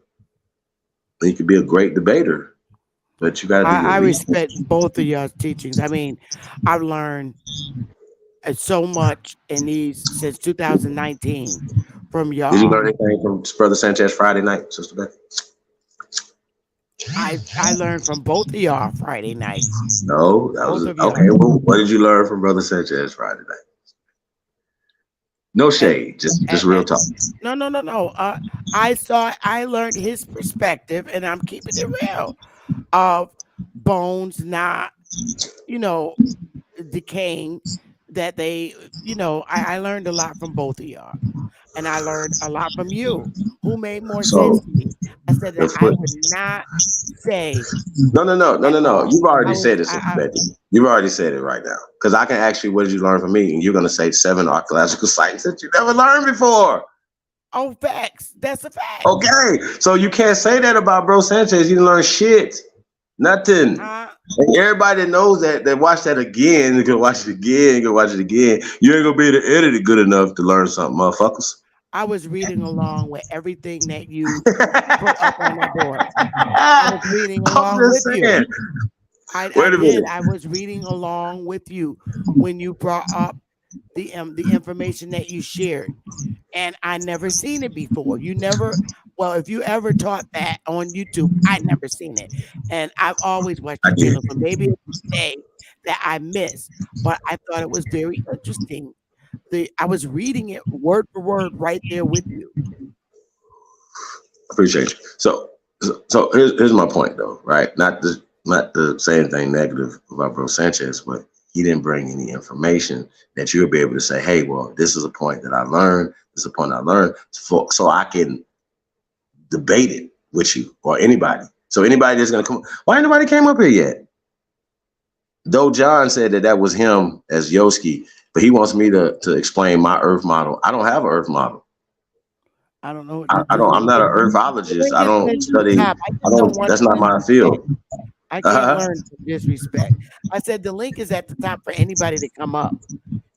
He could be a great debater, but you got to. I respect both of y'all's teachings. I mean, I've learned so much in these since 2019 from y'all. Did you learn anything from Brother Sanchez Friday night, Sister Beth? I learned from both of y'all Friday night. No, that was okay. Well, what did you learn from Brother Sanchez Friday night? No shade, just real talk. No. I learned his perspective, and I'm keeping it real, of bones not, decaying. That they, I learned a lot from both of y'all, and I learned a lot from you, who made more sense to me. I said that I would not say. No. You've already said it, Sister Betty. You've already said it right now. Because I can ask you, what did you learn from me? And you're going to say 7 archaeological sites that you never learned before. Oh, facts. That's a fact. Okay. So you can't say that about Bro Sanchez. You didn't learn shit. Nothing. And everybody that knows that watch that again, you can watch it again, you ain't going to be able to edit it good enough to learn something, motherfuckers. I was reading along with everything that you put up on the board. I was reading along with you. I was reading along with you when you brought up the information that you shared, and I never seen it before. You never. Well, if you ever taught that on YouTube, I never seen it, and I've always watched your channel. So maybe it's a day that I missed, but I thought it was very interesting. I was reading it word for word right there with you. Appreciate you. So here's my point, though. Right? Not to say anything negative about Bro Sanchez, but he didn't bring any information that you'll be able to say, hey, well, this is a point that I learned. This is a point I learned, so I can debate it with you or anybody. So anybody that's gonna come, why anybody came up here yet? Though John said that was him as Yoski, but he wants me to explain my Earth model. I don't have an Earth model. I don't know. I'm not an Earthologist. I don't study. That's not my field. I can't learn to disrespect. I said the link is at the top for anybody to come up.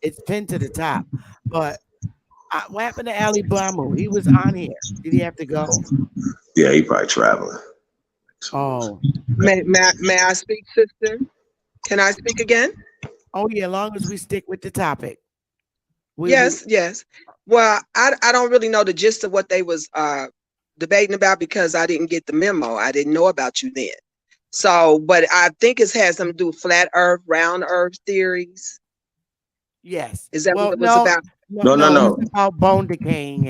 It's pinned to the top. But what happened to Ali Bamu? He was on here. Did he have to go? Yeah, he probably traveling. Oh. May I speak, sister? Can I speak again? Oh yeah, as long as we stick with the topic. Yes. Well, I don't really know the gist of what they was debating about because I didn't get the memo. I didn't know about you then. So, but I think it has something to do with flat Earth, round Earth theories. Yes. Is that Well, what it was about? No. It's about bone decaying,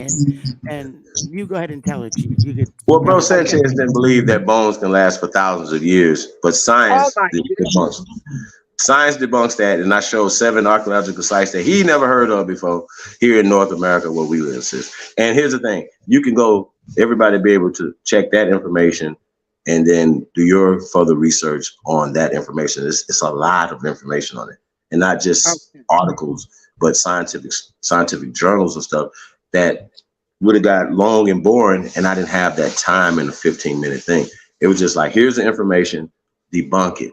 and you go ahead and tell it, Chief. You could. Well, bro, Sanchez didn't believe that bones can last for thousands of years, but Oh my goodness. Science debunks that, and I showed 7 archaeological sites that he never heard of before here in North America where we live, sis. And here's the thing: you can go, everybody be able to check that information, and then do your further research on that information. It's a lot of information on it, and not just articles, but scientific journals and stuff that would have got long and boring, and I didn't have that time in a 15-minute thing. It was just like, here's the information, debunk it.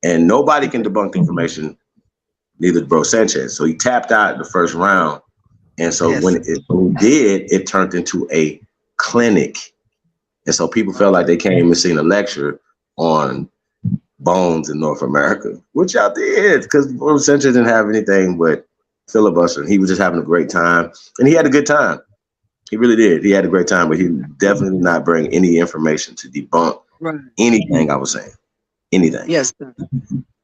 And nobody can debunk the information, neither bro Sanchez. So he tapped out the first round. And so when he did, it turned into a clinic. And so people felt like they came and seen a lecture on bones in North America, which y'all did, because bro Sanchez didn't have anything but filibuster. He was just having a great time. And he had a good time. He really did. He had a great time, but he definitely did not bring any information to debunk anything I was saying. Anything. Yes, sir.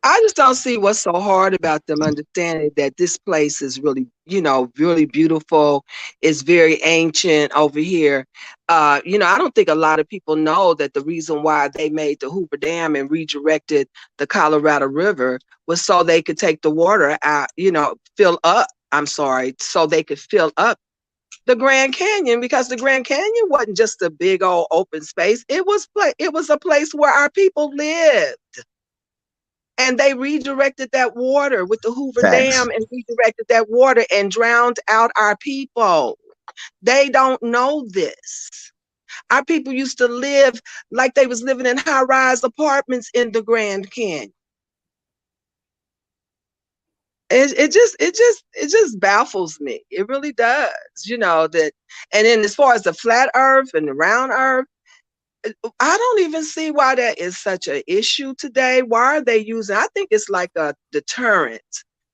I just don't see what's so hard about them understanding that this place is really, really beautiful. It's very ancient over here. I don't think a lot of people know that the reason why they made the Hoover Dam and redirected the Colorado River was so they could take the water out, so they could fill up the Grand Canyon, because the Grand Canyon wasn't just a big old open space. It was a place where our people lived. And they redirected that water with the Hoover Dam and redirected that water and drowned out our people. They don't know this. Our people used to live like they was living in high-rise apartments in the Grand Canyon. It just baffles me. It really does, that. And then as far as the flat Earth and the round Earth, I don't even see why that is such an issue today. Why are they using? I think it's like a deterrent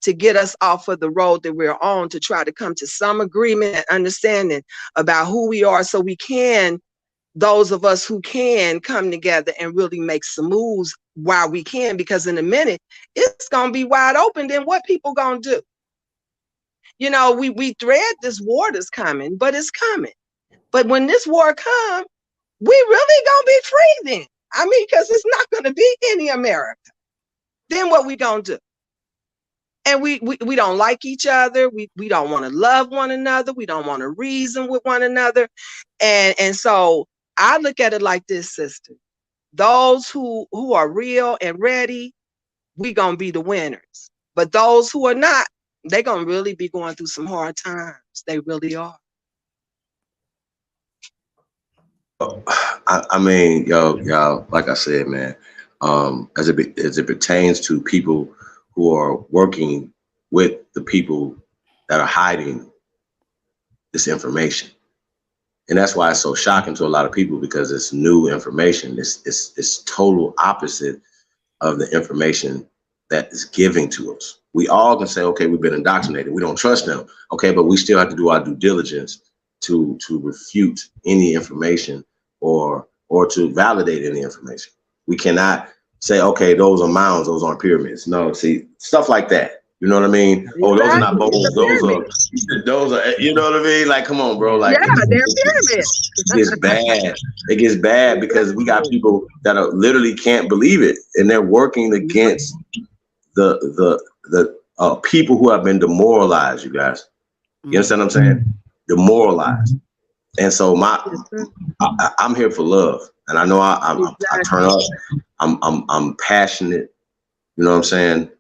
to get us off of the road that we're on, to try to come to some agreement and understanding about who we are, so we can, those of us who can, come together and really make some moves while we can, because in a minute it's gonna be wide open. Then what people gonna do? We thread this war that's coming, but it's coming. But when this war comes, we really gonna be free then. I mean, because it's not gonna be any America. Then what we gonna do? And we don't like each other. We don't want to love one another. We don't want to reason with one another. And so I look at it like this, sister. Those who are real and ready, we gonna be the winners. But those who are not, they gonna really be going through some hard times. They really are. I mean, y'all, like I said, man, as it pertains to people who are working with the people that are hiding this information, and that's why it's so shocking to a lot of people, because it's new information. It's total opposite of the information that is giving to us. We all can say, okay, we've been indoctrinated, we don't trust them, okay, but we still have to do our due diligence to refute any information or to validate any information. We cannot say, okay, those are mounds, those aren't pyramids. No, see, stuff like that. You know what I mean? Exactly. Oh, those are not bones. Those are, you know what I mean? Like, come on, bro. Like, yeah, they're pyramids. It gets bad. It gets bad because we got people that are literally can't believe it, and they're working against the people who have been demoralized. You guys, you understand what I'm saying? Demoralized. And so I'm here for love, and I know I turn up. I'm passionate. You know what I'm saying?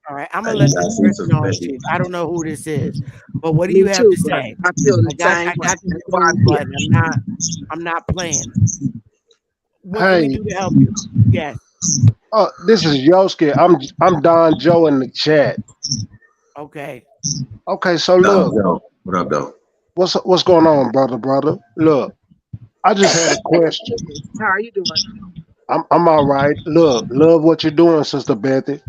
All right, I'm gonna let this person on. I don't know who this is, but what do you have to say? I feel the same. I got this but I'm not playing. What can we do to help you? Yes. Oh, this is Yosuke. I'm Don Joe in the chat. Okay. Okay, so look. What up, though? What's going on, brother? Look, I just had a question. How are you doing? I'm all right. Look, love what you're doing, Sister Betty.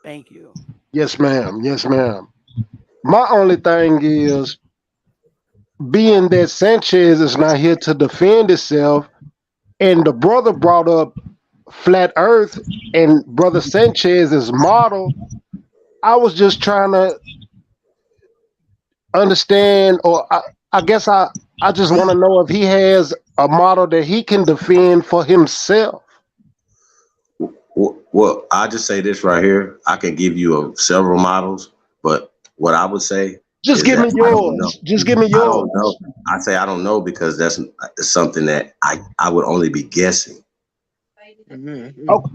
Thank you. Yes, ma'am. Yes, ma'am. My only thing is, being that Sanchez is not here to defend himself, and the brother brought up flat Earth and Brother Sanchez's model, I was just trying to understand, or I guess I just want to know if he has a model that he can defend for himself. Well, I'll just say this right here. I can give you several models, but what I would say Just is give me that I don't know. yours. Just give me I don't yours. know. I say I don't know because that's something that I would only be guessing.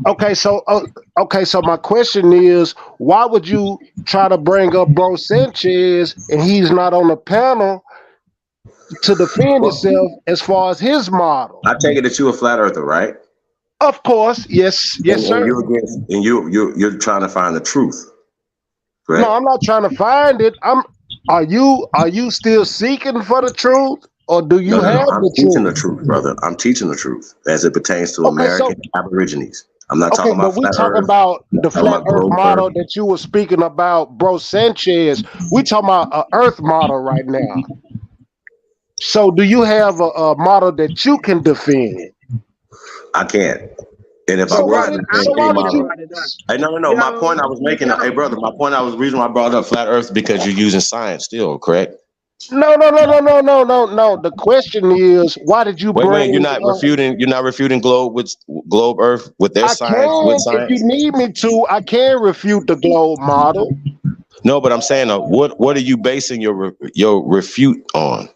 Okay, so my question is, why would you try to bring up Bro Sanchez and he's not on the panel to defend Well, himself as far as his model? I take it that you're a flat earther, right? Of course, yes, And sir. you're trying to find the truth, correct? No, I'm not trying to find it. Are you still seeking for the truth, or do you have I'm the teaching the truth? truth, brother. I'm teaching the truth as it pertains to Okay, so American Aborigines. I'm not okay, talking but about we flat talking earth. about I'm the talking flat about Earth globe earth. model that you were speaking about, Bro Sanchez. We talking about a Earth model right now. So, do you have a model that you can defend? I can't. And if I So was why to did defend so a why did model, you? hey, no. My point I was making, hey, brother. My point I was reason why I brought up flat earth because you're using science still, correct? No. The question is, why did you Wait. You're bring not up? refuting. You're not refuting globe earth with their I science with can, if you science. need me to, I can refute the globe model. No, but I'm saying, what are you basing your refute on?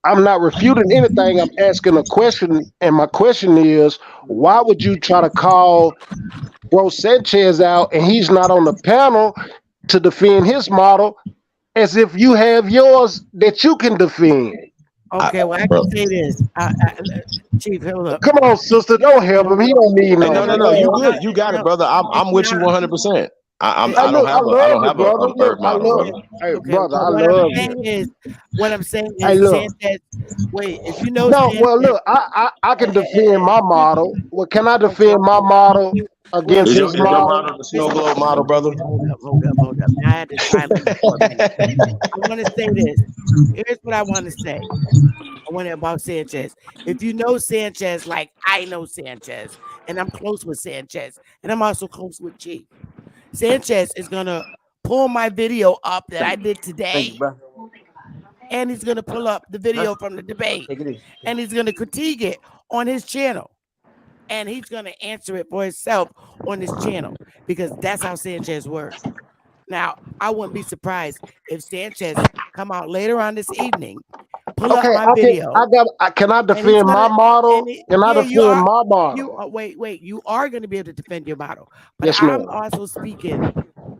I'm not refuting anything. I'm asking a question, and my question is, why would you try to call Bro Sanchez out and he's not on the panel to defend his model as if you have yours that you can defend? Okay, well, I can say this. Chief, hold up. Come on, sister, don't help him. He don't need Hey, no no. You help. good? You got it, brother. I'm It's with you not. 100%. Hey, look, I I love don't you, have brother. a Look, earth I model, love. brother. Hey, Okay, brother, but I love you. what I'm saying Hey, is look. Sanchez. Wait, if you know No, well, Sanchez, look, I can defend my excuse model. me. Well, can I Okay, defend my model well, against Is his your model? model the snow globe model, brother? hold up. Now I had to chime in for a minute. I want to say this. Here's what I want to say. I want to about Sanchez. If you know Sanchez like I know Sanchez, and I'm close with Sanchez, and I'm also close with Chief, Sanchez is gonna pull my video up that I did today, and he's gonna pull up the video from the debate, and he's gonna critique it on his channel, and he's gonna answer it for himself on his channel because that's how Sanchez works. Now, I wouldn't be surprised if Sanchez come out later on this evening, pull up Okay, my video, can I and he's defend my gonna, model? Can I yeah, you defend are. my You model? are, wait. You are going to be able to defend your model, but Yes, I'm ma'am. also speaking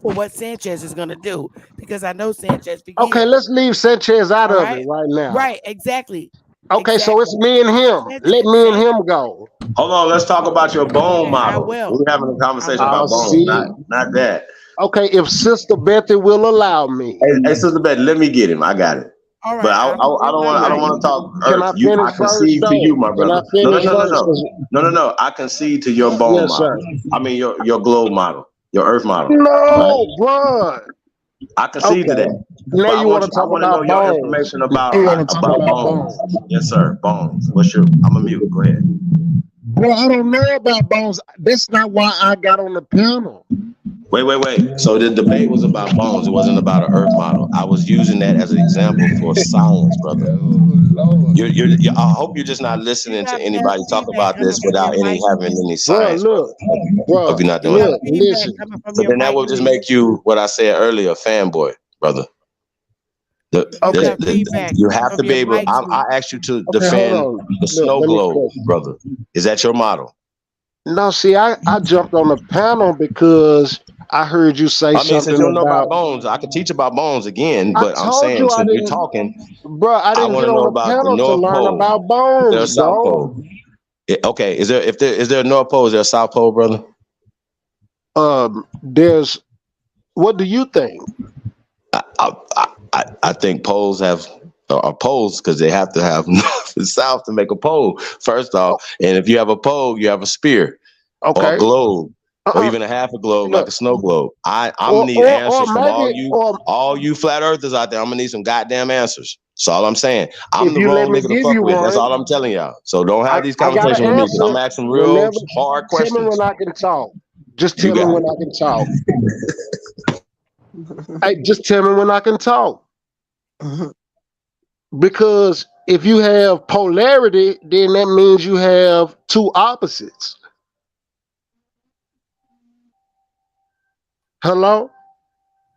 for what Sanchez is going to do because I know Sanchez for Okay, years. let's leave Sanchez out All of it right, right now. right, exactly, Okay, so it's exactly. me and him. Let me and him go. Hold on, let's talk about your bone Okay, I model. will. We're having a I conversation will. I'll about bone, see. not that. Okay, if Sister Betty will allow me. Hey, Sister Betty, let me get him. I got it. All But right, I'm I on don't my want. I don't way. want to talk Can earth. I finish I first, concede to you, though? my Can I brother. No. finish first? No. I concede to your bone Yes, sir. model. I mean your globe model, your earth model. Right? No, bro. I concede to Okay. that. Now But you want to I talk want to know about your bones. information You want to talk about about bones. bones. Yes, sir. Bones. I'm a mute. Go ahead. Bro, I don't know about bones. That's not why I got on the panel. Wait. So the debate was about bones. It wasn't about an earth model. I was using that as an example for science, brother. Lord. I hope you're just not You listening to got bad anybody talk feedback about coming this from without your mic. having any Bro, science, brother. look. Bro, Hope you're not You doing got that. look, feedback listen. coming from But your then that mic, would just Chief. make you what I said earlier, a fanboy, brother. You Okay. got feedback You have to from be your able. mic, Chief. I asked you to Okay, hold defend on. the Look, snow let me globe, finish. brother. Is that your model? No, see, I jumped on the panel because I heard you say I mean, since something you don't know about about. bones, I could teach about bones again. I But I'm told you saying, I since you're didn't, talking, bro. I I didn't want get to on know the about the panel to North learn Pole. about Is there a bones, South dog. Pole? Okay. Is there a North Pole? Is there a South Pole, brother? There's. What do you think? I think poles have are poles because they have to have north and south to make a pole. First off, and if you have a pole, you have a spear or a globe. Or even a half a globe, like a snow globe. I'm gonna need answers from all you flat earthers out there. I'm gonna need some goddamn answers. That's all I'm saying. I'm the wrong nigga to fuck with. That's all I'm telling y'all. So don't have these conversations with me because I'm asking real hard questions. Tell me when I can talk. Just tell me when I can talk. Hey, just tell me when I can talk. Because if you have polarity, then that means you have two opposites. Hello?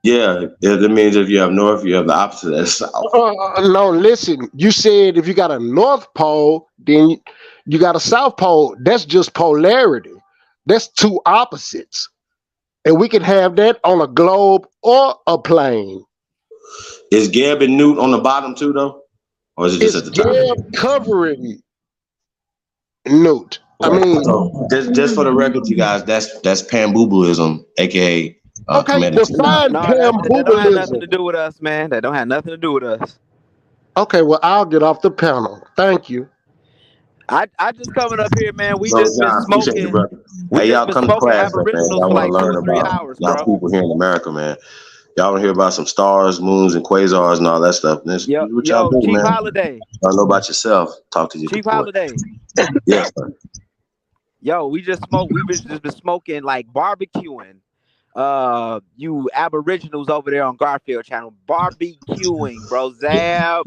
Yeah, that means if you have north, you have the opposite as south. No, listen. You said if you got a north pole, then you got a south pole. That's just polarity. That's two opposites. And we can have that on a globe or a plane. Is Geb and Newt on the bottom too, though? Or is it just at the top? Geb covering Newt. I mean, so just for the record, you guys, that's Pamboobulism, aka okay, define Pamboobulism. That don't have nothing to do with us, man. That don't have nothing to do with us. Okay, well, I'll get off the panel. Thank you. I just coming up here, man. We just been smoking. Hey, y'all come to class, man. Aboriginals I for like want to 2 learn or 3 about hours, y'all bro. people here in America, man. Y'all want to hear about some stars, moons, and quasars and all that stuff. This is what y'all do, Chief man. Holiday. Y'all know about yourself. Talk to your Chief deport. Holiday. Yes, sir. Yo, we just smoked. We've just been smoking, like barbecuing. You Aboriginals over there on Garfield channel, barbecuing, bro. Zab,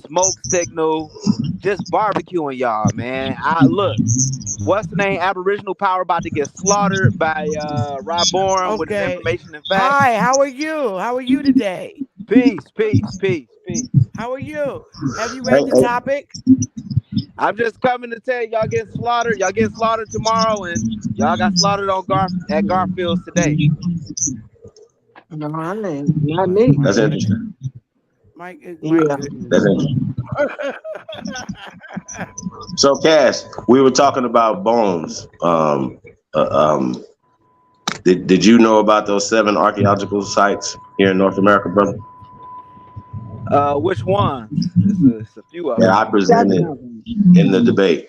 smoke signal, just barbecuing y'all, man. Look, what's the name? Aboriginal Power about to get slaughtered by Rob Borum with his information and facts. Hi, how are you? How are you today? Peace. How are you? Have you read the topic? I'm just coming to tell y'all getting slaughtered. Y'all getting slaughtered tomorrow, and y'all got slaughtered on at Garfield's today. No, not me. That's interesting. Mike, yeah. That's interesting. So, Cass, we were talking about bones. Did you know about those 7 archaeological sites here in North America, brother? Which ones? It's a few of them. Yeah, I presented in the debate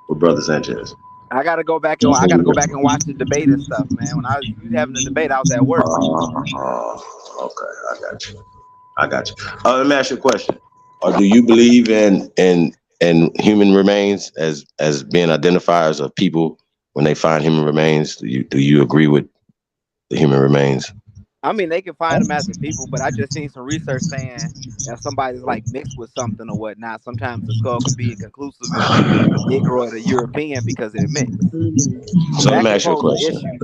with Brother Sanchez. I gotta go back and watch the debate and stuff, man. When I was having the debate, I was at work. Okay, I got you. Let me ask you a question. Do you believe in human remains as being identifiers of people when they find human remains? Do you agree with the human remains? I mean, they can find them as the people, but I just seen some research saying that somebody's like mixed with something or whatnot. Sometimes the skull could be inconclusive if a Negro or a European because they're mixed. So let me ask you a question.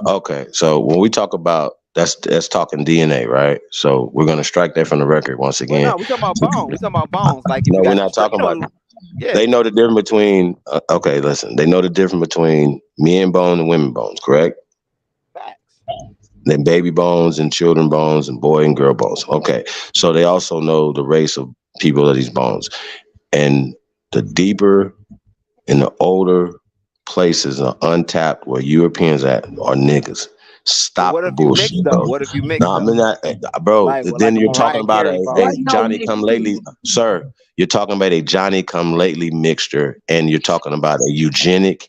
Okay, so when we talk about that's talking DNA, right? So we're gonna strike that from the record once again. Well, no, we talking about bones. We talking about bones. Like no, we're not talking about. Yeah. They know the difference between. Okay, listen. They know the difference between men bone and women bones, correct? Facts. Then baby bones and children bones and boy and girl bones. Okay. So they also know the race of people of these bones. And the deeper and the older places are untapped where Europeans at are niggas. Stop the bullshit. What if you mix no, I mean that, bro. Then you're talking about a Johnny come lately, sir. You're talking about a Johnny come lately mixture, and you're talking about a eugenic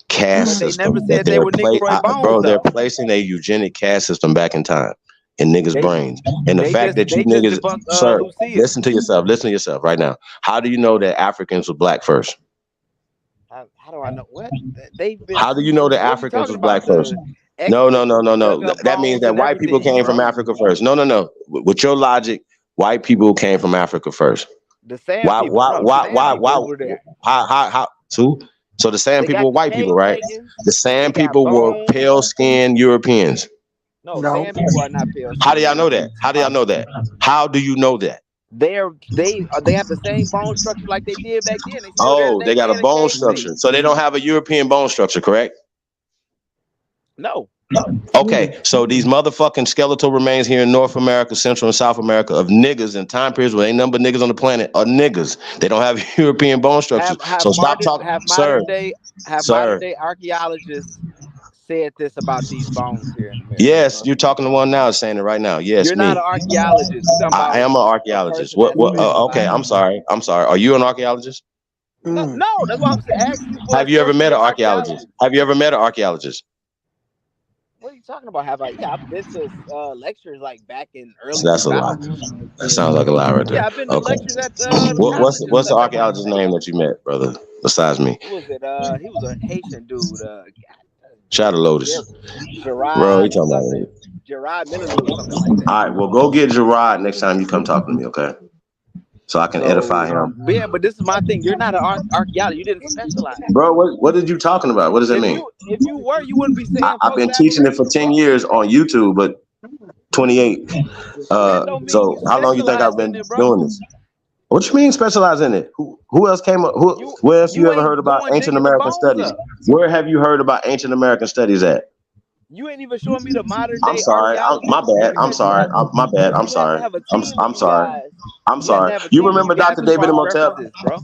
caste system. They never said they were Negroid bones, bro. They're placing a eugenic caste system back in time in niggas' brains, and the fact that you niggas, sir, listen to yourself right now. How do you know that Africans were black first? How do I know what? How do you know that Africans was black first? No. That means that white people came from Africa first. No. With your logic, white people came from Africa first. The same people. Why? How? So the sand people were white people, right? The sand people were pale-skinned Europeans. No, sand people are not pale. How do y'all know that? How do you know that? They have the same bone structure like they did back then. They got a bone structure. So they don't have a European bone structure, correct? No. Okay, so these motherfucking skeletal remains here in North America, Central and South America of niggas in time periods where ain't number niggas on the planet are niggas. They don't have European bone structures. So stop talking, modern day archaeologists said this about these bones here in America. Yes, you're talking to one now, saying it right now. Yes, You're me. not an archaeologist. We're talking about I am an a archaeologist. person that Okay, I'm sorry. Are you an archaeologist? No, that's why I'm asking you for. Have you ever met an archaeologist? Have you ever met an archaeologist? What are you talking about? Yeah, I've been to lectures like back in early. So that's a lie. That sounds like a lie right there. Yeah, I've been to lectures at what's the archaeologist's name that you met, brother? Besides me. Who was it? He was a Haitian dude. Shadow Lotus. Gerard. Bro, you talking about Gerard Miller or something like that. All right, well, go get Gerard next time you come talk to me, okay? So I can edify him. Yeah, but this is my thing. You're not an archaeologist. You didn't specialize. Bro, what did you talking about? What does that mean? If you were, you wouldn't be saying. I've been teaching it for 10 years on YouTube, but 28. So how long you think I've been doing this? What you mean specialize in it? Who else came up? Where else you ever heard about ancient American studies? Where have you heard about ancient American studies at? You ain't even showing me the modern day. I'm sorry. My bad. I'm sorry. My bad. I'm sorry. I'm sorry. I'm sorry. You remember Dr. David Imhotep?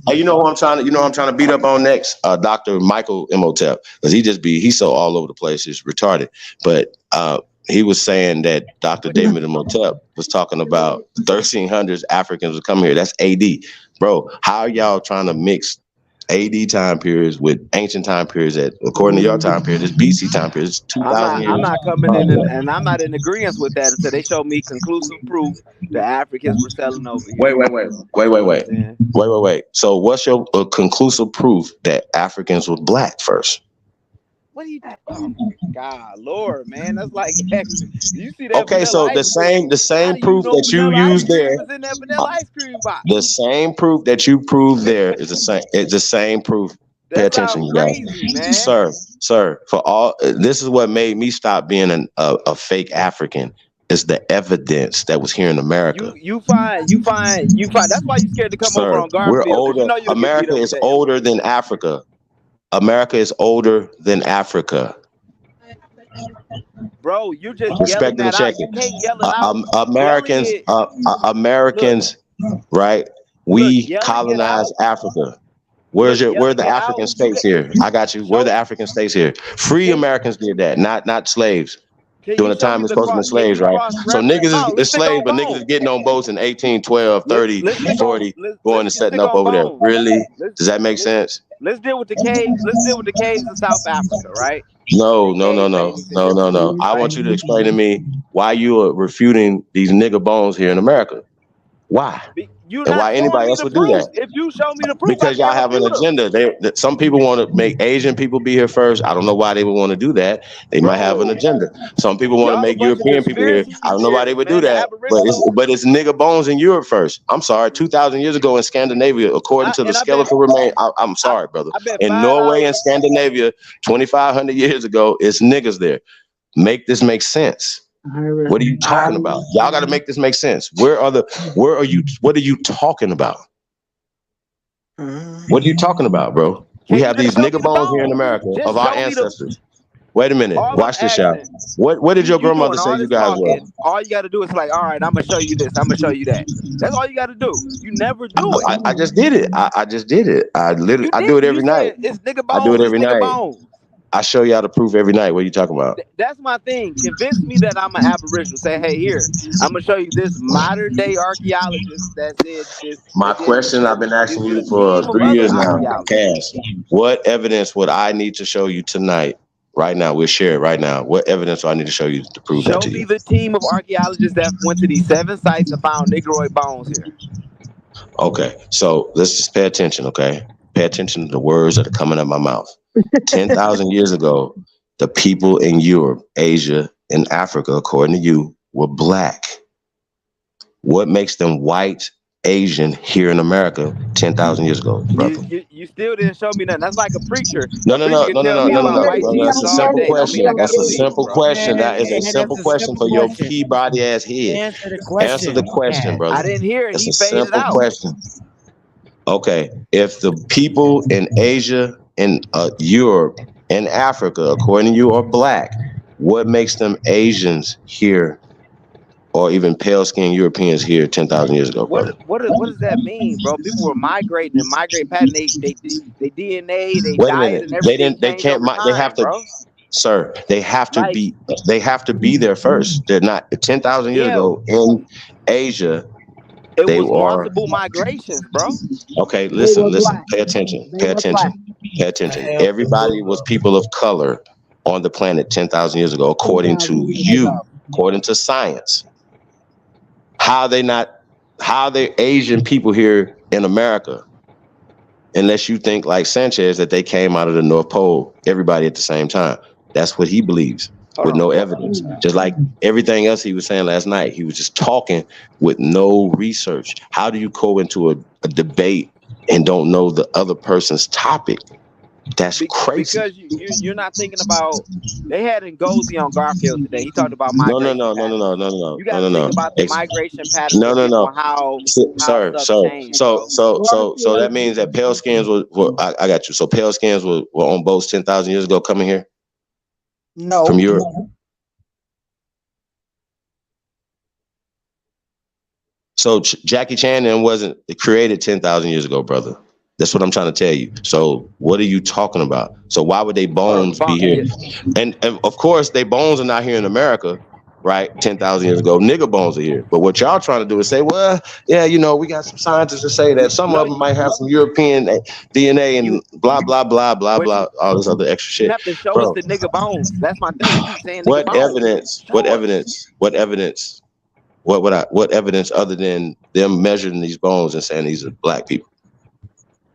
Hey, you know who I'm trying to beat up on next? Dr. Michael Imhotep, because he's so all over the place. It's retarded. But he was saying that Dr. David Imhotep was talking about the 1300s Africans would come here. That's AD. Bro, how are y'all trying to mix AD time periods with ancient time periods that, according to your time period, is BC time period? It's 2,000 years. I'm not coming in and I'm not in agreement with that until they show me conclusive proof the Africans were selling over here. Wait. So what's your conclusive proof that Africans were black first? What are you doing? Oh God, Lord, man, that's like you see that. Okay, so the same proof that you use there, the same proof that you prove there is the same. It's the same proof. Pay attention, you guys, sir. For all this is what made me stop being a fake African. Is the evidence that was here in America. You find. That's why you scared to come over on Garfield. We're older. America is older than Africa. America is older than Africa. Bro, you just respect the check. Americans, right? We colonized Africa. Where the African states here? I got you. Where the African states here? Free Americans did that, not slaves. During the time it's supposed to be slaves, right? So niggas is slaves, but niggas is getting on boats in 18, 12, 30, 40, going and setting up over there. Really? Does that make sense? Let's deal with the caves. Let's deal with the caves in South Africa, right? No. I want you to explain to me why you are refuting these nigga bones here in America. Why? And why anybody else would do that? If you show me the proof, because y'all have an agenda. Some people want to make Asian people be here first. I don't know why they would want to do that. They might have an agenda. Some people want to make European people here. I don't know why they would do that. But it's nigga bones in Europe first. I'm sorry. 2,000 years ago in Scandinavia, according to the skeletal remains. I'm sorry, brother. In Norway and Scandinavia, 2,500 years ago, it's niggas there. Make this make sense. What are you talking about? Y'all got to make this make sense. What are you talking about? What are you talking about, bro? We have these nigga bones here in America of our ancestors. Wait a minute. Watch this, y'all. What did your grandmother say you guys were? All you got to do is like, all right, I'm going to show you this. I'm going to show you that. That's all you got to do. You never do it. I just did it. I just did it. I do it every night. It's nigga bones. I do it every night. Bones. I show y'all the proof every night. What are you talking about? That's my thing. Convince me that I'm an Aboriginal. Say, hey, here, I'm gonna show you this modern day archaeologist that said this. My question I've been asking you for 3 years now, Cass. What evidence would I need to show you tonight? Right now, we'll share it right now. What evidence do I need to show you to prove that to you? Show me the team of archaeologists that went to these 7 sites and found Negroid bones here. Okay, so let's just pay attention, okay? Pay attention to the words that are coming out of my mouth. 10,000 years ago, the people in Europe, Asia, and Africa, according to you, were black. What makes them white, Asian here in America 10,000 years ago, brother? You still didn't show me nothing. That's like a preacher. No. That's a simple question. That's a simple question. That is a simple question for your Peabody ass head. Answer the question, brother. I didn't hear it. It's a simple question. Okay, if the people in Asia, in Europe, and Africa, according to you, are black, what makes them Asians here, or even pale-skinned Europeans here 10,000 years ago, brother? What does that mean, bro? People were migrating and migrating pattern. They DNA. They Wait a diet minute. And everything. They can't. They have to. Bro. Sir, they have to Like, be. They have to be there first. They're not 10,000 years yeah, ago in Asia. it They was are multiple migrations, bro. okay. They Listen, was listen. black. Pay attention. They Pay was black. attention. Pay I attention. have the book Everybody was people of color on the planet 10,000 years ago, according 10,000 to years you, ago. according to science. How they not? How they Asian people here in America? Unless you think like Sanchez that they came out of the North Pole, everybody at the same time. That's what he believes Hold with on. no evidence. Just like everything else he was saying last night, he was just talking with no research. How do you go into a debate and don't know the other person's topic? That's crazy. Because you're not thinking about. They had Ngozi on Garfield today. He talked about No, no, migration no, no, no, patterns. no, no, no, You got no, to no, think no. about the migration patterns No, of no, people no. and how Sir, stuff so changed, so bro. so so so that means that pale skins were I got you. So pale skins were on boats 10,000 years ago coming here from No. Europe. So Jackie Chan then wasn't created 10,000 years ago, brother. That's what I'm trying to tell you. So what are you talking about? So why would they bones be here? And of course, they bones are not here in America, right? 10,000 years ago, nigga bones are here. But what y'all trying to do is say, well, yeah, you know, we got some scientists that say that some of them might have some European DNA and blah blah blah blah blah, all this other extra You shit, have to show us bro. the nigga bones. That's my thing. You keep saying nigga What bones. evidence? Show What us. evidence? What evidence? What evidence other than them measuring these bones and saying these are black people?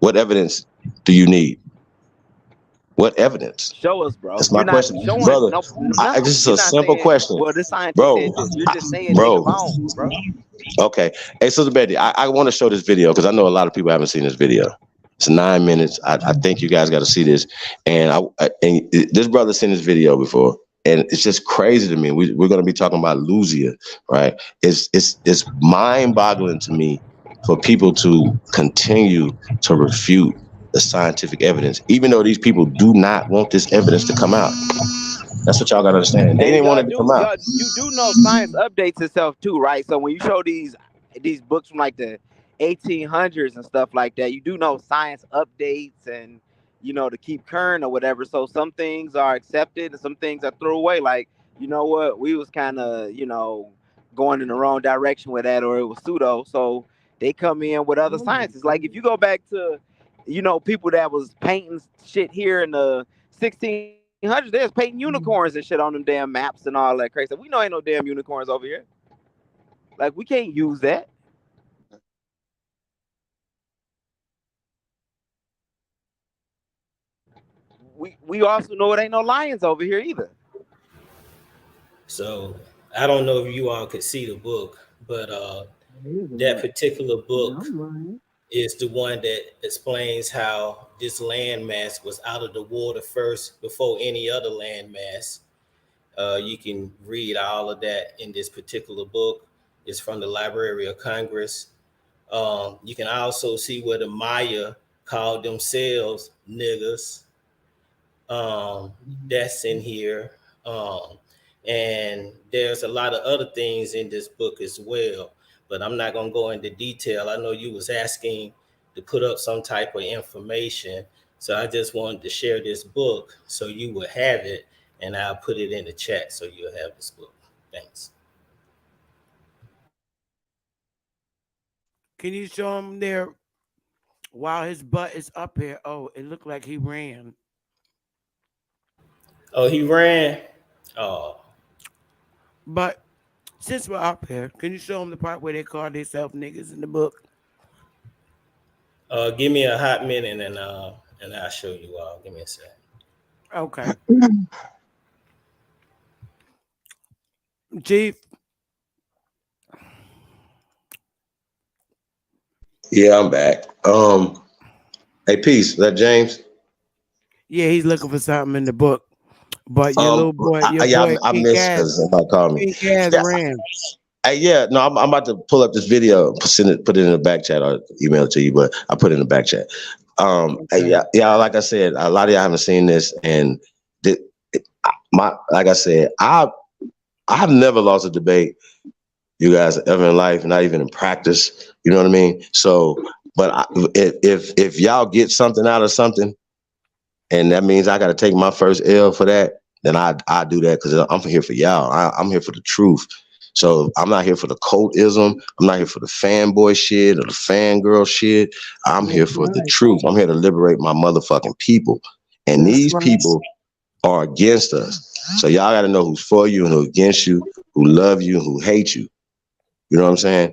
What evidence do you need? What evidence? Show us, bro. That's my You're not question, showing brother. no. This is You're a not simple saying. question, Well, the scientist bro. said this. You're just saying Bro, nigga bones, bro. okay. Hey, Sister Betty, I want to show this video because I know a lot of people haven't seen this video. It's 9 minutes. I think you guys got to see this. And this brother seen this video before, and it's just crazy to me. We're going to be talking about Lucia, right? It's mind-boggling to me for people to continue to refute the scientific evidence, even though these people do not want this evidence to come out. That's what y'all got to understand. They And didn't want it to come out. you do know science updates itself too, right? So when you show these books from like the 1800s and stuff like that, you do know science updates and to keep current or whatever. So some things are accepted and some things are thrown away. Like you know what, we was kind of going in the wrong direction with that, or it was pseudo. So they come in with other sciences. Like if you go back to people that was painting shit here in the 1600s, they was painting unicorns and shit on them damn maps and all that crazy. We know ain't no damn unicorns over here. Like we can't use that. We also know it ain't no lions over here either. So I don't know if you all could see the book, but that particular book is the one that explains how this landmass was out of the water first before any other landmass. You can read all of that in this particular book. It's from the Library of Congress. You can also see where the Maya called themselves niggas. That's in here. And there's a lot of other things in this book as well, but I'm not going to go into detail. I know you was asking to put up some type of information, so I just wanted to share this book so you will have it, and I'll put it in the chat so you'll have this book. Thanks. Can you show him there while his butt is up here? Oh, it looked like he ran. Oh, he ran? Oh. But since we're up here, can you show them the part where they call themselves niggas in the book? Give me a hot minute and I'll show you all. Give me a sec. Okay. Chief. Yeah, I'm back. Hey, peace. Is that James? Yeah, he's looking for something in the book. But your little boy, I missed because somebody called me. Ran. Hey, yeah, no, I'm about to pull up this video, put it in the back chat or email it to you, but I put it in the back chat. Okay. Yeah, like I said, a lot of y'all haven't seen this, and like I said, I've never lost a debate, you guys, ever in life, not even in practice. You know what I mean? So, but if y'all get something out of something, and that means I got to take my first L for that, then I do that because I'm here for y'all. I'm here for the truth. So I'm not here for the cultism. I'm not here for the fanboy shit or the fangirl shit. I'm here for the truth. I'm here to liberate my motherfucking people. And these people are against us. So y'all got to know who's for you and who's against you, who love you, who hate you. You know what I'm saying?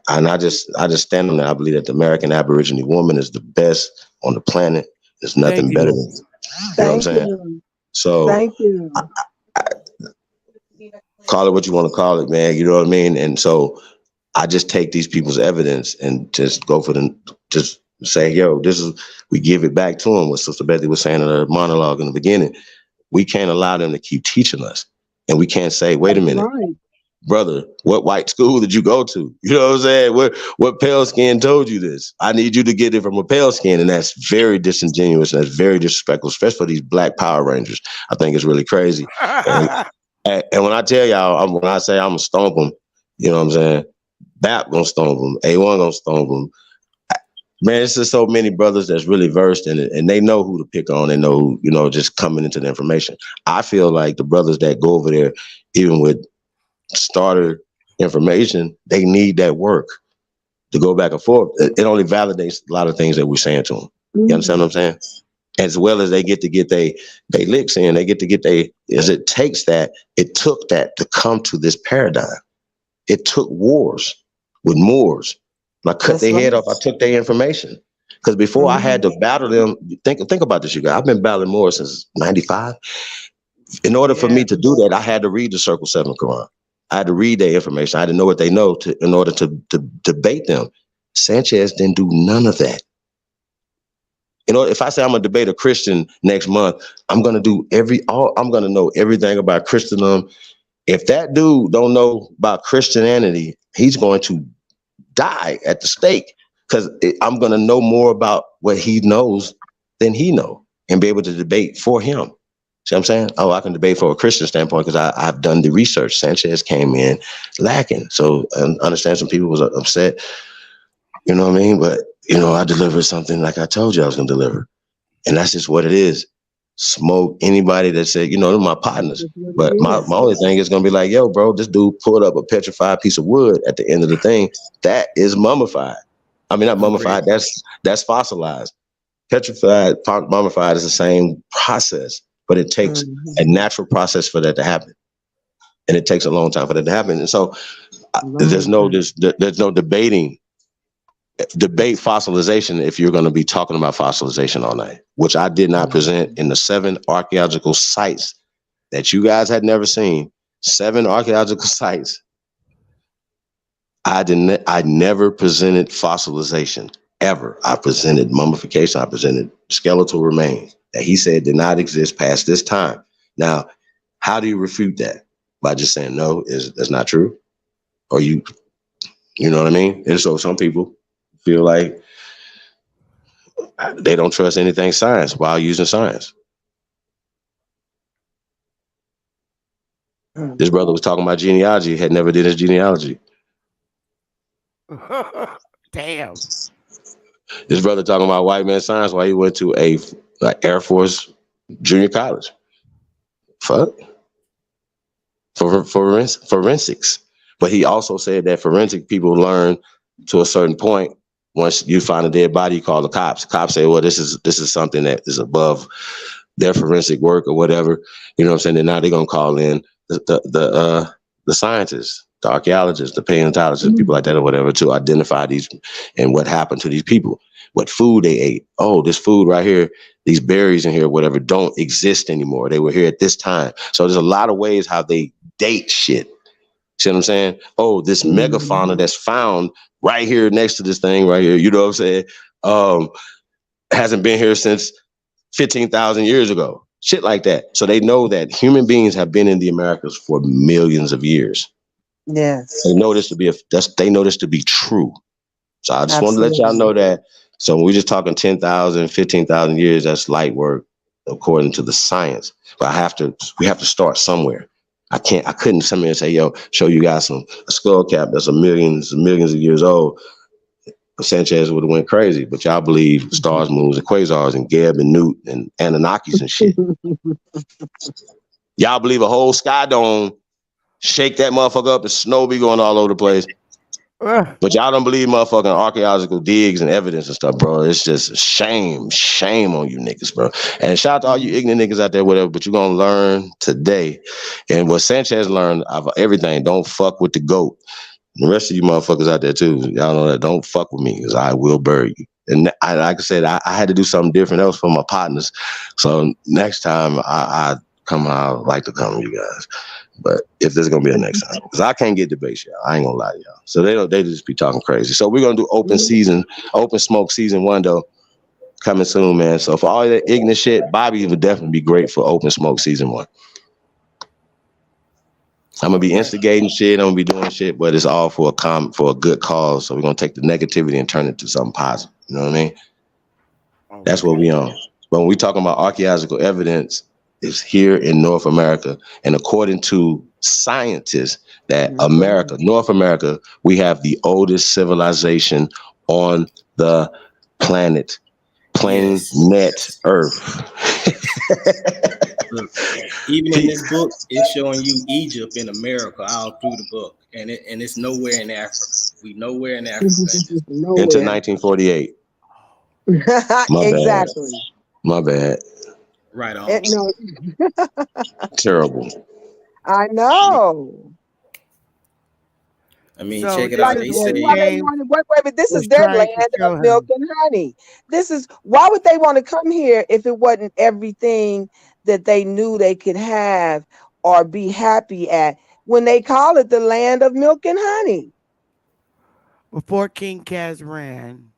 I just stand on that. I believe that the American Aborigine woman is the best on the planet. There's nothing better than it. You know what I'm saying? So Thank you. Call it what you want to call it, man. You know what I mean? And so I just take these people's evidence and just go for them, just say, yo, we give it back to them. What Sister Betty was saying in her monologue in the beginning. We can't allow them to keep teaching us. And we can't say, wait a minute, brother, what white school did you go to? You know what I'm saying? What pale skin told you this? I need you to get it from a pale skin. And that's very disingenuous and that's very disrespectful, especially for these Black Power Rangers. I think it's really crazy. And when I tell y'all, when I say I'm gonna stomp them, you know what I'm saying? BAP gonna stomp them, A1 gonna stomp them. Man, it's just so many brothers that's really versed in it, and they know who to pick on. They know who, you know, just coming into the information. I feel like the brothers that go over there, even with starter information, they need that work to go back and forth. It only validates a lot of things that we're saying to them. You understand what I'm saying? As well as they get they licks in, they get as it takes that, it took that to come to this paradigm. It took wars with Moors. When I cut their head off, I took their information. Because before I had to battle them, think about this, you guys. I've been battling Moors since 95. In order for me to do that, I had to read the Circle 7 Quran. I had to read their information. I had to know what they know in order to debate them. Sanchez didn't do none of that. You know, if I say I'm gonna debate a Christian next month, I'm gonna know everything about Christendom. If that dude don't know about Christianity, he's going to die at the stake because I'm gonna know more about what he knows than he know and be able to debate for him. See what I'm saying? Oh, I can debate for a Christian standpoint because I've done the research. Sanchez came in lacking. So I understand some people was upset. You know what I mean? But, you know, I delivered something like I told you I was going to deliver. And that's just what it is. Smoke anybody that said, you know, they're my partners. But my only thing is going to be like, yo, bro, this dude pulled up a petrified piece of wood at the end of the thing. That is mummified. I mean, not mummified. That's fossilized. Petrified, mummified is the same process, but it takes a natural process for that to happen. And it takes a long time for that to happen. And so there's no debating. Debate fossilization if you're going to be talking about fossilization all night, which I did not present in the 7 archaeological sites that you guys had never seen. 7 archaeological sites. I never presented fossilization ever. I presented mummification. I presented skeletal remains that he said did not exist past this time. Now, how do you refute that? By just saying no, that's not true? Or you know what I mean? And so some people feel like they don't trust anything science while using science. This brother was talking about genealogy, had never did his genealogy. Damn. This brother talking about white man science while he went to a Air Force junior college. Fuck. For forensics. But he also said that forensic people learn to a certain point. Once you find a dead body, you call the cops. The cops say, well, this is something that is above their forensic work or whatever. You know what I'm saying? And now they're gonna call in the scientists, the archaeologists, the paleontologists, people like that or whatever, to identify these and what happened to these people, what food they ate. Oh, this food right here, these berries in here, whatever, don't exist anymore. They were here at this time. So there's a lot of ways how they date shit. See what I'm saying? Oh, this megafauna that's found right here next to this thing right here, you know what I'm saying? Hasn't been here since 15,000 years ago. Shit like that. So they know that human beings have been in the Americas for millions of years. Yes. They know this to be true. So I just want to let y'all know that. So when we're just talking 10,000, 15,000 years, that's light work according to the science. But we have to start somewhere. I couldn't come here and say, yo, show you guys a skull cap that's millions of years old. Sanchez would have went crazy. But y'all believe stars, moons, and quasars, and Geb and Newt and Anunnakis and shit. Y'all believe a whole sky dome shake that motherfucker up and snow be going all over the place. But y'all don't believe motherfucking archaeological digs and evidence and stuff, bro. It's just shame on you niggas, bro. And shout out to all you ignorant niggas out there, whatever, but you're gonna learn today. And what Sanchez learned of everything, don't fuck with the GOAT. And the rest of you motherfuckers out there too, y'all know that, don't fuck with me, because I will bury you. And like I said, I had to do something different else for my partners. So next time I come out, I'd like to come to you guys. But if there's gonna be a next time, because I can't get debates, y'all. I ain't gonna lie to y'all. So they just be talking crazy. So we're gonna do open smoke season 1 though, coming soon, man. So for all that ignorant shit, Bobby would definitely be great for open smoke season 1. I'm gonna be instigating shit. I'm gonna be doing shit, but it's all for a good cause. So we're gonna take the negativity and turn it to something positive. You know what I mean? Okay. That's what we on. But when we talking about archaeological evidence, is here in North America, and according to scientists, that North America, we have the oldest civilization on the planet Earth. Look, even in this book, it's showing you Egypt in America all through the book, and it's nowhere in Africa. We nowhere in Africa. Into 1948. Exactly. My bad. Right on. No. Terrible. I know. I mean, So check it out. They say, wait, but this is their land of milk and honey. Why would they want to come here if it wasn't everything that they knew they could have or be happy at when they call it the land of milk and honey? Before King Kazran,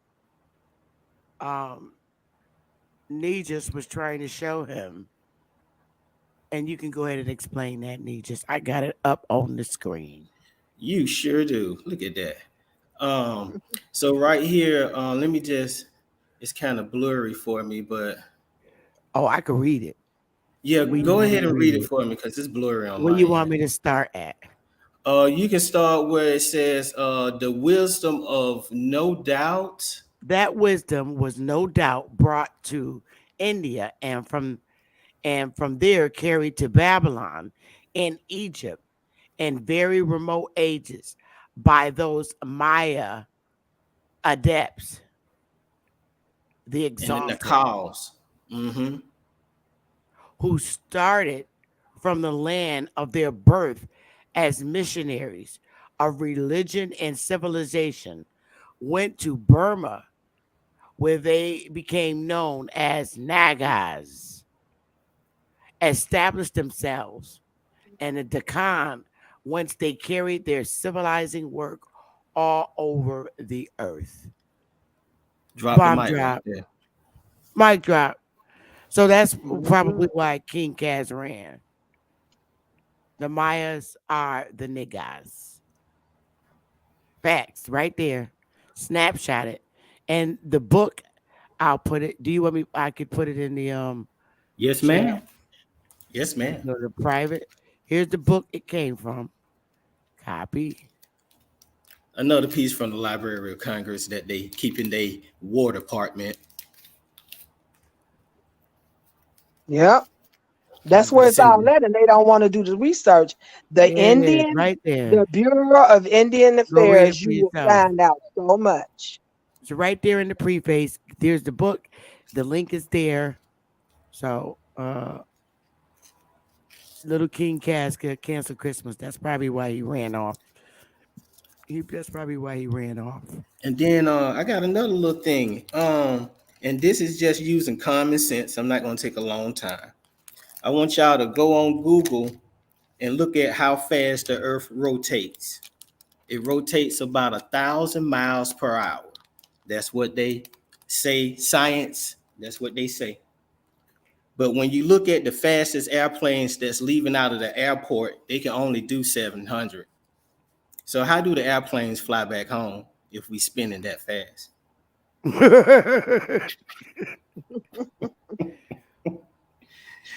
Nijus was trying to show him, and you can go ahead and explain that, Nijus. I got it up on the screen. You sure do. Look at that. So right here, let me just, it's kind of blurry for me, but I could read it. Yeah, go ahead and read it for me because it's blurry on Where my you end. want me to start at? You can start where it says the wisdom of no doubt. That wisdom was no doubt brought to India and from there carried to Babylon and Egypt in very remote ages by those Maya adepts, the exalted, and the cause, who started from the land of their birth as missionaries of religion and civilization, went to Burma, where they became known as Nagas, established themselves in the Deccan, whence they carried their civilizing work all over the earth. Bomb drop. Right. Mic drop. So that's probably why King Kaz ran. The Mayas are the niggas. Facts right there. Snapshot it. And the book, I'll put it. Do you want me? I could put it in the Yes, ma'am. Yes, ma'am. Go to private. Here's the book it came from. Copy. Another piece from the Library of Congress that they keep in their War Department. Yep. That's where it's all at, and they don't want to do the research. The Indian, right there. The Bureau of Indian Affairs, you will find out so much. It's right there in the preface. There's the book. The link is there. So, Little King Casca canceled Christmas. That's probably why he ran off. That's probably why he ran off. And then I got another little thing. And this is just using common sense. I'm not going to take a long time. I want y'all to go on Google and look at how fast the Earth rotates. It rotates about 1,000 miles per hour. That's what they say. Science, that's what they say. But when you look at the fastest airplanes that's leaving out of the airport, they can only do 700. So how do the airplanes fly back home if we spinning that fast?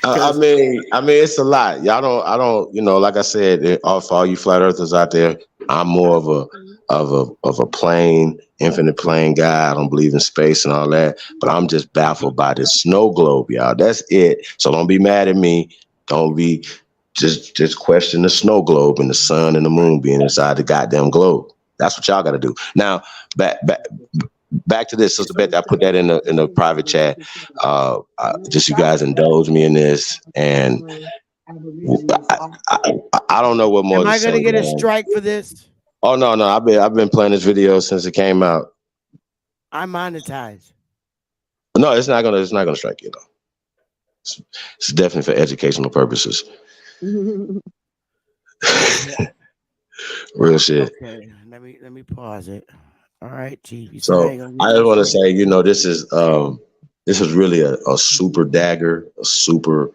I mean, it's a lot. I don't, like I said, for all you flat earthers out there, I'm more of a of a plane, infinite plane guy. I don't believe in space and all that, but I'm just baffled by this snow globe, y'all. That's it. So don't be mad at me. Don't be just question the snow globe and the sun and the moon being inside the goddamn globe. That's what y'all got to do. Now, back to this, Sister Beth. I put that in the private chat. Just you guys indulge me in this, and I don't know what more Am to I say. gonna get a Man. strike for this? Oh no, I've been playing this video since it came out. I'm monetized. No, it's not gonna strike you though. It's definitely for educational purposes. Real shit. Okay, let me pause it. All right, Chief. You said I So ain't gonna I get just no want to strike. say, this is really a super dagger, a super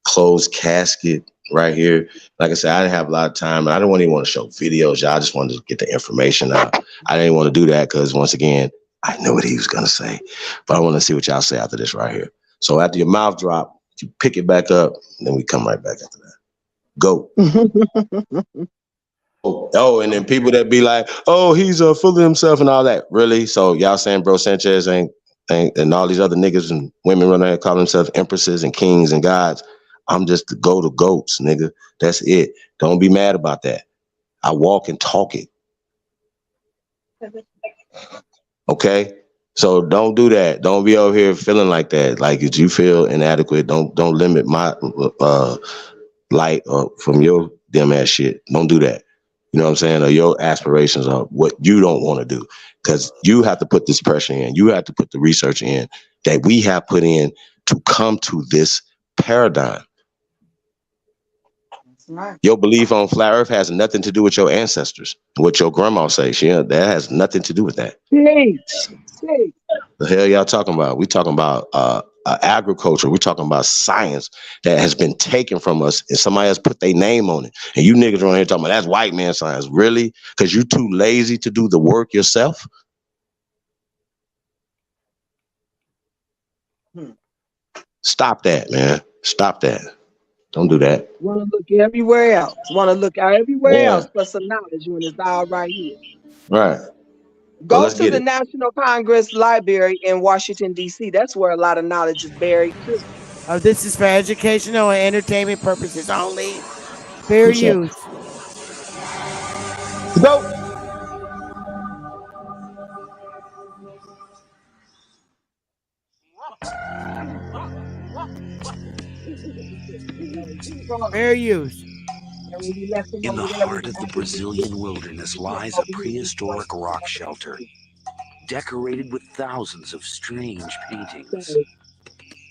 closed casket right here. Like I said, I didn't have a lot of time, and I didn't even want to show videos. Y'all, I just wanted to get the information out. I didn't want to do that because once again, I knew what he was gonna say, but I want to see what y'all say after this right here. So after your mouth drop, you pick it back up, and then we come right back after that. Go. Oh, and then people that be like, "Oh, he's full of himself and all that." Really? So y'all saying bro Sanchez ain't and all these other niggas and women running there calling themselves empresses and kings and gods? I'm just the goat of goats, nigga. That's it. Don't be mad about that. I walk and talk it. Okay? So don't do that. Don't be over here feeling like that. Like if you feel inadequate, don't limit my light from your dumb ass shit. Don't do that. You know what I'm saying? Or your aspirations are what you don't want to do. Because you have to put this pressure in. You have to put the research in that we have put in to come to this paradigm. Right. Your belief on flat earth has nothing to do with your ancestors. What your grandma says. That has nothing to do with that. The hell y'all talking about? We talking about agriculture. We talking about science that has been taken from us and somebody else put their name on it. And you niggas around here talking about that's white man science. Really? Because you too lazy to do the work yourself? Stop that, man. Stop that. Don't do that. Want to look everywhere else. Want to look everywhere Yeah. else for some knowledge when it's all right here. Right. Well, Go let's to get the it. National Congress Library in Washington, D.C. That's where a lot of knowledge is buried, too. This is for educational and entertainment purposes only. Fair use. Go. Fair use. In the heart of the Brazilian wilderness lies a prehistoric rock shelter, decorated with thousands of strange paintings.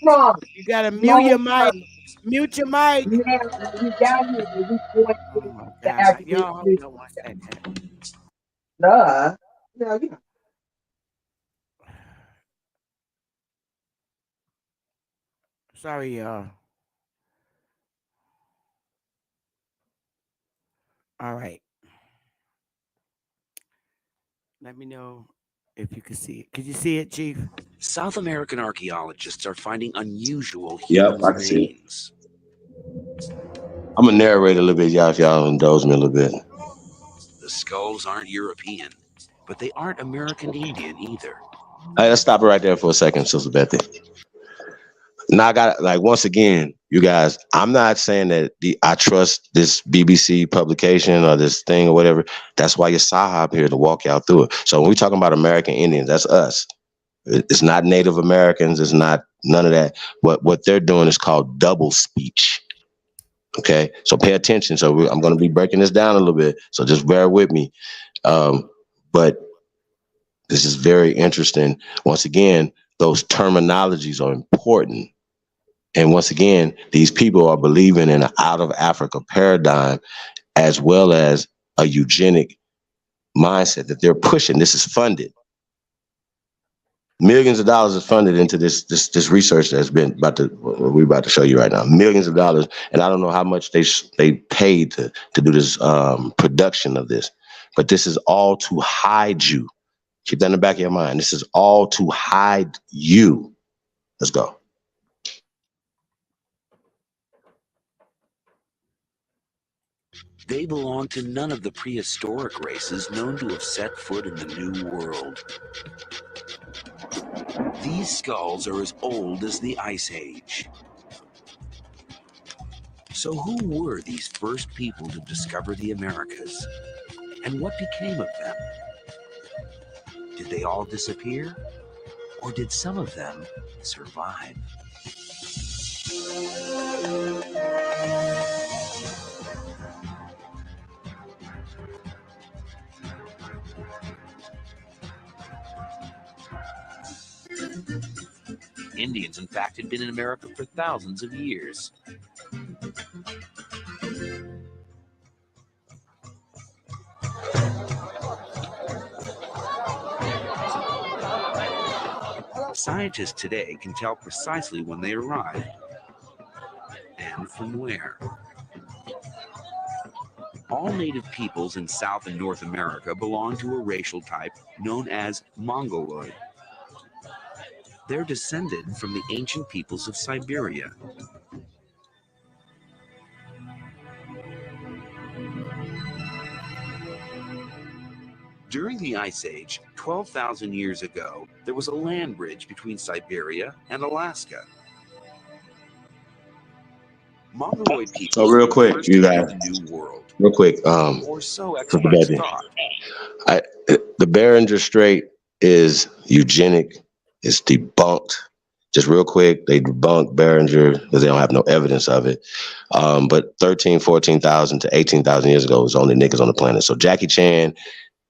You gotta mute your mic. Mute your mic. Now, when we got here, we went Oh to my the God. African Y'all hold American. on 1 second. Duh. Yeah. Sorry, y'all. All right. Let me know if you can see it. Could you see it, Chief? South American archaeologists are finding unusual Yep, human I can see it. remains. I'm gonna narrate a little bit, y'all, if y'all indulge me a little bit. The skulls aren't European, but they aren't American Indian either. All right, let's stop it right there for a second, Sister Betty. Now I got once again, you guys. I'm not saying that I trust this BBC publication or this thing or whatever. That's why you're Sahab here to walk y'all through it. So when we talking about American Indians, that's us. It's not Native Americans. It's not none of that. What they're doing is called double speech. Okay, so pay attention. So I'm going to be breaking this down a little bit. So just bear with me. But this is very interesting. Once again, those terminologies are important. And once again, these people are believing in an out of Africa paradigm as well as a eugenic mindset that they're pushing. This is funded. Millions of dollars is funded into this research that's been we're about to show you right now. Millions of dollars, and I don't know how much they paid to do this production of this, but this is all to hide you. Keep that in the back of your mind. This is all to hide you. Let's go. They belong to none of the prehistoric races known to have set foot in the New World. These skulls are as old as the Ice Age. So who were these first people to discover the Americas? And what became of them? Did they all disappear? Or did some of them survive? Indians, in fact, had been in America for thousands of years. Scientists today can tell precisely when they arrived and from where. All native peoples in South and North America belong to a racial type known as Mongoloid. They're descended from the ancient peoples of Siberia. During the Ice Age, 12,000 years ago, there was a land bridge between Siberia and Alaska. Mongoloid people So real quick, you guys, the New World, real quick, or so for the experts baby. thought. The Beringer Strait is eugenic. It's debunked. Just real quick, they debunked Beringer because they don't have no evidence of it. But 13, 14,000 to 18,000 years ago was only niggas on the planet. So Jackie Chan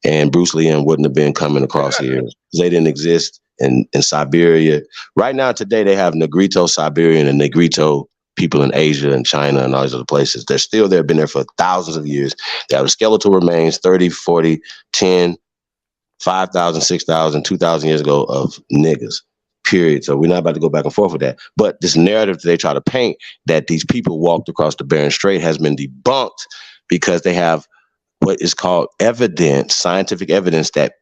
and Bruce Lee wouldn't have been coming across here. They didn't exist in Siberia. Right now, today, they have Negrito Siberian and Negrito people in Asia and China and all these other places. They're still there, been there for thousands of years. They have skeletal remains 30, 40, 10, 5,000, 6,000, 2,000 years ago of niggas, period. So we're not about to go back and forth with that. But this narrative that they try to paint that these people walked across the Bering Strait has been debunked because they have what is called evidence, scientific evidence that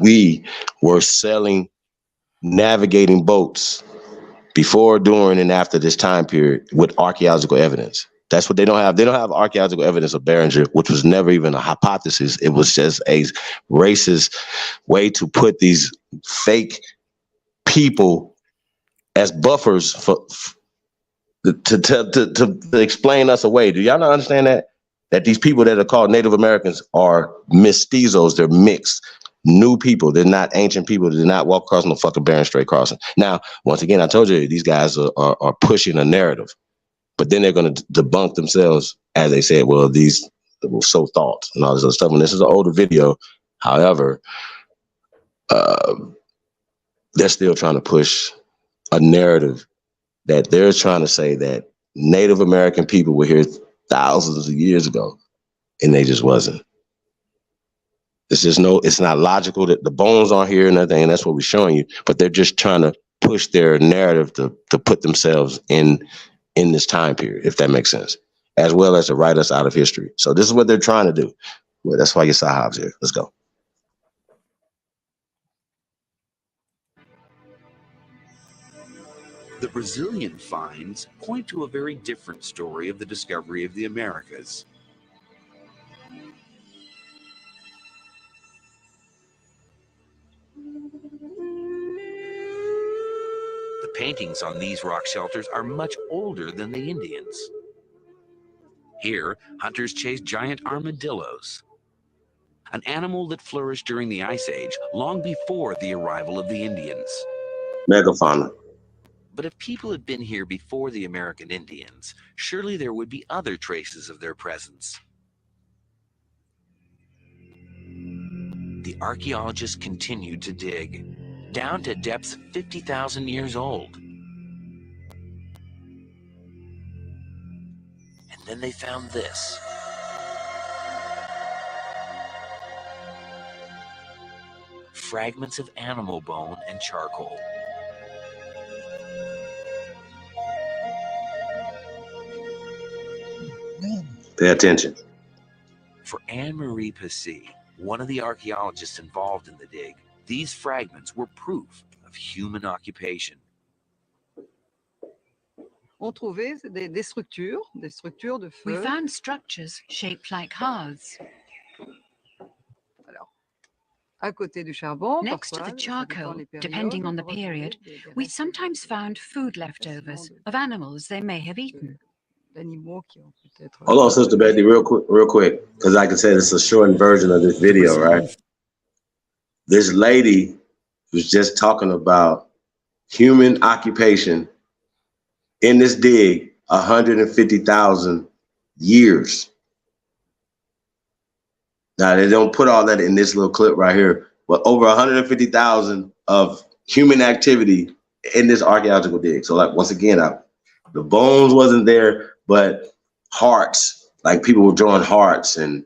we were sailing, navigating boats before, during, and after this time period with archaeological evidence. That's what they don't have. They don't have archaeological evidence of Beringer, which was never even a hypothesis. It was just a racist way to put these fake people as buffers to explain us away. Do y'all not understand that? That these people that are called Native Americans are mestizos. They're mixed. New people. They're not ancient people. They did not walk across no fucking Bering Strait crossing. Now, once again, I told you, these guys are pushing a narrative. But then they're going to debunk themselves as they said, well, these were so thought and all this other stuff. And this is an older video. However, they're still trying to push a narrative that they're trying to say that Native American people were here thousands of years ago, and they just wasn't. It's just it's not logical that the bones aren't here and nothing, and that's what we're showing you. But they're just trying to push their narrative to put themselves in this time period, if that makes sense, as well as to write us out of history. So this is what they're trying to do. Well, that's why your Sahab's here. Let's go. The Brazilian finds point to a very different story of the discovery of the Americas. The paintings on these rock shelters are much older than the Indians. Here, hunters chase giant armadillos, an animal that flourished during the Ice Age, long before the arrival of the Indians. Megafauna. But if people had been here before the American Indians, surely there would be other traces of their presence. The archaeologists continued to dig, down to depths 50,000 years old. And then they found this. Fragments of animal bone and charcoal. Pay attention. For Anne-Marie Passy, one of the archaeologists involved in the dig, these fragments were proof of human occupation. ont trouvé des structures de feu. We found structures shaped like hearths. Alors, à côté du charbon, next to the charcoal, depending on the period, we sometimes found food leftovers of animals they may have eaten. Hold on, Sister Betty, real quick, because like I said, it's a shortened version of this video, right? This lady was just talking about human occupation in this dig 150,000 years. Now, they don't put all that in this little clip right here, but over 150,000 of human activity in this archaeological dig. So, like, once again, the bones wasn't there, but hearts, like people were drawing hearts and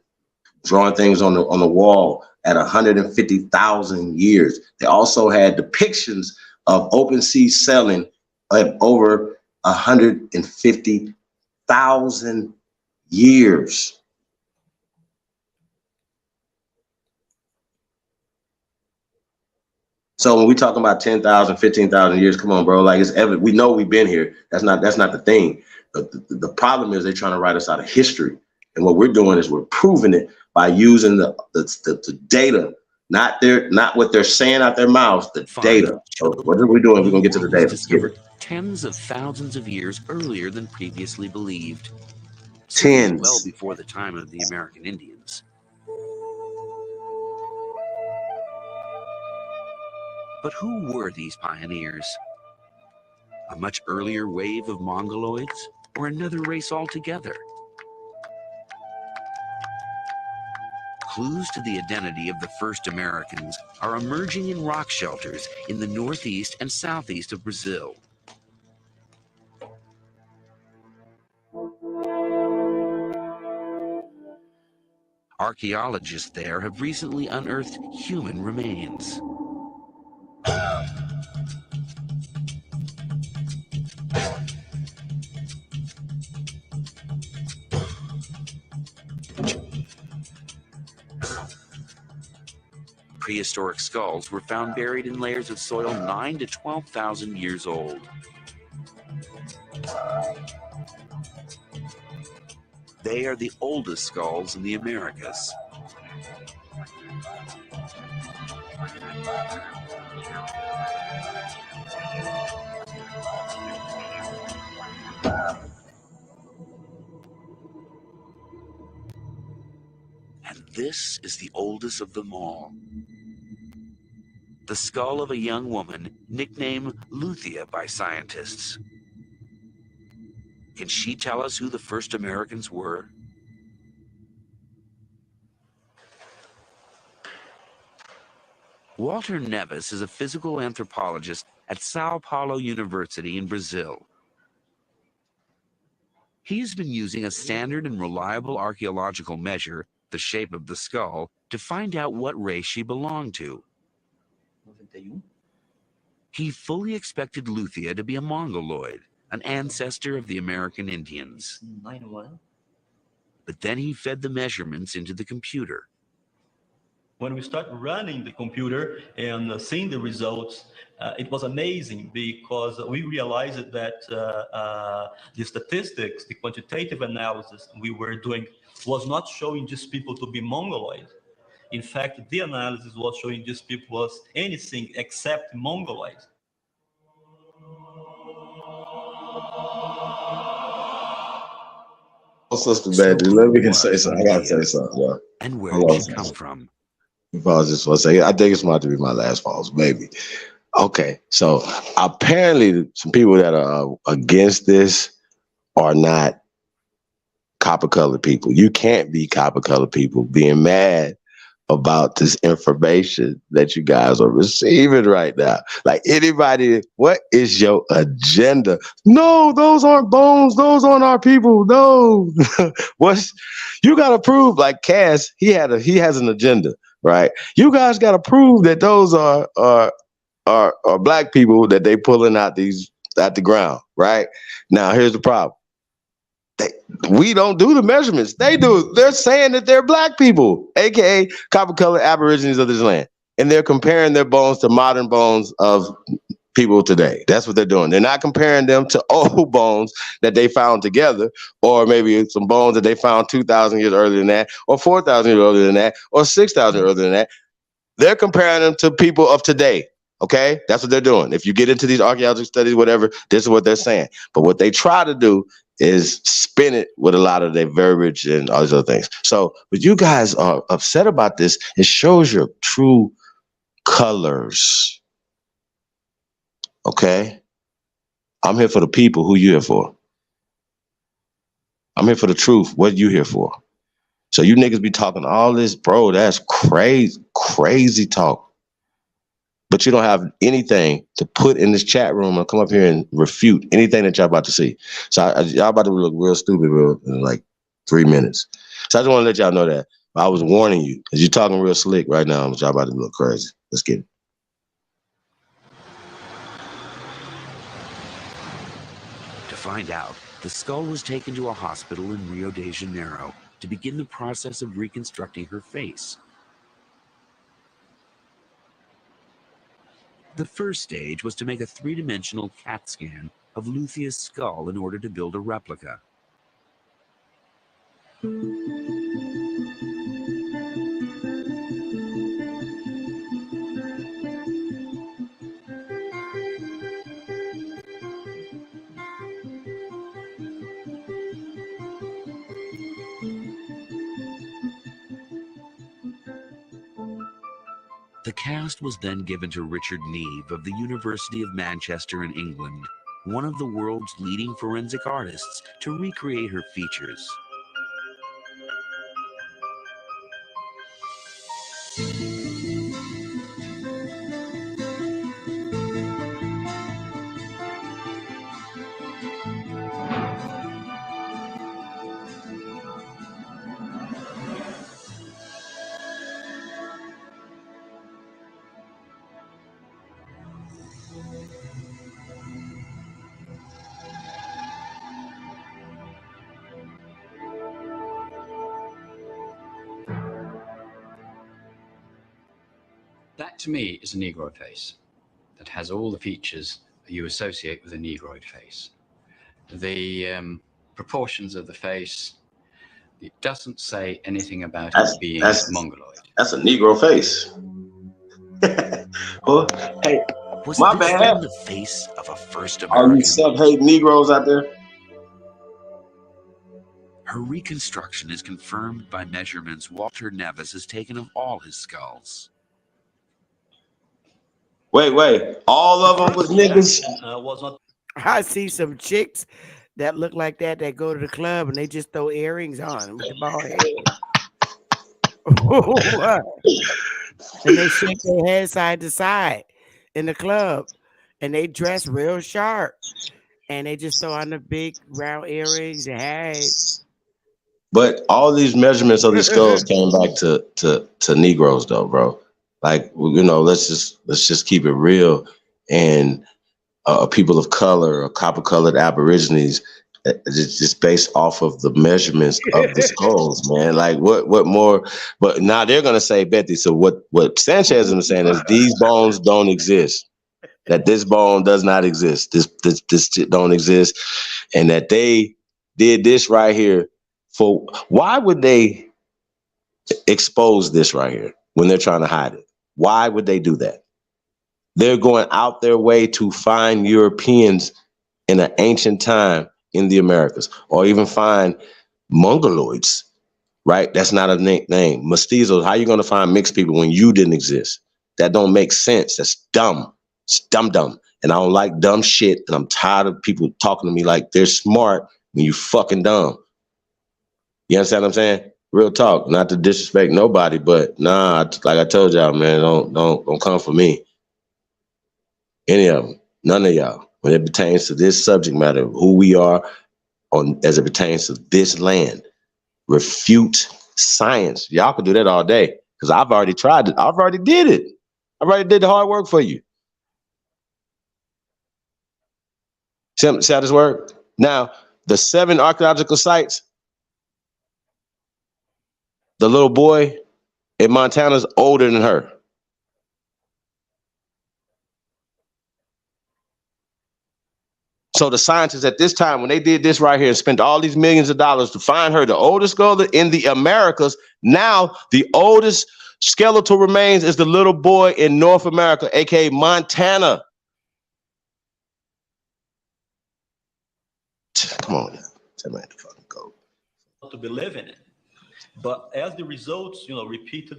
drawing things on the wall at 150,000 years. They also had depictions of open sea sailing at over 150,000 years. So when we talking about 10,000, 15,000 years, come on, bro. Like, it's evident. We know we've been here. That's not the thing. The problem is they're trying to write us out of history. And what we're doing is we're proving it by using the data, not what they're saying out their mouths, the data. So what are we doing? We're going to get to the data. Discovered tens of thousands of years earlier than previously believed. Tens. Well before the time of the American Indians. But who were these pioneers? A much earlier wave of Mongoloids, or another race altogether? Clues to the identity of the first Americans are emerging in rock shelters in the northeast and southeast of Brazil. Archaeologists there have recently unearthed human remains. Prehistoric skulls were found buried in layers of soil 9,000 to 12,000 years old. They are the oldest skulls in the Americas. And this is the oldest of them all. The skull of a young woman nicknamed Luthia by scientists. Can she tell us who the first Americans were? Walter Neves is a physical anthropologist at Sao Paulo University in Brazil. He's been using a standard and reliable archaeological measure, the shape of the skull, to find out what race she belonged to. He fully expected Luthia to be a Mongoloid, an ancestor of the American Indians. But then he fed the measurements into the computer. When we start running the computer and seeing the results, it was amazing because we realized that the statistics, the quantitative analysis we were doing was not showing these people to be Mongoloid. In fact, the analysis was showing these people was anything except Mongoloid. Oh, Sister Betty, let me say something. I gotta say something, bro. And where did she come from? Pause this for a second. I think it's about to be my last pause, maybe. Okay, so apparently some people that are against this are not copper-colored people. You can't be copper-colored people being mad about this information that you guys are receiving right now. Like, anybody, what is your agenda? No, those aren't bones. Those aren't our people. No. You got to prove, like Cass, he has an agenda, right? You guys got to prove that those are black people that they pulling out the ground, right? Now, here's the problem. We don't do the measurements. They do. They're saying that they're black people, aka copper-colored aborigines of this land, and they're comparing their bones to modern bones of people today. That's what they're doing. They're not comparing them to old bones that they found together, or maybe some bones that they found 2,000 years earlier than that, or 4,000 years earlier than that, or 6,000 earlier than that. They're comparing them to people of today. Okay, that's what they're doing. If you get into these archaeological studies, whatever, this is what they're saying. But what they try to do is spin it with a lot of their verbiage and all these other things. So, but you guys are upset about this. It shows your true colors. Okay, I'm here for the people. Who you here for? I'm here for the truth. What you here for? So you niggas be talking all this, bro. That's crazy talk. But you don't have anything to put in this chat room or come up here and refute anything that y'all about to see. So y'all about to look real stupid in like 3 minutes. So I just want to let y'all know that. I was warning you because you're talking real slick right now, but y'all about to look crazy. Let's get it. To find out, the skull was taken to a hospital in Rio de Janeiro to begin the process of reconstructing her face. The first stage was to make a three-dimensional CAT scan of Lucia's skull in order to build a replica. The cast was then given to Richard Neve of the University of Manchester in England, one of the world's leading forensic artists, to recreate her features. That to me is a Negroid face that has all the features you associate with a Negroid face. The proportions of the face, it doesn't say anything about it being Mongoloid. That's a Negro face. Well, hey, Was my this bad. then the face of a first All you American? self-hate Negroes out there? Her reconstruction is confirmed by measurements Walter Nevis has taken of all his skulls. Wait. All of them was niggas? Was not. I see some chicks that look like that go to the club and they just throw earrings on with the bald head. What? And they shake their head side to side in the club, and they dress real sharp, and they just throw on the big round earrings and hats. But all these measurements of these skulls came back to Negroes though, bro. Like, you know, let's just keep it real. And people of color or copper-colored Aborigines, it's just based off of the measurements of the skulls, man. Like, what more? But now they're gonna say, Betty. So what Sanchez is saying is these bones don't exist. That this bone does not exist. This shit don't exist, and that they did this right here. For why would they expose this right here when they're trying to hide it? Why would they do that? They're going out their way to find Europeans in an ancient time in the Americas, or even find Mongoloids, right? That's not a name. Mestizos, how are you going to find mixed people when you didn't exist? That don't make sense. That's dumb. It's dumb. And I don't like dumb shit, and I'm tired of people talking to me like they're smart when you fucking dumb. You understand what I'm saying? Real talk, not to disrespect nobody, but nah, like I told y'all, man, don't come for me. Any of them, none of y'all. When it pertains to this subject matter, who we are, as it pertains to this land, refute science. Y'all can do that all day because I've already tried it. I've already did it. I already did the hard work for you. See how this works? Now, the 7 archaeological sites, the little boy in Montana's older than her. So the scientists at this time, when they did this right here and spent all these millions of dollars to find her, the oldest girl in the Americas, now the oldest skeletal remains is the little boy in North America, aka Montana. Come on, tell me to fucking go. To believe in it. But as the results, repeated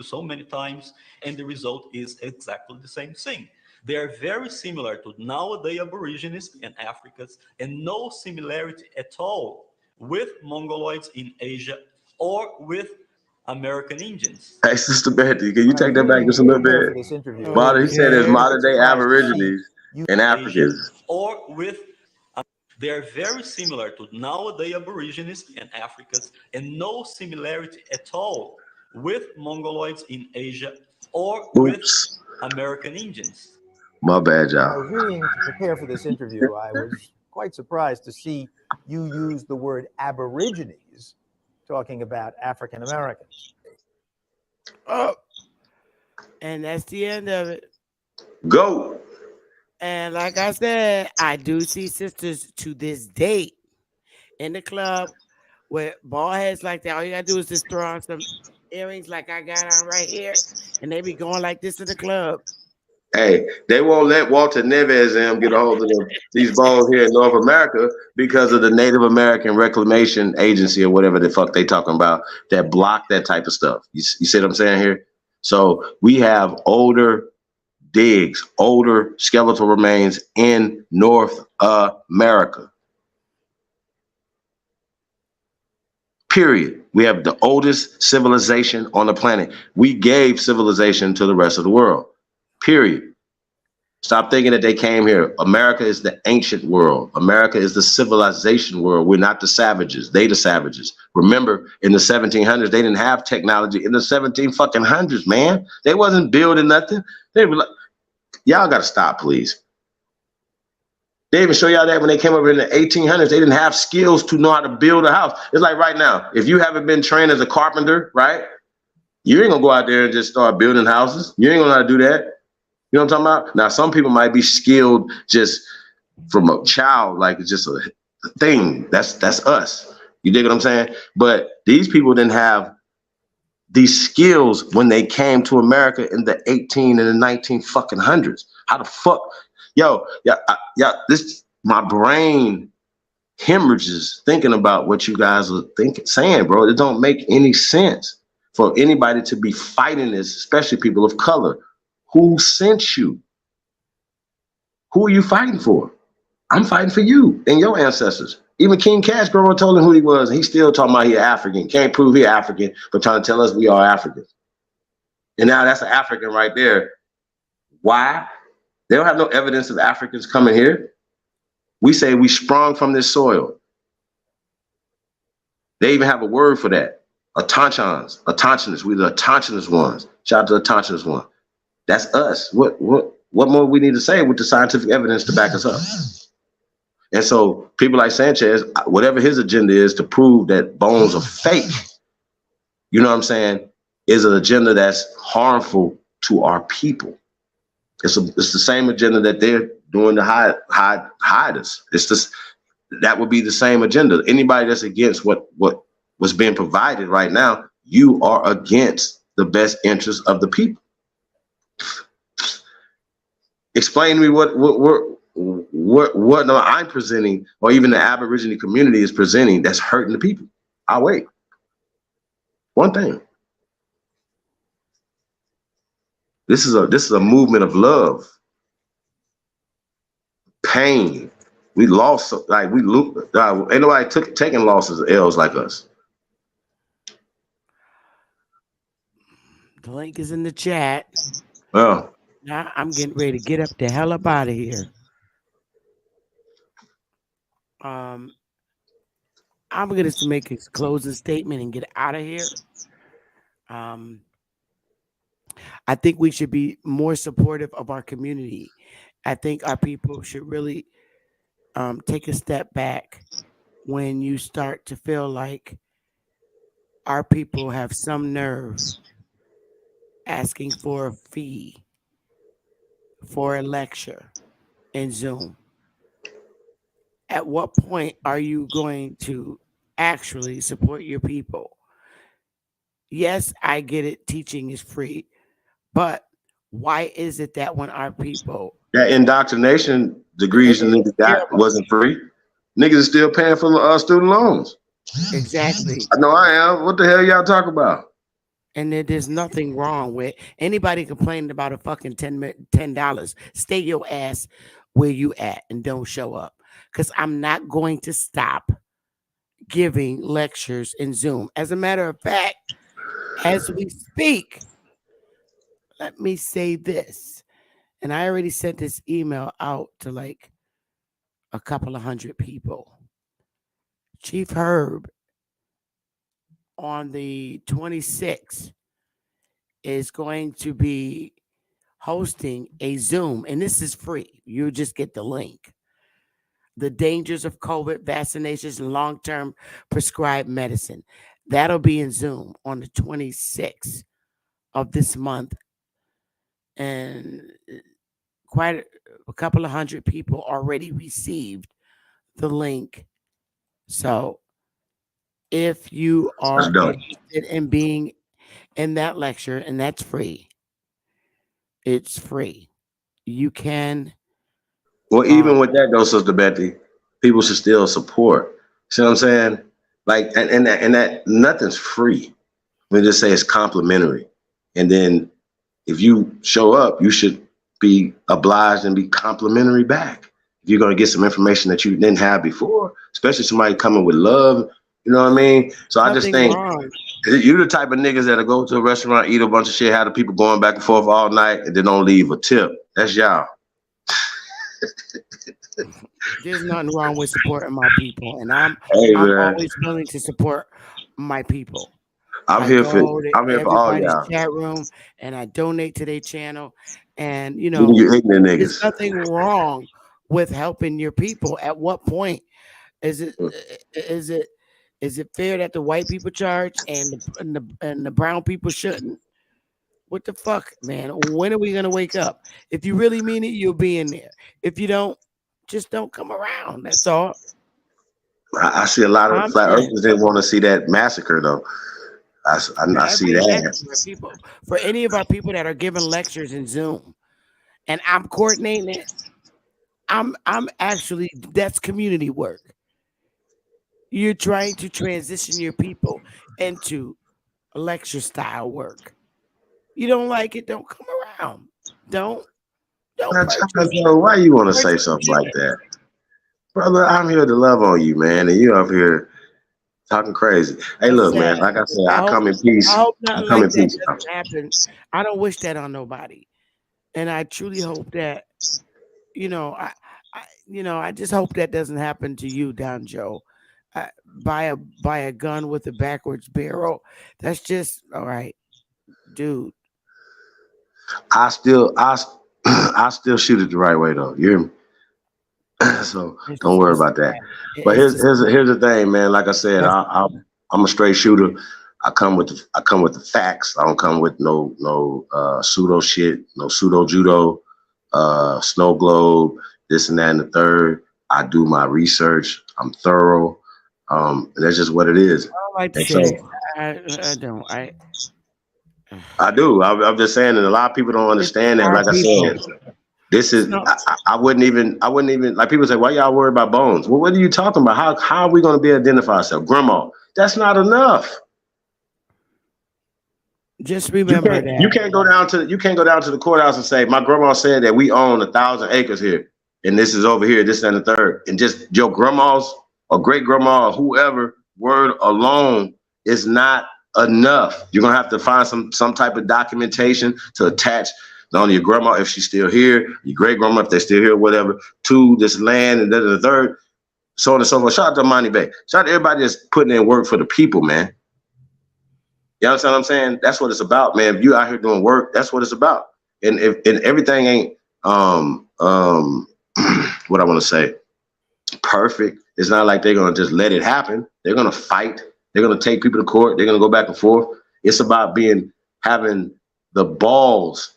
so many times, and the result is exactly the same thing. They are very similar to nowadays Aborigines and Africans, and no similarity at all with Mongoloids in Asia or with American Indians. Hey, Sister Betty, can you take that back just a little bit? He said there's modern day Aborigines and Africans. Or with they are very similar to nowadays Aborigines and Africans, and no similarity at all with Mongoloids in Asia or with American Indians. My bad, y'all. I was reading to prepare for this interview. I was quite surprised to see you use the word Aborigines talking about African Americans. Oh, and that's the end of it. Go. And like I said, I do see sisters to this date in the club with bald heads like that. All you gotta do is just throw on some earrings like I got on right here, and they be going like this in the club. Hey, they won't let Walter Neves and them get a hold of these bones here in North America because of the Native American Reclamation Agency or whatever the fuck they talking about that block that type of stuff. You see what I'm saying here? So we have older digs, older skeletal remains in North America. Period. We have the oldest civilization on the planet. We gave civilization to the rest of the world. Period. Stop thinking that they came here. America is the ancient world. America is the civilization world. We're not the savages. They the savages. Remember, in the 1700s, they didn't have technology. In the 1700s, man, they wasn't building nothing. They were like, y'all got to stop, please. They even show y'all that when they came over in the 1800s, they didn't have skills to know how to build a house. It's like right now, if you haven't been trained as a carpenter, right? You ain't gonna go out there and just start building houses. You ain't gonna know how to do that. You know what I'm talking about? Now, some people might be skilled just from a child, like it's just a thing. That's us. You dig what I'm saying? But these people didn't have these skills when they came to America in the 18 and the 19 fucking hundreds. How the fuck? Yo, this my brain hemorrhages thinking about what you guys are saying, bro. It don't make any sense for anybody to be fighting this, especially people of color. Who sent you? Who are you fighting for? I'm fighting for you and your ancestors. Even King Cash Grove told him who he was, and he's still talking about he African. Can't prove he African, but trying to tell us we are Africans. And now that's an African right there. Why? They don't have no evidence of Africans coming here. We say we sprung from this soil. They even have a word for that. Atanchans. We the Atanchans ones. Shout out to the Atanchans one. That's us. What more we need to say with the scientific evidence to back us up? And so people like Sanchez, whatever his agenda is to prove that bones are fake, you know what I'm saying, is an agenda that's harmful to our people. It's the same agenda that they're doing to hide us. That would be the same agenda. Anybody that's against what's being provided right now, you are against the best interests of the people. Explain to me what I'm presenting, or even the Aborigine community is presenting, that's hurting the people. I'll wait. One thing. This is a movement of love, pain. We lost, like we ain't nobody taking losses, L's like us. The link is in the chat. Well, now I'm getting ready to get up the hell up out of here. I'm gonna just make a closing statement and get out of here. I think we should be more supportive of our community. I think our people should really take a step back when you start to feel like our people have some nerve asking for a fee for a lecture in Zoom. at what point are you going to actually support your people? Yes, I get it. Teaching is free, but why is it that when our people That indoctrination degrees the niggas care got wasn't free. Niggas is still paying for student loans. exactly, I know I am. What the hell y'all talk about? and there's nothing wrong with anybody complaining about a fucking $10. Stay your ass where you at and don't show up, because I'm not going to stop giving lectures in Zoom. As a matter of fact, as we speak, let me say this, and I already sent this email out to like a couple of hundred people. Chief Herb on the 26th is going to be hosting a Zoom, and this is free. You just get the link. The dangers of COVID, vaccinations, and long-term prescribed medicine. That'll be in Zoom on the 26th of this month. And quite a couple of hundred people already received the link. So if you are interested in being in that lecture, and that's free, it's free. You can. Well, even with that though, Sister Betty, people should still support. See what I'm saying? Like, and that nothing's free. We just say it's complimentary. And then if you show up, you should be obliged and be complimentary back. If you're going to get some information that you didn't have before, especially somebody coming with love, you know what I mean? So I just think you're the type of niggas that'll go to a restaurant, eat a bunch of shit, have the people going back and forth all night, and then don't leave a tip. That's y'all. There's nothing wrong with supporting my people, and I'm always willing to support my people. I'm here for all y'all. Chat room, and I donate to their channel, and you there's nothing wrong with helping your people. At what point is it fair that the white people charge and the brown people shouldn't? What the fuck, man? When are we gonna wake up? If you really mean it, you'll be in there. If you don't, just don't come around. That's all. I see a lot of flat earthers didn't want to see that massacre though. I see that. For any of our people that are giving lectures in Zoom, and I'm coordinating it, I'm actually, that's community work. You're trying to transition your people into lecture style work. You don't like it, don't come around. Don't. Why you want to say something like that, brother? I'm here to love on you, man, and you up here talking crazy. Hey, look, man. Like I said, I come in peace. I hope nothing like that doesn't happen. I don't wish that on nobody, and I truly hope that, I just hope that doesn't happen to you, Don Joe. Buy a gun with a backwards barrel. That's just all right, dude. I still shoot it the right way though. You hear me? So don't worry about that. But here's the thing, man. Like I said, I'm a straight shooter. I come with the facts. I don't come with no pseudo shit, no pseudo judo, snow globe, this and that and the third. I do my research. I'm thorough. That's just what it is. I don't like to say I don't. I do. I'm just saying that a lot of people don't understand that. Like I said, this is I wouldn't even like people say, why y'all worry about bones? Well, what are you talking about? How are we going to be identify ourselves? Grandma, that's not enough. Just remember that you can't go down to the courthouse and say, my grandma said that we own 1,000 acres here, and this is over here, this and the third, and just your grandma's or great grandma or whoever word alone is not enough. You're gonna have to find some type of documentation to attach not only your grandma if she's still here, your great grandma if they're still here, whatever, to this land and then the third, so on and so forth. Shout out to Monty Bay. Shout out to everybody that's putting in work for the people, man. You understand what I'm saying? That's what it's about, man. If you out here doing work, that's what it's about. And everything ain't what I want to say perfect. It's not like they're gonna just let it happen. They're gonna fight. They're gonna take people to court. They're gonna go back and forth. It's about having the balls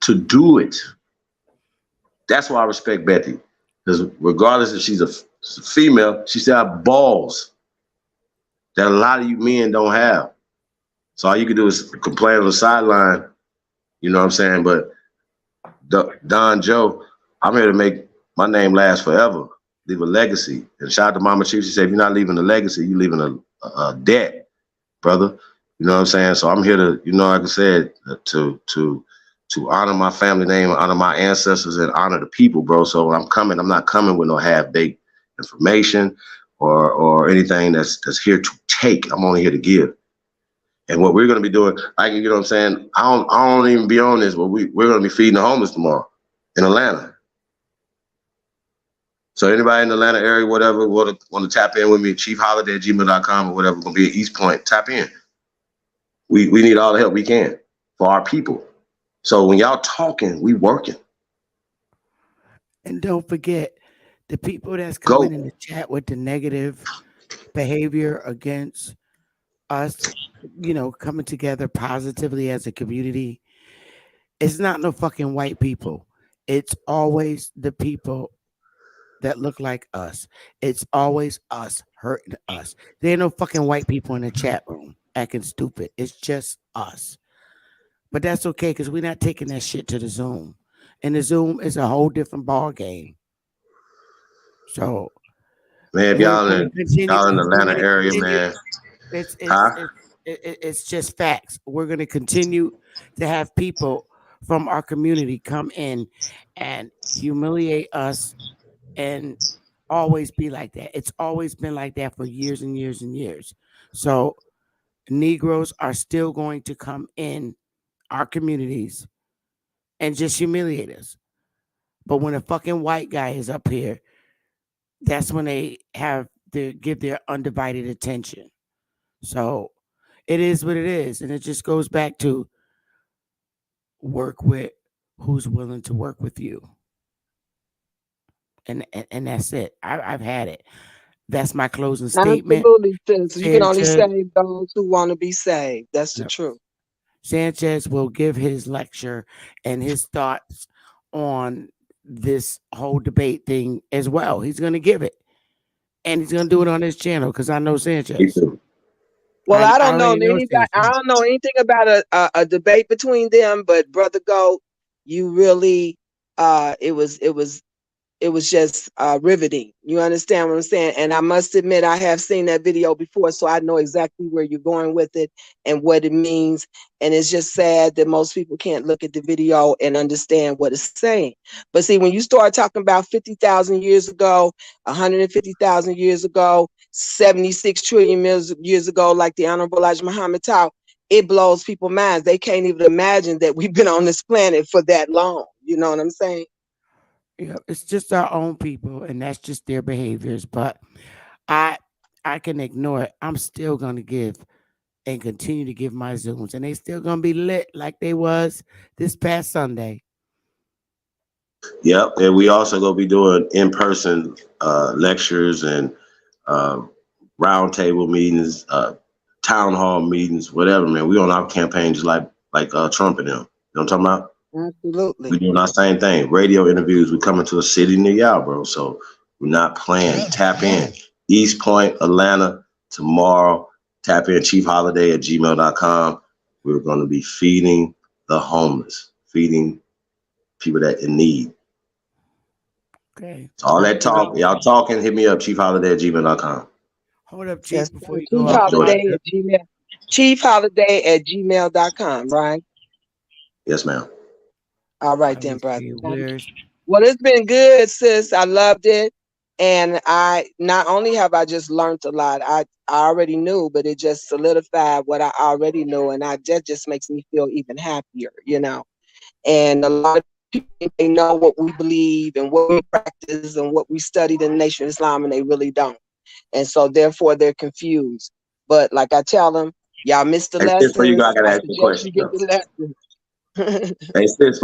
to do it. That's why I respect Betty, because regardless if she's It's a female. She said, I have balls that a lot of you men don't have. So all you can do is complain on the sideline. You know what I'm saying? But Don Joe, I'm here to make my name last forever, leave a legacy. And shout out to Mama Chief. She said, if you're not leaving a legacy, you're leaving a debt, brother. You know what I'm saying? So I'm here to, you know, like I said, to honor my family name, honor my ancestors, and honor the people, bro. So when I'm coming, I'm not coming with no half-baked information or anything that's here to take. I'm only here to give. And what we're going to be doing, you know what I'm saying? I don't even be on this, but we're going to be feeding the homeless tomorrow in Atlanta. So anybody in the Atlanta area, whatever, want to tap in with me, chiefholiday@gmail.com or whatever, going to be at East Point, tap in. We need all the help we can for our people. So when y'all talking, we working. And don't forget, the people that's coming in the chat with the negative behavior against us, you know, coming together positively as a community, it's not no fucking white people. It's always the people that look like us. It's always us hurting us. There ain't no fucking white people in the chat room acting stupid. It's just us. But that's okay, because we're not taking that shit to the Zoom. And the Zoom is a whole different ball game. So, man, if y'all in the Atlanta area, man, it's just facts. We're going to continue to have people from our community come in and humiliate us and always be like that. It's always been like that for years and years and years. So Negroes are still going to come in our communities and just humiliate us. But when a fucking white guy is up here, that's when they have to give their undivided attention. So it is what it is. And it just goes back to work with who's willing to work with you. And that's it. I've had it. That's my closing statement. Absolutely, sis. You can only save those who want to be saved. That's the truth. Sanchez will give his lecture and his thoughts on this whole debate thing as well. He's going to give it. And he's going to do it on his channel because I know Sanchez. Well, I don't know anything about a debate between them, but Brother Goat, you really it was just riveting. You understand what I'm saying? And I must admit, I have seen that video before, so I know exactly where you're going with it and what it means. And it's just sad that most people can't look at the video and understand what it's saying. But see, when you start talking about 50,000 years ago, 150,000 years ago, 76 trillion years ago, like the Honorable Elijah Muhammad taught, it blows people's minds. They can't even imagine that we've been on this planet for that long. You know what I'm saying? Yeah, it's just our own people, and that's just their behaviors. But I can ignore it. I'm still gonna give and continue to give my Zooms, and they still gonna be lit like they was this past Sunday. Yep, and we also gonna be doing in-person lectures and roundtable meetings, town hall meetings, whatever, man. We on our campaign just like Trump and them. You know what I'm talking about? Absolutely. We doing our same thing. Radio interviews. We coming to a city near y'all, bro. So we're not playing. Tap in. East Point, Atlanta, tomorrow. Tap in chiefholiday@gmail.com. We're going to be feeding the homeless, feeding people that in need. Okay. So all that talk, y'all talking, hit me up, chiefholiday@gmail.com. Hold up, Chief, before you go. Chiefholiday@gmail.com, right? Yes, ma'am. All right, then, brother. Well, it's been good, sis. I loved it. And I not only have I just learned a lot, I already knew, but it just solidified what I already knew. And that just makes me feel even happier, you know. And a lot of people, they know what we believe and what we practice and what we studied in the Nation of Islam, and they really don't. And so therefore they're confused. But like I tell them, y'all missed the lesson. I gotta ask you a question. You get the lesson. Hey, sis, for you